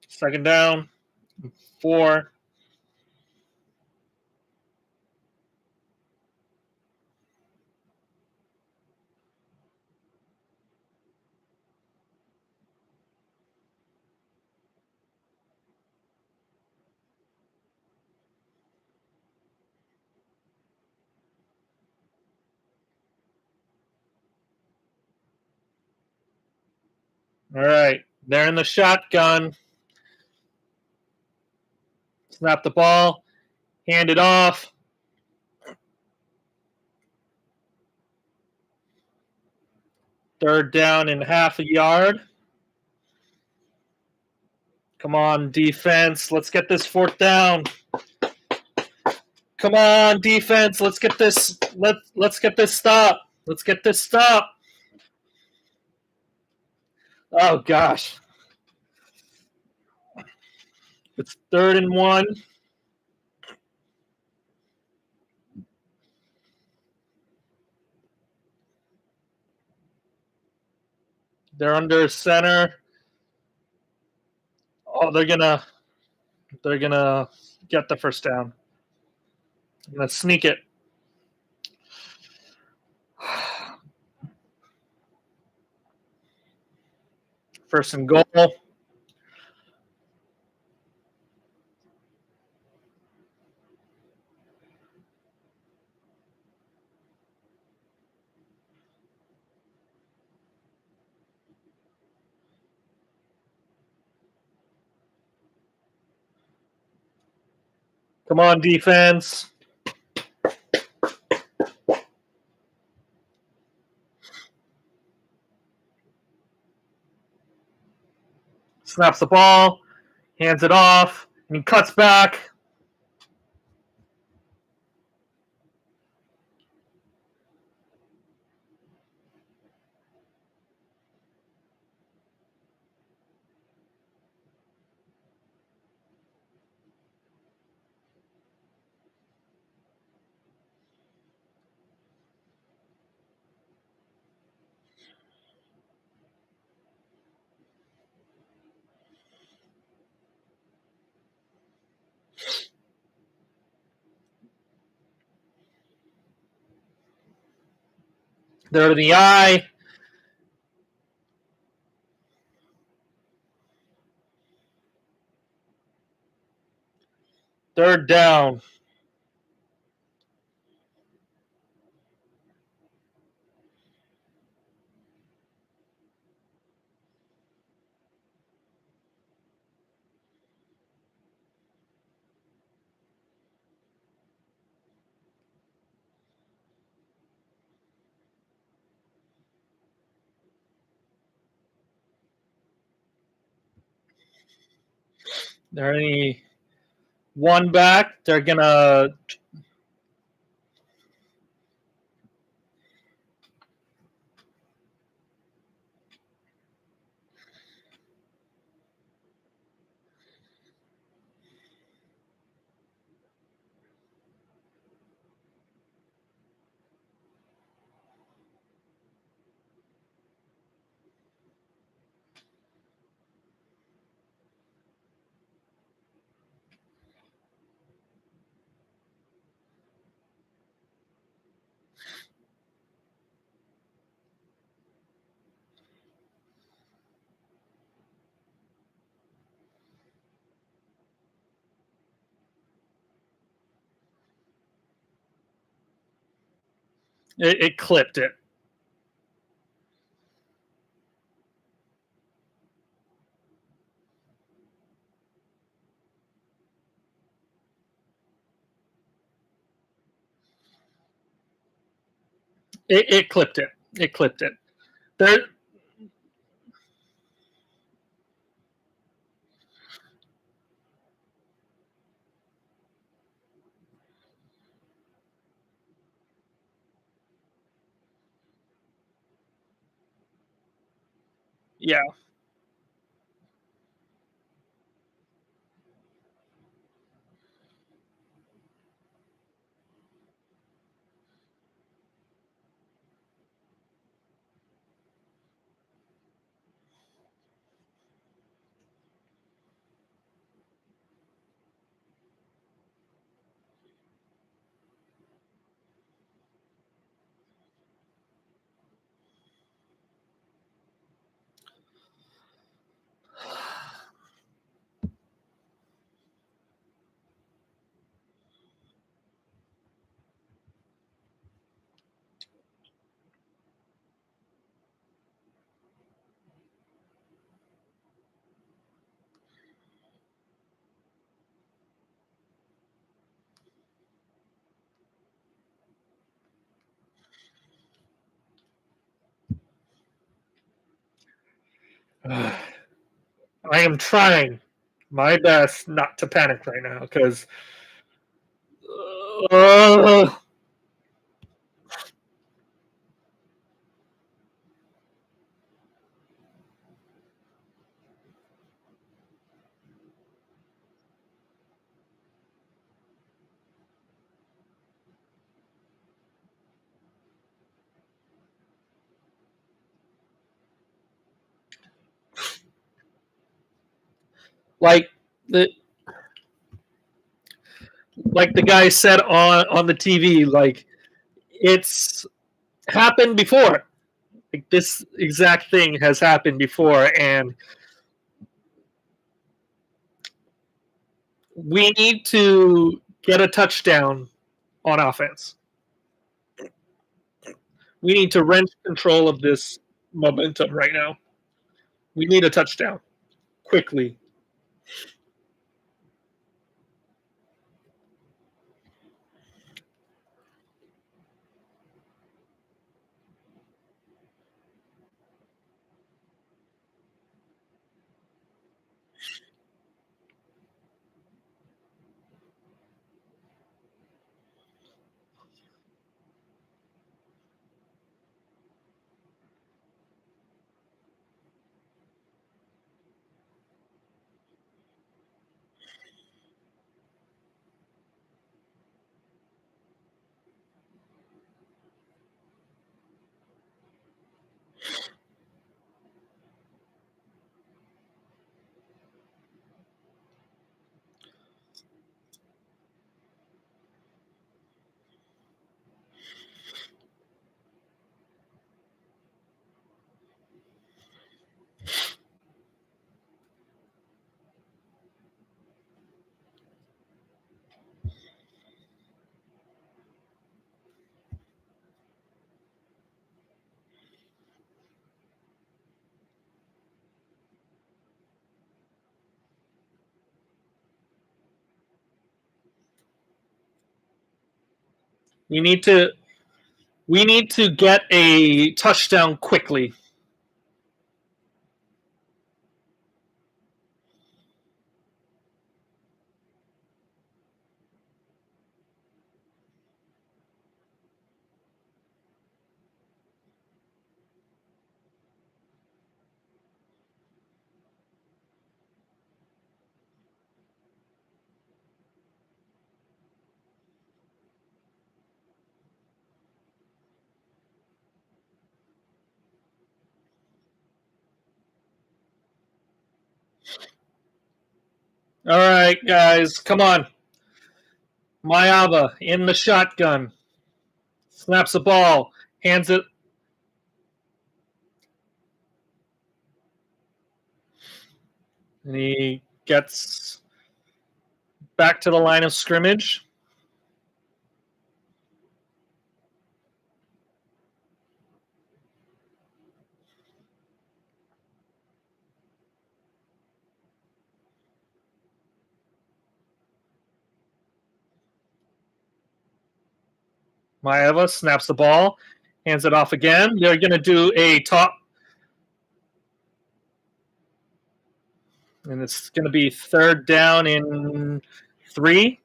Second down. 4. All right. They're in the shotgun. Snap the ball. Hand it off. Third down and half a yard. Come on, defense. Let's get this fourth down. Come on, defense. Let's get this. Let's get this stop. Let's get this stop. Oh gosh. It's 3rd and 1. They're under center. Oh, they're gonna get the first down. I'm gonna sneak it. First and goal. Come on, defense. Snaps the ball, hands it off, and he cuts back. There to the eye. Third down. There any one back. They're gonna it clipped it. It clipped it. It clipped it. There. Yeah. I am trying my best not to panic right now because like the guy said on the TV, like it's happened before. Like, this exact thing has happened before, and we need to get a touchdown on offense. We need to wrench control of this momentum right now. We need a touchdown quickly. We need to get a touchdown quickly. All right, guys, come on. Mayava in the shotgun. Snaps the ball. Hands it. And he gets back to the line of scrimmage. Mayava snaps the ball. Hands it off again. They're going to do a top. And it's going to be third down in 3.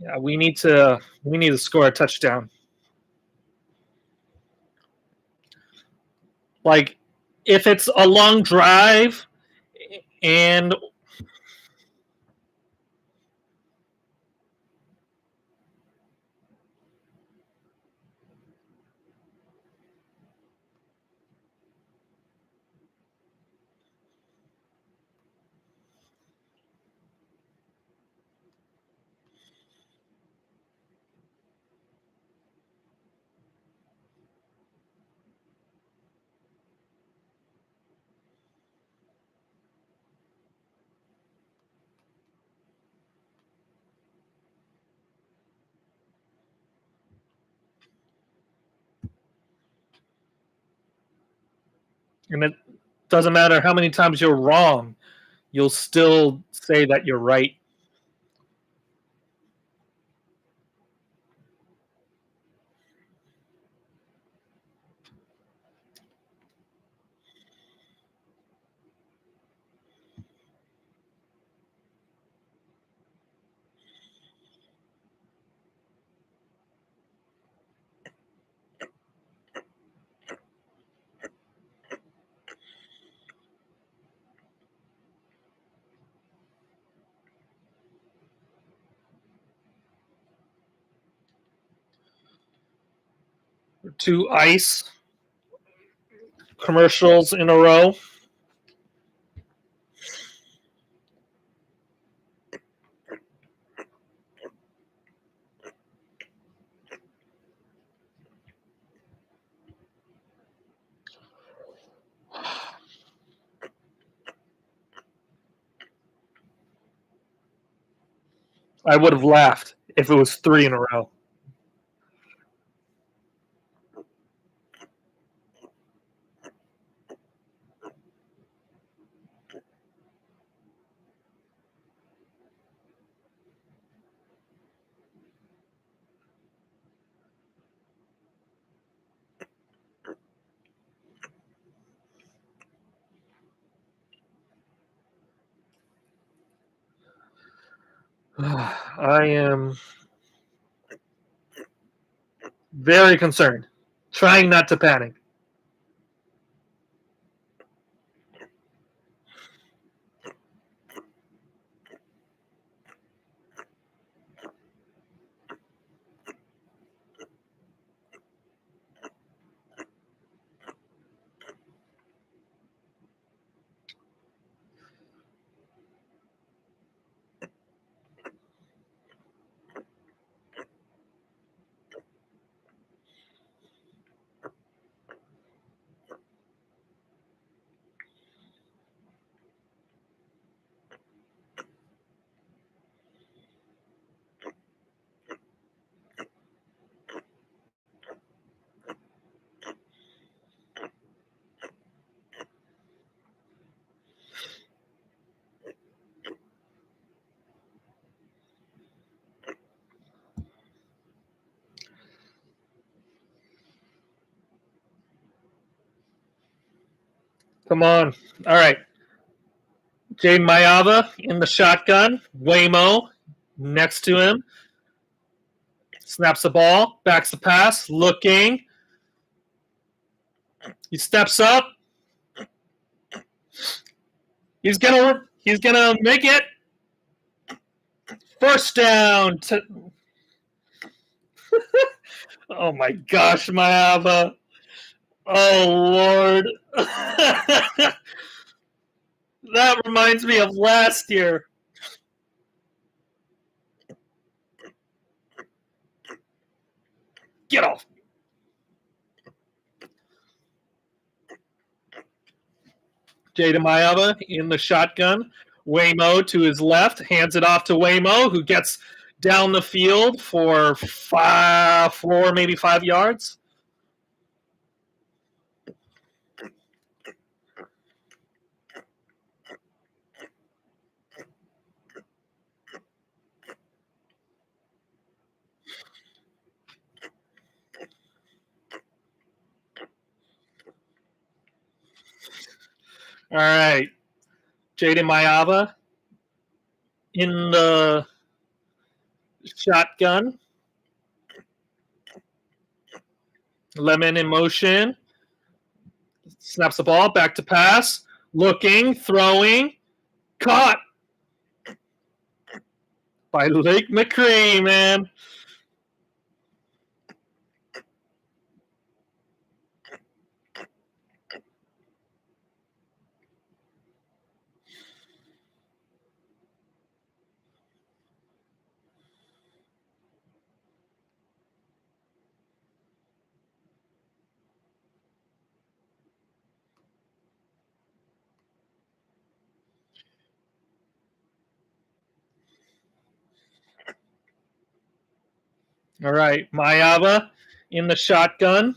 Yeah, we need to score a touchdown. Like, if it's a long drive and it doesn't matter how many times you're wrong, you'll still say that you're right. 2 ice commercials in a row. I would have laughed if it was 3 in a row. I am very concerned, trying not to panic. Come on. All right. Jade Mayava in the shotgun. Waymo next to him. Snaps the ball. Backs the pass. Looking. He steps up. He's gonna make it. First down. Oh my gosh, Mayava. Oh Lord. That reminds me of last year. Get off. Jada Mayava in the shotgun. Waymo to his left, hands it off to Waymo, who gets down the field for 4, maybe 5 yards. All right. Jaden Mayava in the shotgun. Lemon in motion. Snaps the ball, back to pass. Looking, throwing. Caught by Lake McCree, man. All right, Mayava in the shotgun.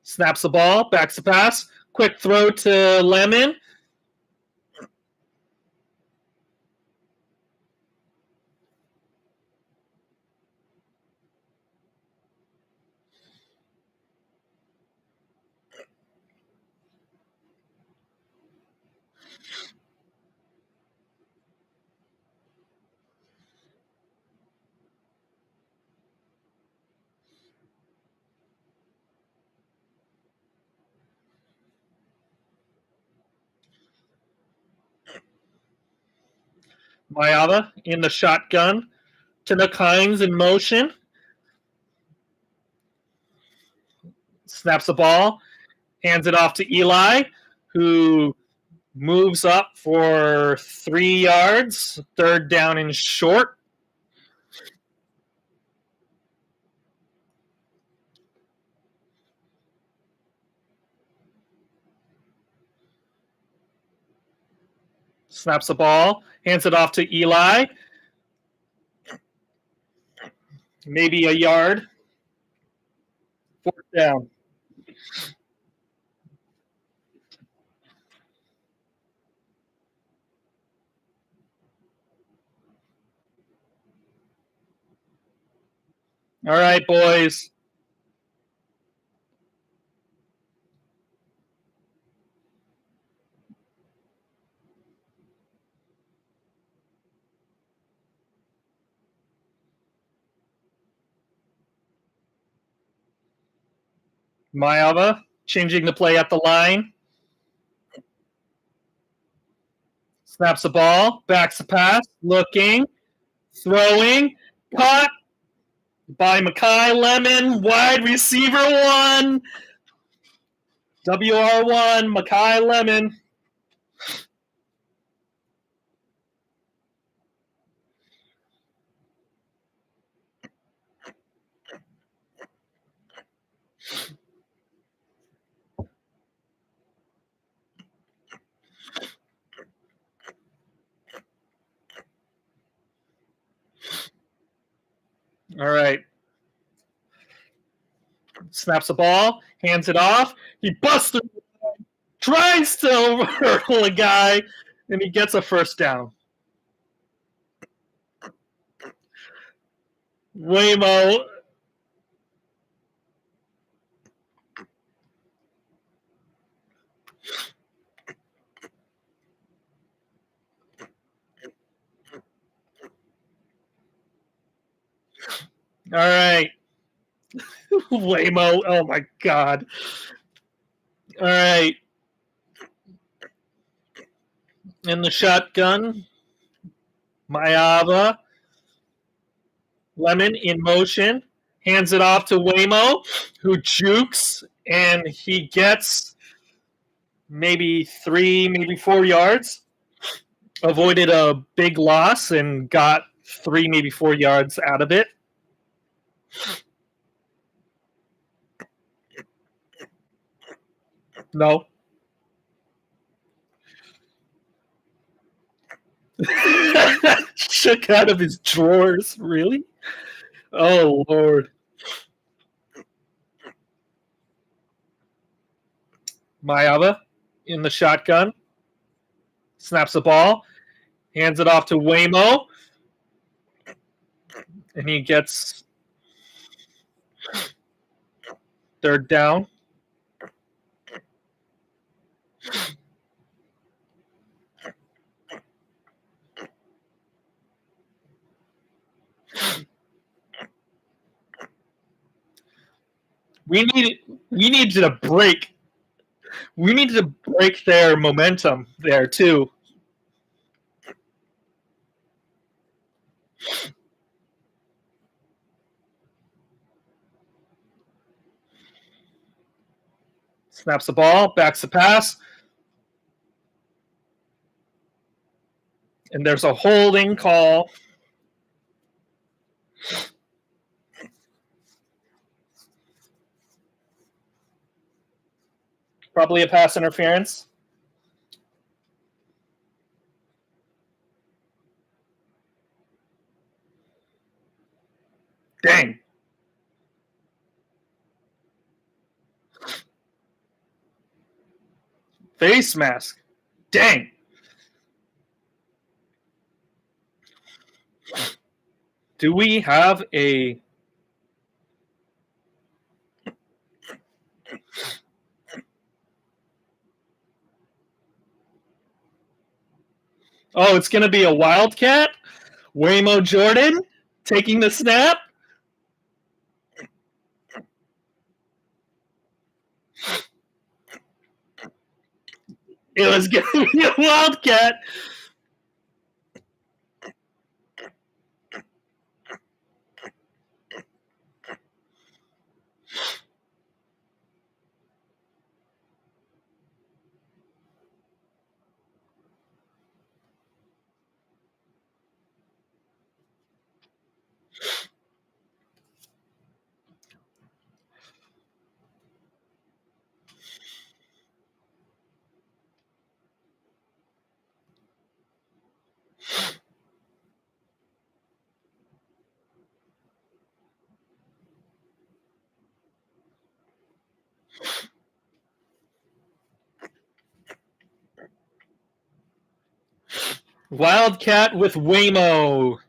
Snaps the ball, backs the pass. Quick throw to Lemon. Mayava in the shotgun. Tanook Hines in motion. snaps the ball, hands it off to Eli, who moves up for 3 yards, third down and short. Snaps the ball, hands it off to Eli. Maybe a yard. Fourth down. All right, boys. Mayava changing the play at the line. Snaps the ball, backs the pass, looking, throwing, caught by Makai Lemon, wide receiver 1. WR1, Makai Lemon. All right. Snaps the ball, hands it off. He busts through, tries to hurdle a guy, and he gets a first down. Waymo. All right. Waymo. Oh, my God. All right. In the shotgun, Mayava. Lemon in motion. Hands it off to Waymo, who jukes, and he gets maybe 3, maybe 4 yards. Avoided a big loss and got 3, maybe 4 yards out of it. No. Shook out of his drawers. Really? Oh, Lord. Mayava in the shotgun. Snaps the ball. Hands it off to Waymo. And he gets third down. We needed a break. We needed to break their momentum there too. Snaps the ball, backs the pass. And there's a holding call. Probably a pass interference. Dang. Face mask. Dang. Do we have a... Oh, it's going to be a Wildcat? Waymo Jordan taking the snap? It was going to be a Wildcat. Wildcat with Waymo.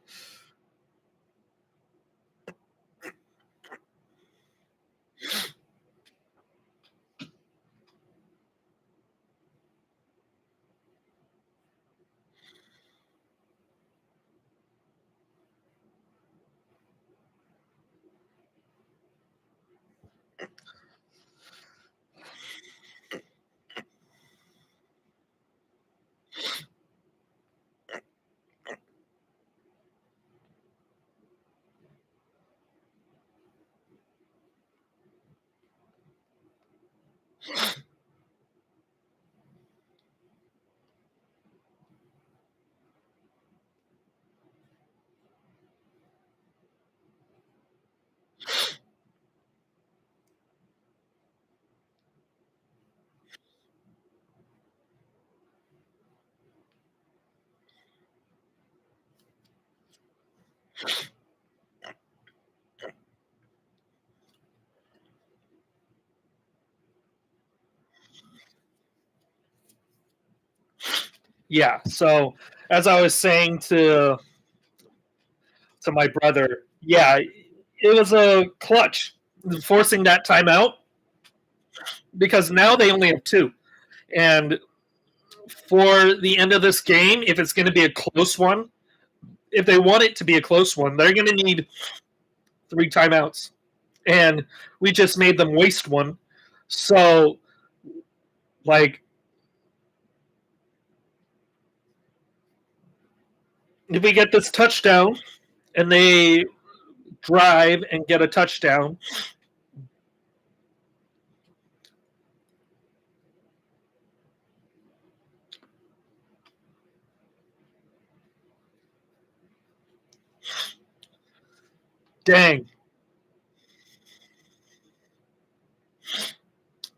Yeah. So as I was saying to my brother, yeah, it was a clutch forcing that timeout because now they only have two. And for the end of this game, if it's going to be a close one, if they want it to be a close one, they're going to need 3 timeouts. And we just made them waste one. So, like, if we get this touchdown and they drive and get a touchdown, dang.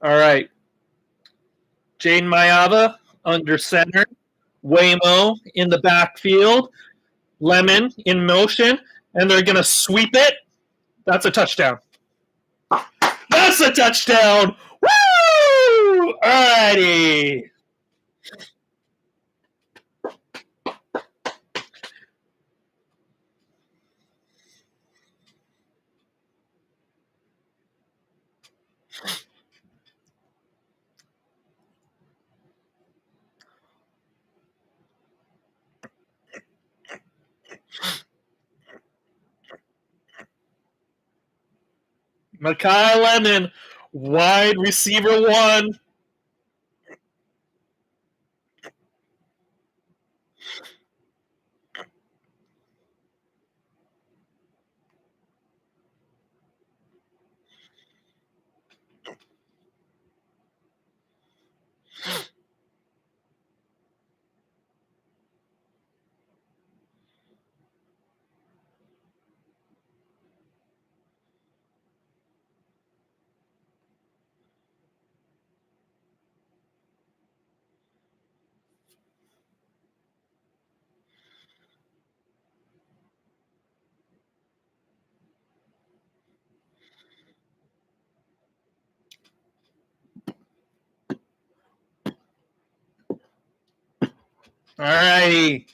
All right. Jane Mayava under center. Waymo in the backfield. Lemon in motion. And they're going to sweep it. That's a touchdown. That's a touchdown. Woo! All righty. Makai Lemon, wide receiver 1. All righty.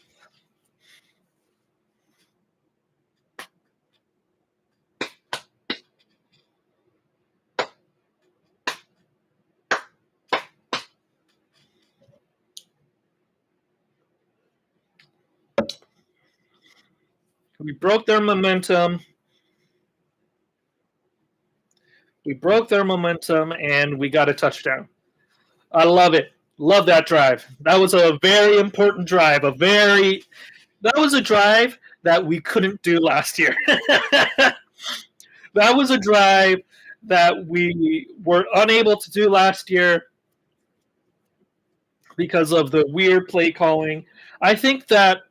We broke their momentum. And we got a touchdown. I love it. Love that drive. That was a very important drive. That was a drive that we couldn't do last year. That was a drive that we were unable to do last year because of the weird play calling. I think that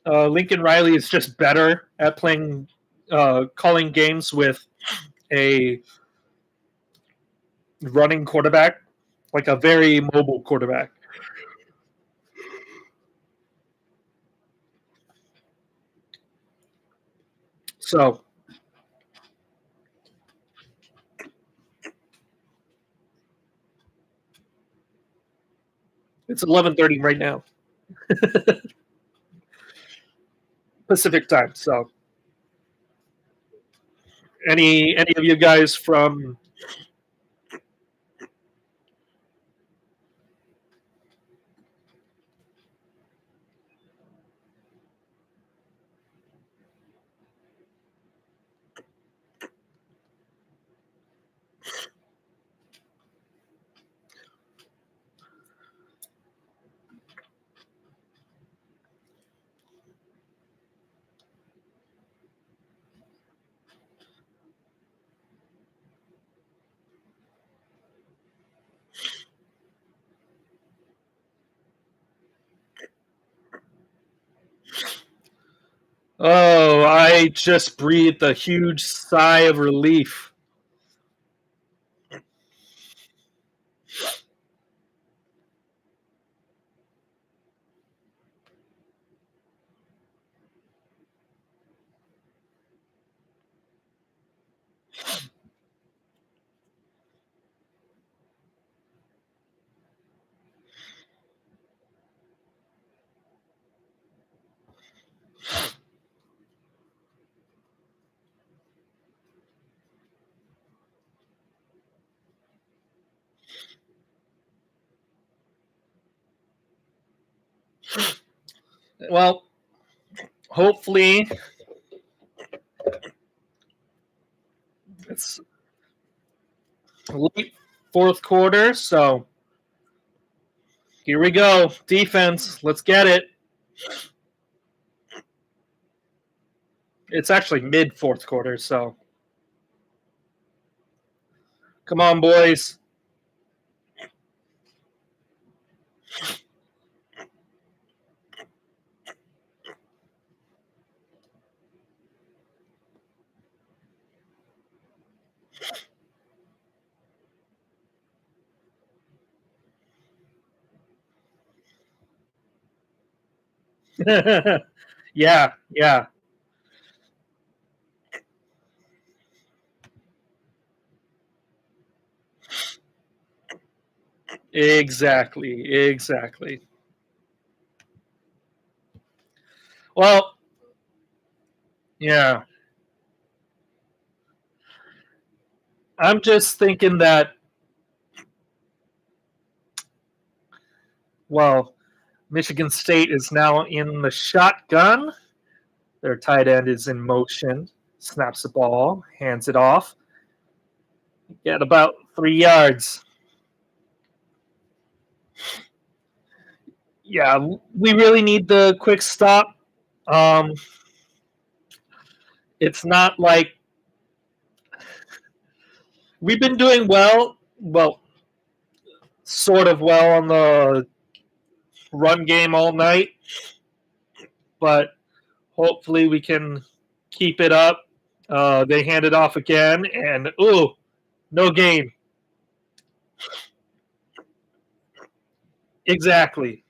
Lincoln Riley is just better at calling games with a running quarterback, like a very mobile quarterback. So it's 11:30 right now. Pacific time. So, any of you guys from? Oh, I just breathed a huge sigh of relief. Well, hopefully it's late fourth quarter, so here we go. Defense, let's get it. It's actually mid fourth quarter, so come on, boys. Yeah. Exactly. Well, yeah. I'm just thinking that, well, Michigan State is now in the shotgun. Their tight end is in motion, snaps the ball, hands it off. Get about 3 yards. Yeah, we really need the quick stop. It's not like we've been doing well, sort of well on the run game all night, but hopefully we can keep it up. They hand it off again, and no gain. Exactly.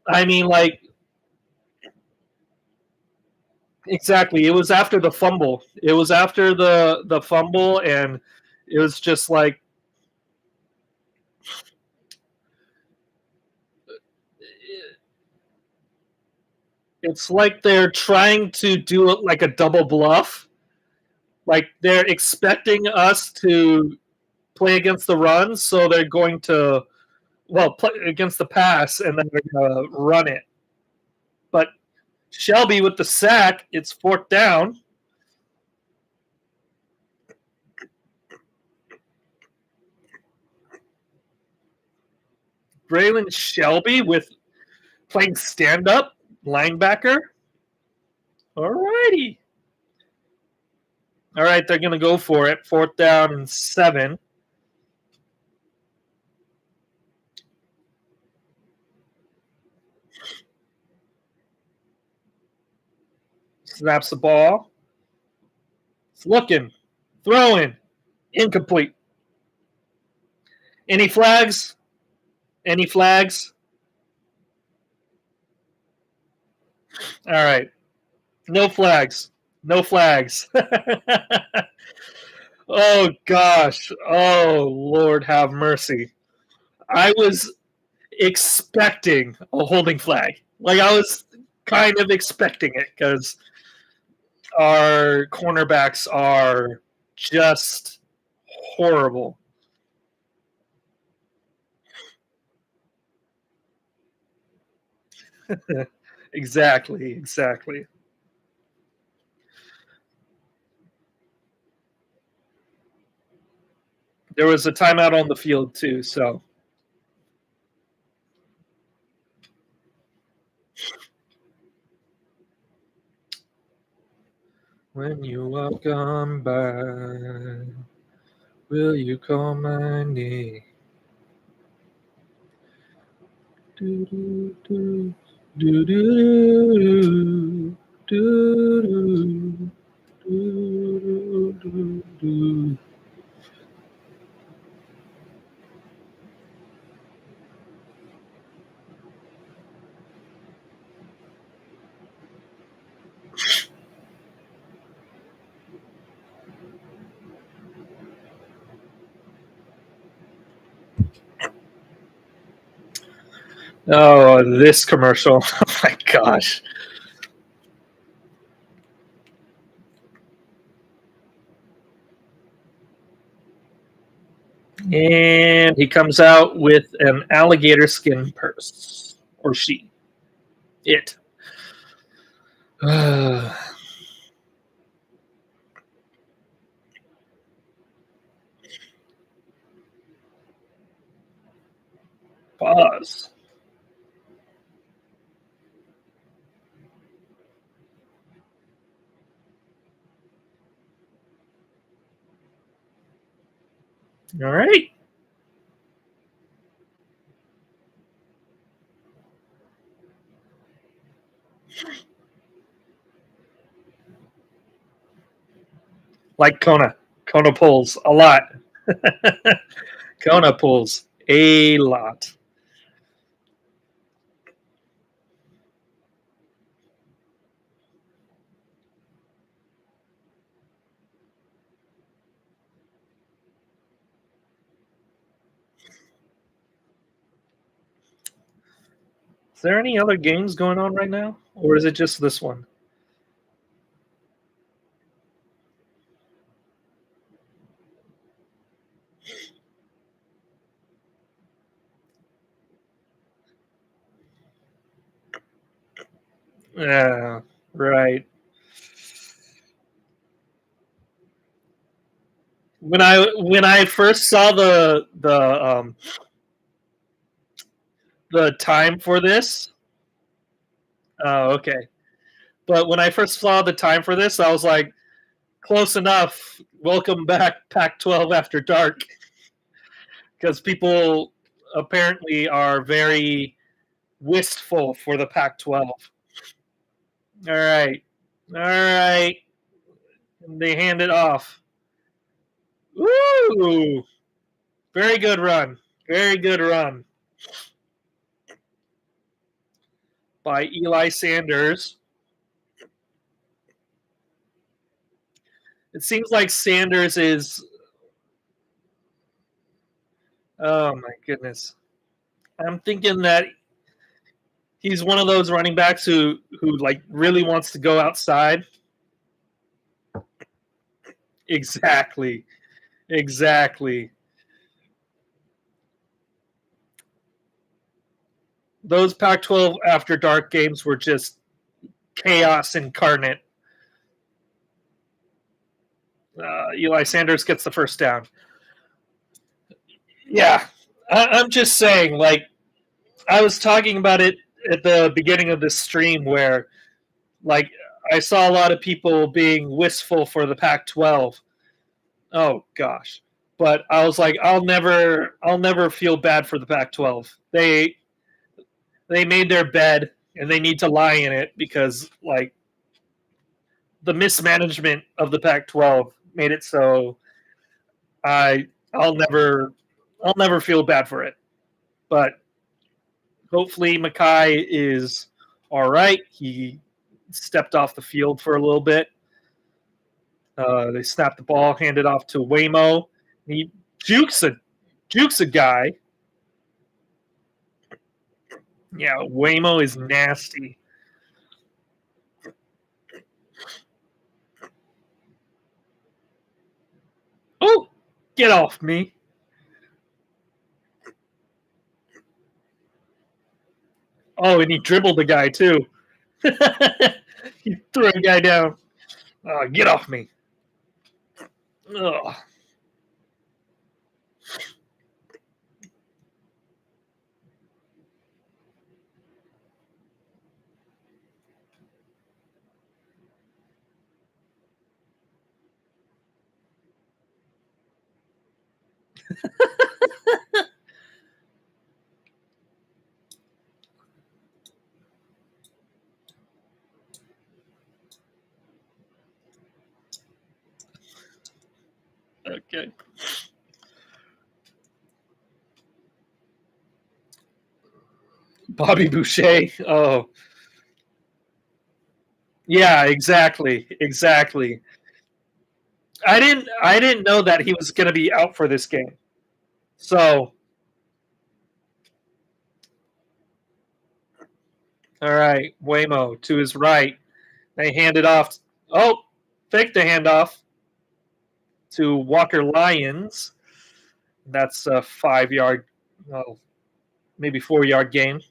I mean, like, exactly. It was after the fumble. It was after the fumble, and it was just like, it's like they're trying to do it like a double bluff. Like they're expecting us to play against the run, so they're going to play against the pass, and then they're going to run it. But Shelby with the sack, it's fourth down. Braylon Shelby with playing stand-up linebacker. All righty. All right, they're going to go for it. Fourth down and 7. Snaps the ball. It's looking. Throwing. Incomplete. Any flags? Any flags? All right. No flags. No flags. Oh, gosh. Oh, Lord have mercy. expecting a holding flag. Like I was kind of expecting it because our cornerbacks are just horrible. Exactly. There was a timeout on the field too, so when you walk on by, will you call my name? Do, do, do, do, do, do, do, do, do. Oh, this commercial. Oh my gosh. And he comes out with an alligator skin purse. Or she. It. Pause. All right. Like Kona. Kona pulls a lot. Kona pulls a lot. Is there any other games going on right now? Or is it just this one? Yeah, right. When I first saw the time for this, oh okay. But when I first saw the time for this, I was like, close enough. Welcome back, Pac-12 After Dark, because people apparently are very wistful for the Pac-12. All right, all right. And they hand it off. Woo! Very good run. Very good run by Eli Sanders. It seems like Sanders is. Oh my goodness! I'm thinking that he's one of those running backs who like really wants to go outside. Exactly. Those Pac-12 After Dark games were just chaos incarnate. Eli Sanders gets the first down. Yeah, I'm just saying, like, I was talking about it at the beginning of this stream where, like, I saw a lot of people being wistful for the Pac-12. Oh gosh, but I was like, I'll never feel bad for the Pac-12. They made their bed and they need to lie in it because like the mismanagement of the Pac-12 made it so I'll never feel bad for it. But hopefully Mackay is all right. He stepped off the field for a little bit. They snapped the ball, handed off to Waymo. He jukes a guy. Yeah, Waymo is nasty. Oh, get off me. Oh, and he dribbled the guy too. He threw a guy down. Get off me. Ugh. Okay. Bobby Boucher. Oh, yeah, exactly. Exactly. I didn't know that he was going to be out for this game. So, all right, Waymo to his right. They hand it off. Oh, fake the handoff to Walker Lyons. That's a 5 yard, well, maybe 4 yard gain.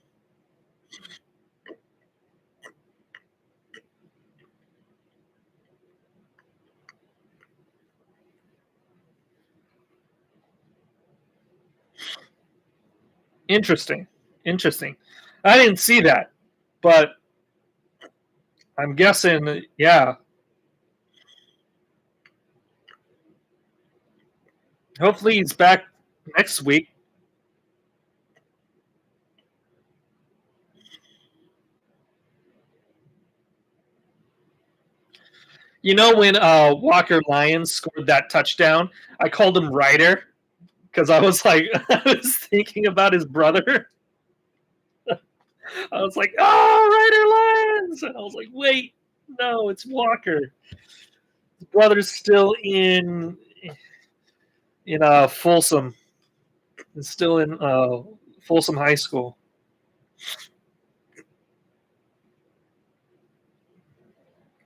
Interesting. Interesting. I didn't see that, but I'm guessing, yeah. Hopefully he's back next week. You know when Walker Lyons scored that touchdown, I called him Ryder because I was like, I was thinking about his brother. I was like, oh, Ryder Lyons, and I was like, wait, no, it's Walker. His brother's still in Folsom. Is still in Folsom High School.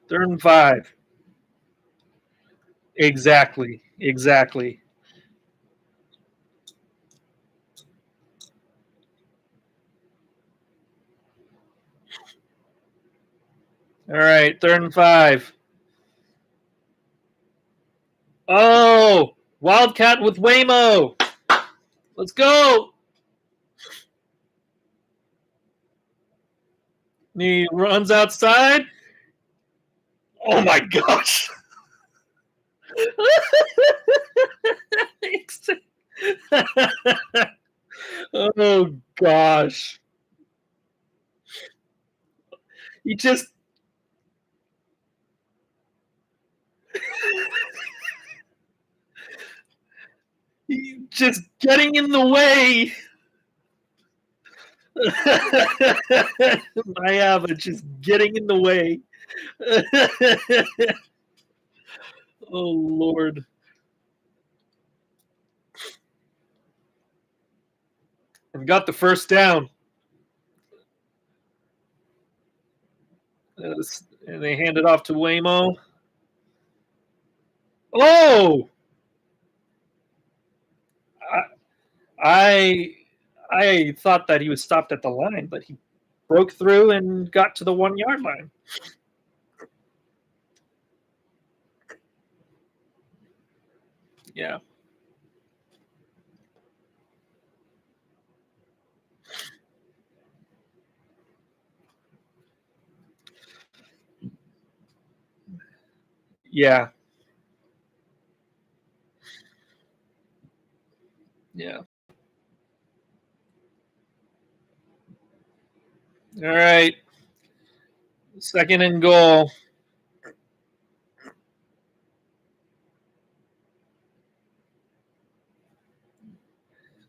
Third and 5. Exactly. Exactly. All right, third and 5. Oh, Wildcat with Waymo. Let's go. He runs outside. Oh my gosh. Oh gosh. He just getting in the way. Mayava just getting in the way. Oh Lord. And got the first down. And they hand it off to Waymo. Oh, I I thought that he was stopped at the line, but he broke through and got to the 1 yard line. Yeah. Yeah. Yeah. All right. Second and goal.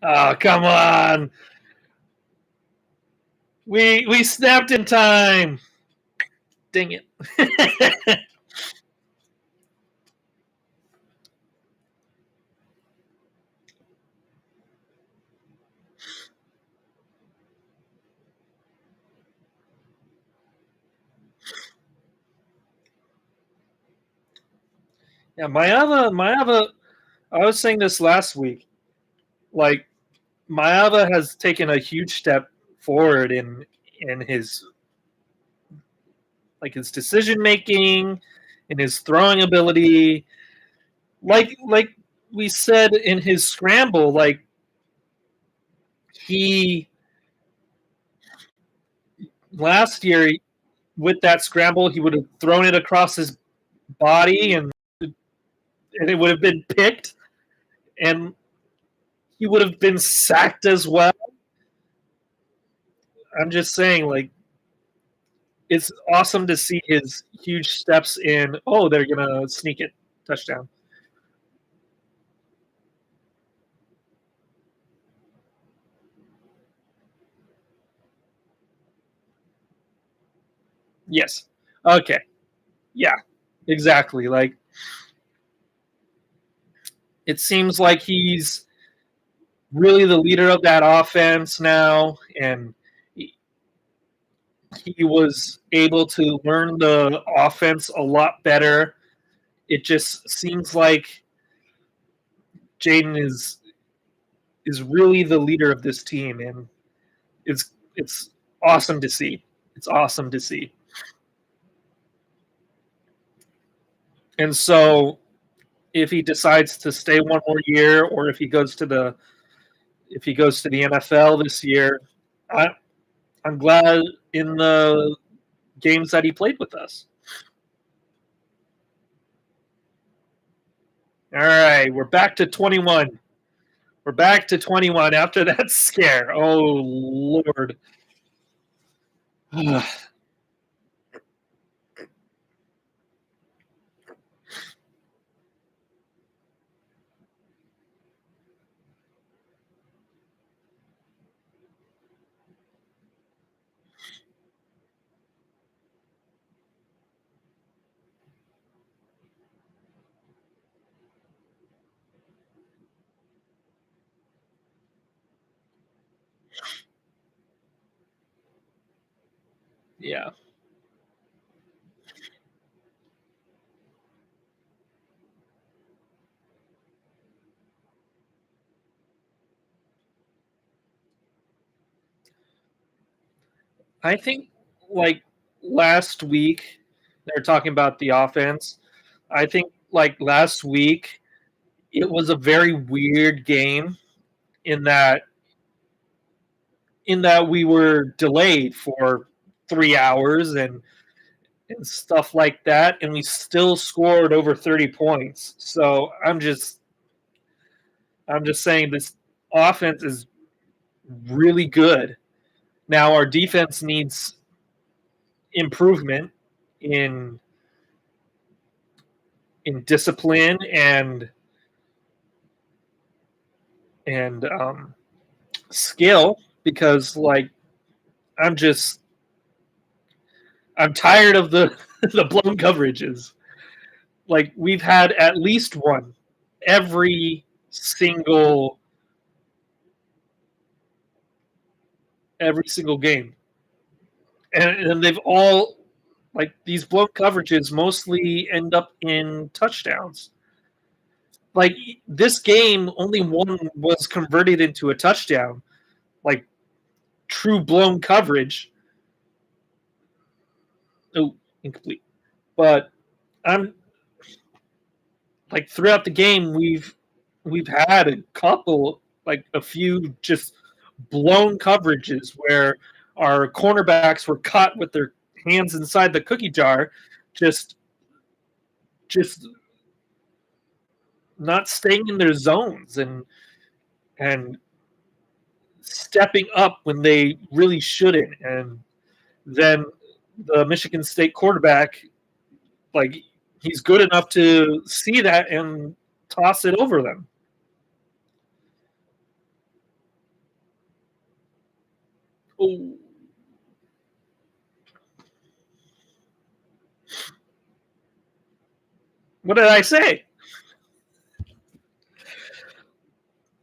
Oh, come on. We snapped in time. Dang it. Yeah, Maeva. I was saying this last week. Like Maeva has taken a huge step forward in his his decision making, in his throwing ability. Like we said in his scramble, like he last year with that scramble, he would have thrown it across his body and it would have been picked and he would have been sacked as well. I'm just saying, like, it's awesome to see his huge steps in, oh, they're going to sneak it. Touchdown. Yes. Okay. Yeah, exactly. Like, it seems like he's really the leader of that offense now, and he was able to learn the offense a lot better. It just seems like Jaden is really the leader of this team, and it's awesome to see. It's awesome to see. And so, if he decides to stay one more year, or if he goes to the NFL this year, I'm glad in the games that he played with us. All right, we're back to 21. We're back to 21 after that scare. Oh, Lord. Yeah. I think, like, last week, they're talking about the offense. I think, like, last week, it was a very weird game in that we were delayed for 3 hours and stuff like that, and we still scored over 30 points. So I'm just saying this offense is really good. Now our defense needs improvement in discipline and skill because like I'm just I'm tired of the the blown coverages. Like we've had at least one every single game, and they've all like these blown coverages mostly end up in touchdowns. Like this game, only one was converted into a touchdown, like true blown coverage. Oh, incomplete. But I'm like throughout the game, we've had a couple, like a few, just blown coverages where our cornerbacks were caught with their hands inside the cookie jar, just just not staying in their zones and stepping up when they really shouldn't. And then the Michigan State quarterback, like he's good enough to see that and toss it over them. Oh. What did I say?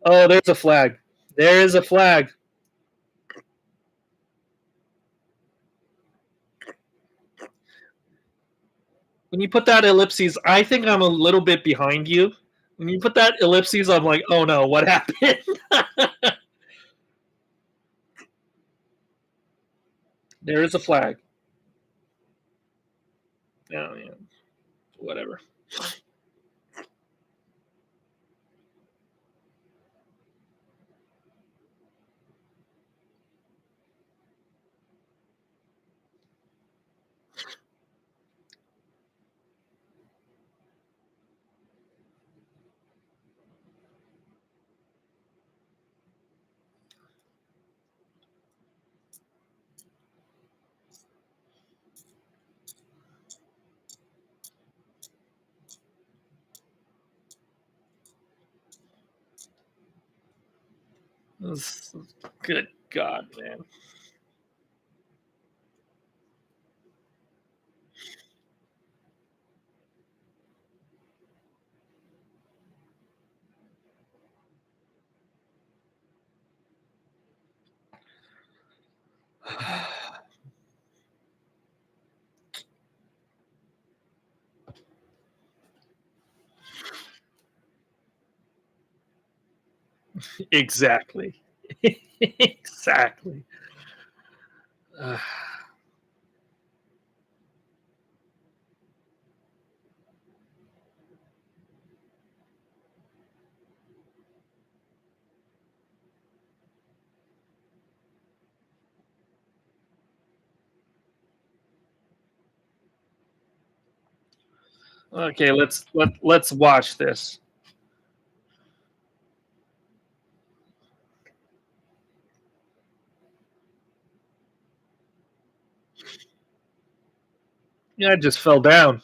Oh, there's a flag. There is a flag. when you put that ellipses, I think I'm a little bit behind you. When you put that ellipses, I'm like, oh no, what happened? There is a flag. Oh yeah, whatever. Good God, man. Exactly. Exactly. Okay, let's watch this. Yeah, I just fell down.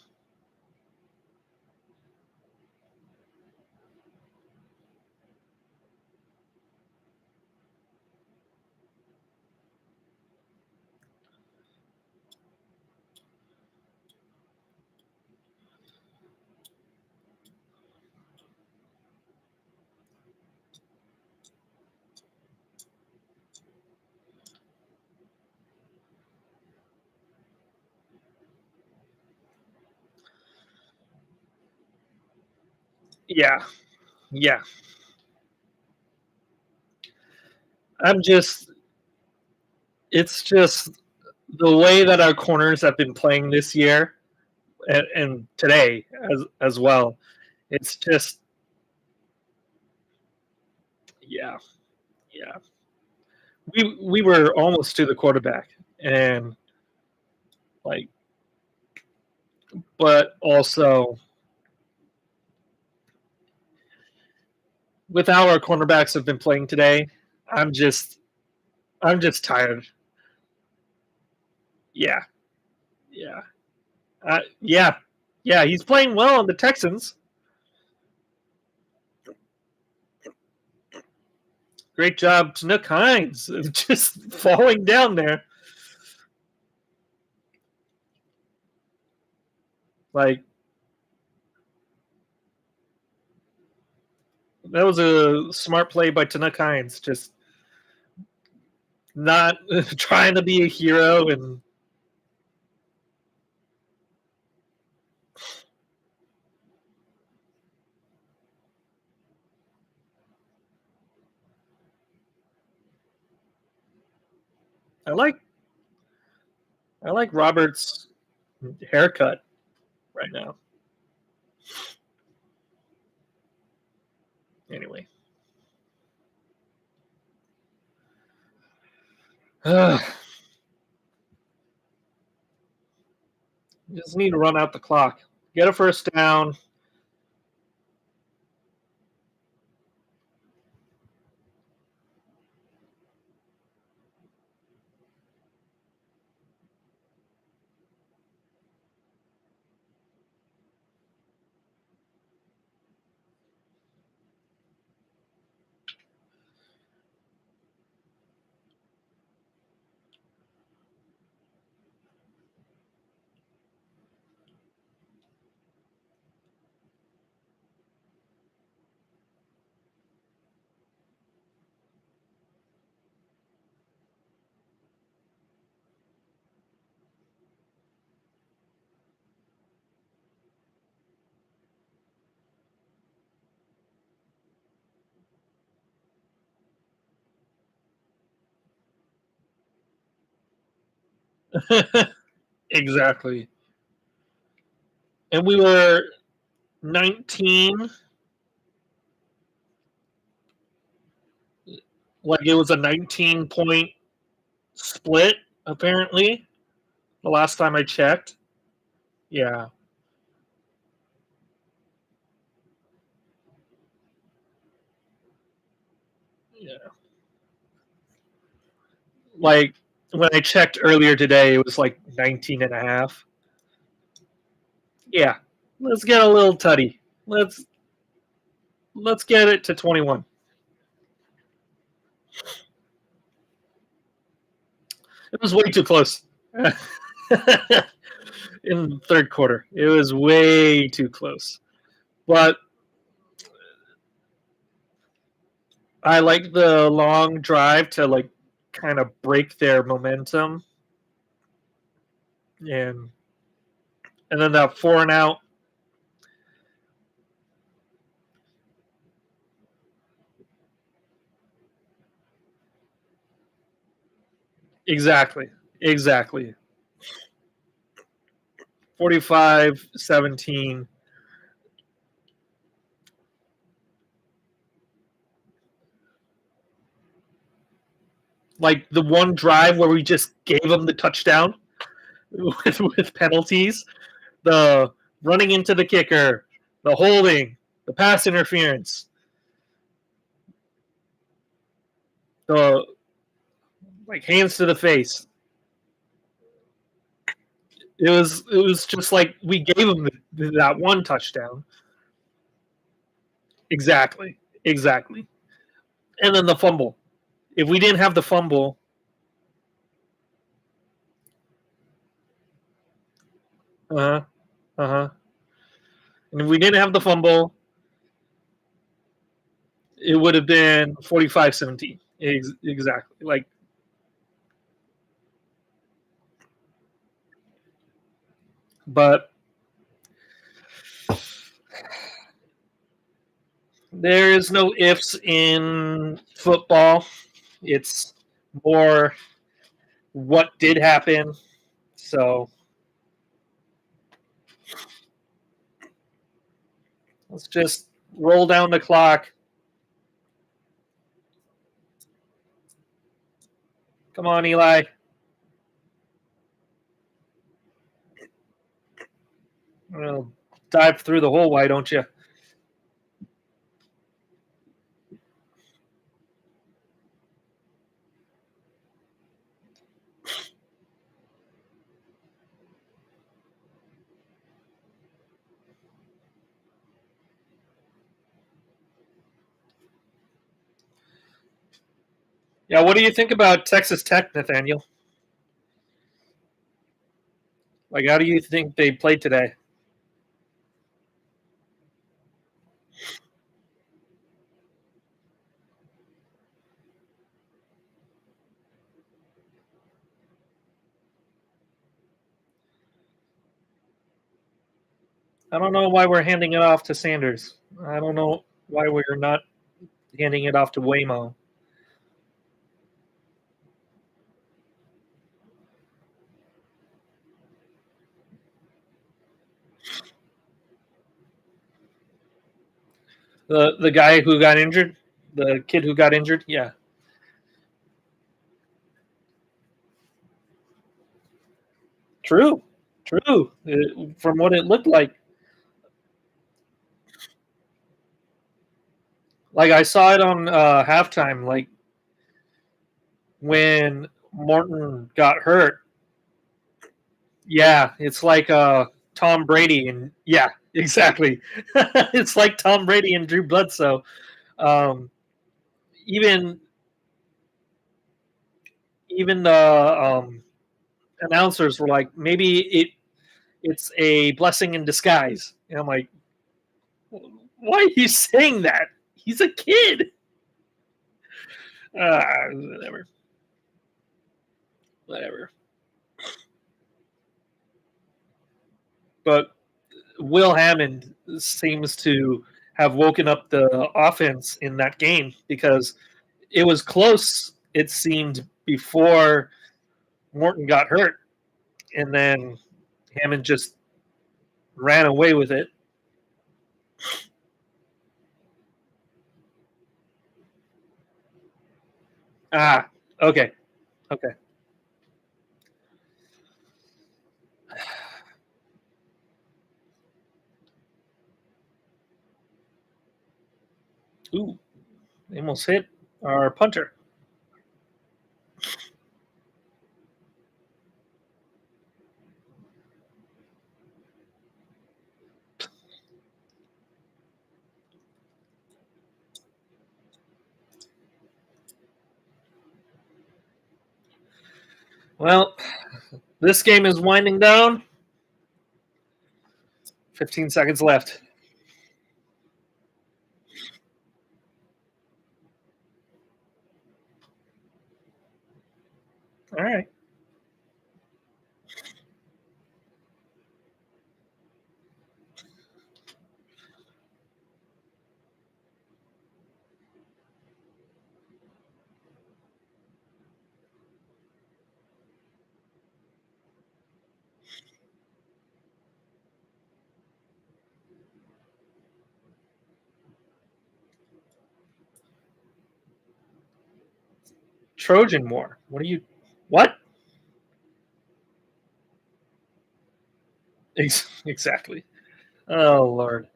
Yeah, yeah. I'm just. It's just the way that our corners have been playing this year, and today as well. It's just yeah, yeah. We were almost to the quarterback, and like, but also with how our cornerbacks have been playing today, I'm just I'm just tired. Yeah, yeah, yeah, yeah. He's playing well on the Texans. Great job, Snook Hines, just falling down there. Like that was a smart play by Tanuk Hines, just not trying to be a hero. And I like I like Robert's haircut right now. Anyway, just need to run out the clock, get a first down. Exactly. And we were 19, like it was a 19-point split, apparently, the last time I checked. Yeah. Yeah. Like when I checked earlier today, it was like 19 and a half. Yeah. Let's get a little tutty. Let's get it to 21. It was way too close. In the third quarter. It was way too close. But I like the long drive to like kind of break their momentum. And then that 4 and out. Exactly. Exactly. 45-17. Like the one drive where we just gave them the touchdown with penalties, the running into the kicker, the holding, the pass interference, the like hands to the face. It was just like we gave them that one touchdown. Exactly. Exactly. And then the fumble. If we didn't have the fumble, uh-huh, uh-huh. And if we didn't have the fumble, it would have been 45-17. Exactly. Like but there is no ifs in football. It's more what did happen. So let's just roll down the clock. Come on, Eli. Well, dive through the hole, why don't you? Yeah, what do you think about Texas Tech, Nathaniel? Like, how do you think they played today? I don't know why we're handing it off to Sanders. I don't know why we're not handing it off to Waymo. The guy who got injured, the kid who got injured, yeah. True, true. From what it looked like I saw it on halftime. Like when Morton got hurt, yeah, it's like Tom Brady and yeah, exactly. It's like Tom Brady and Drew Bledsoe. Um, even even the announcers were like, maybe it's a blessing in disguise. And I'm like, why are you saying that? He's a kid. Whatever. Whatever. But Will Hammond seems to have woken up the offense in that game because it was close, it seemed, before Morton got hurt. and then Hammond just ran away with it. Ah, okay. Okay. Ooh, they almost hit our punter. Well, this game is winding down. 15 seconds left. All right. Trojan War. What are you? What? Exactly. Oh Lord.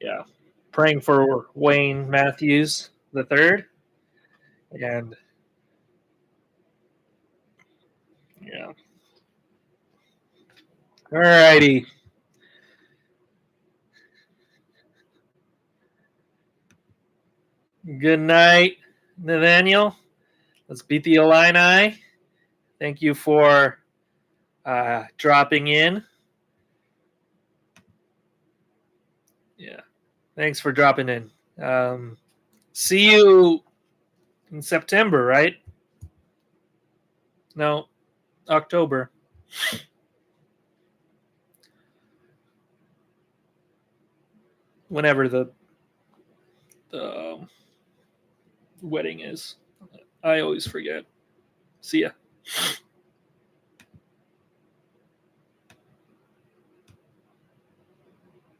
Yeah. Praying for Wayne Matthews the third, and yeah. All righty. Good night, Nathaniel. Let's beat the Illini. Thank you for dropping in. Yeah. Thanks for dropping in. See you in September, right? No, October. Whenever the wedding is. I always forget. See ya.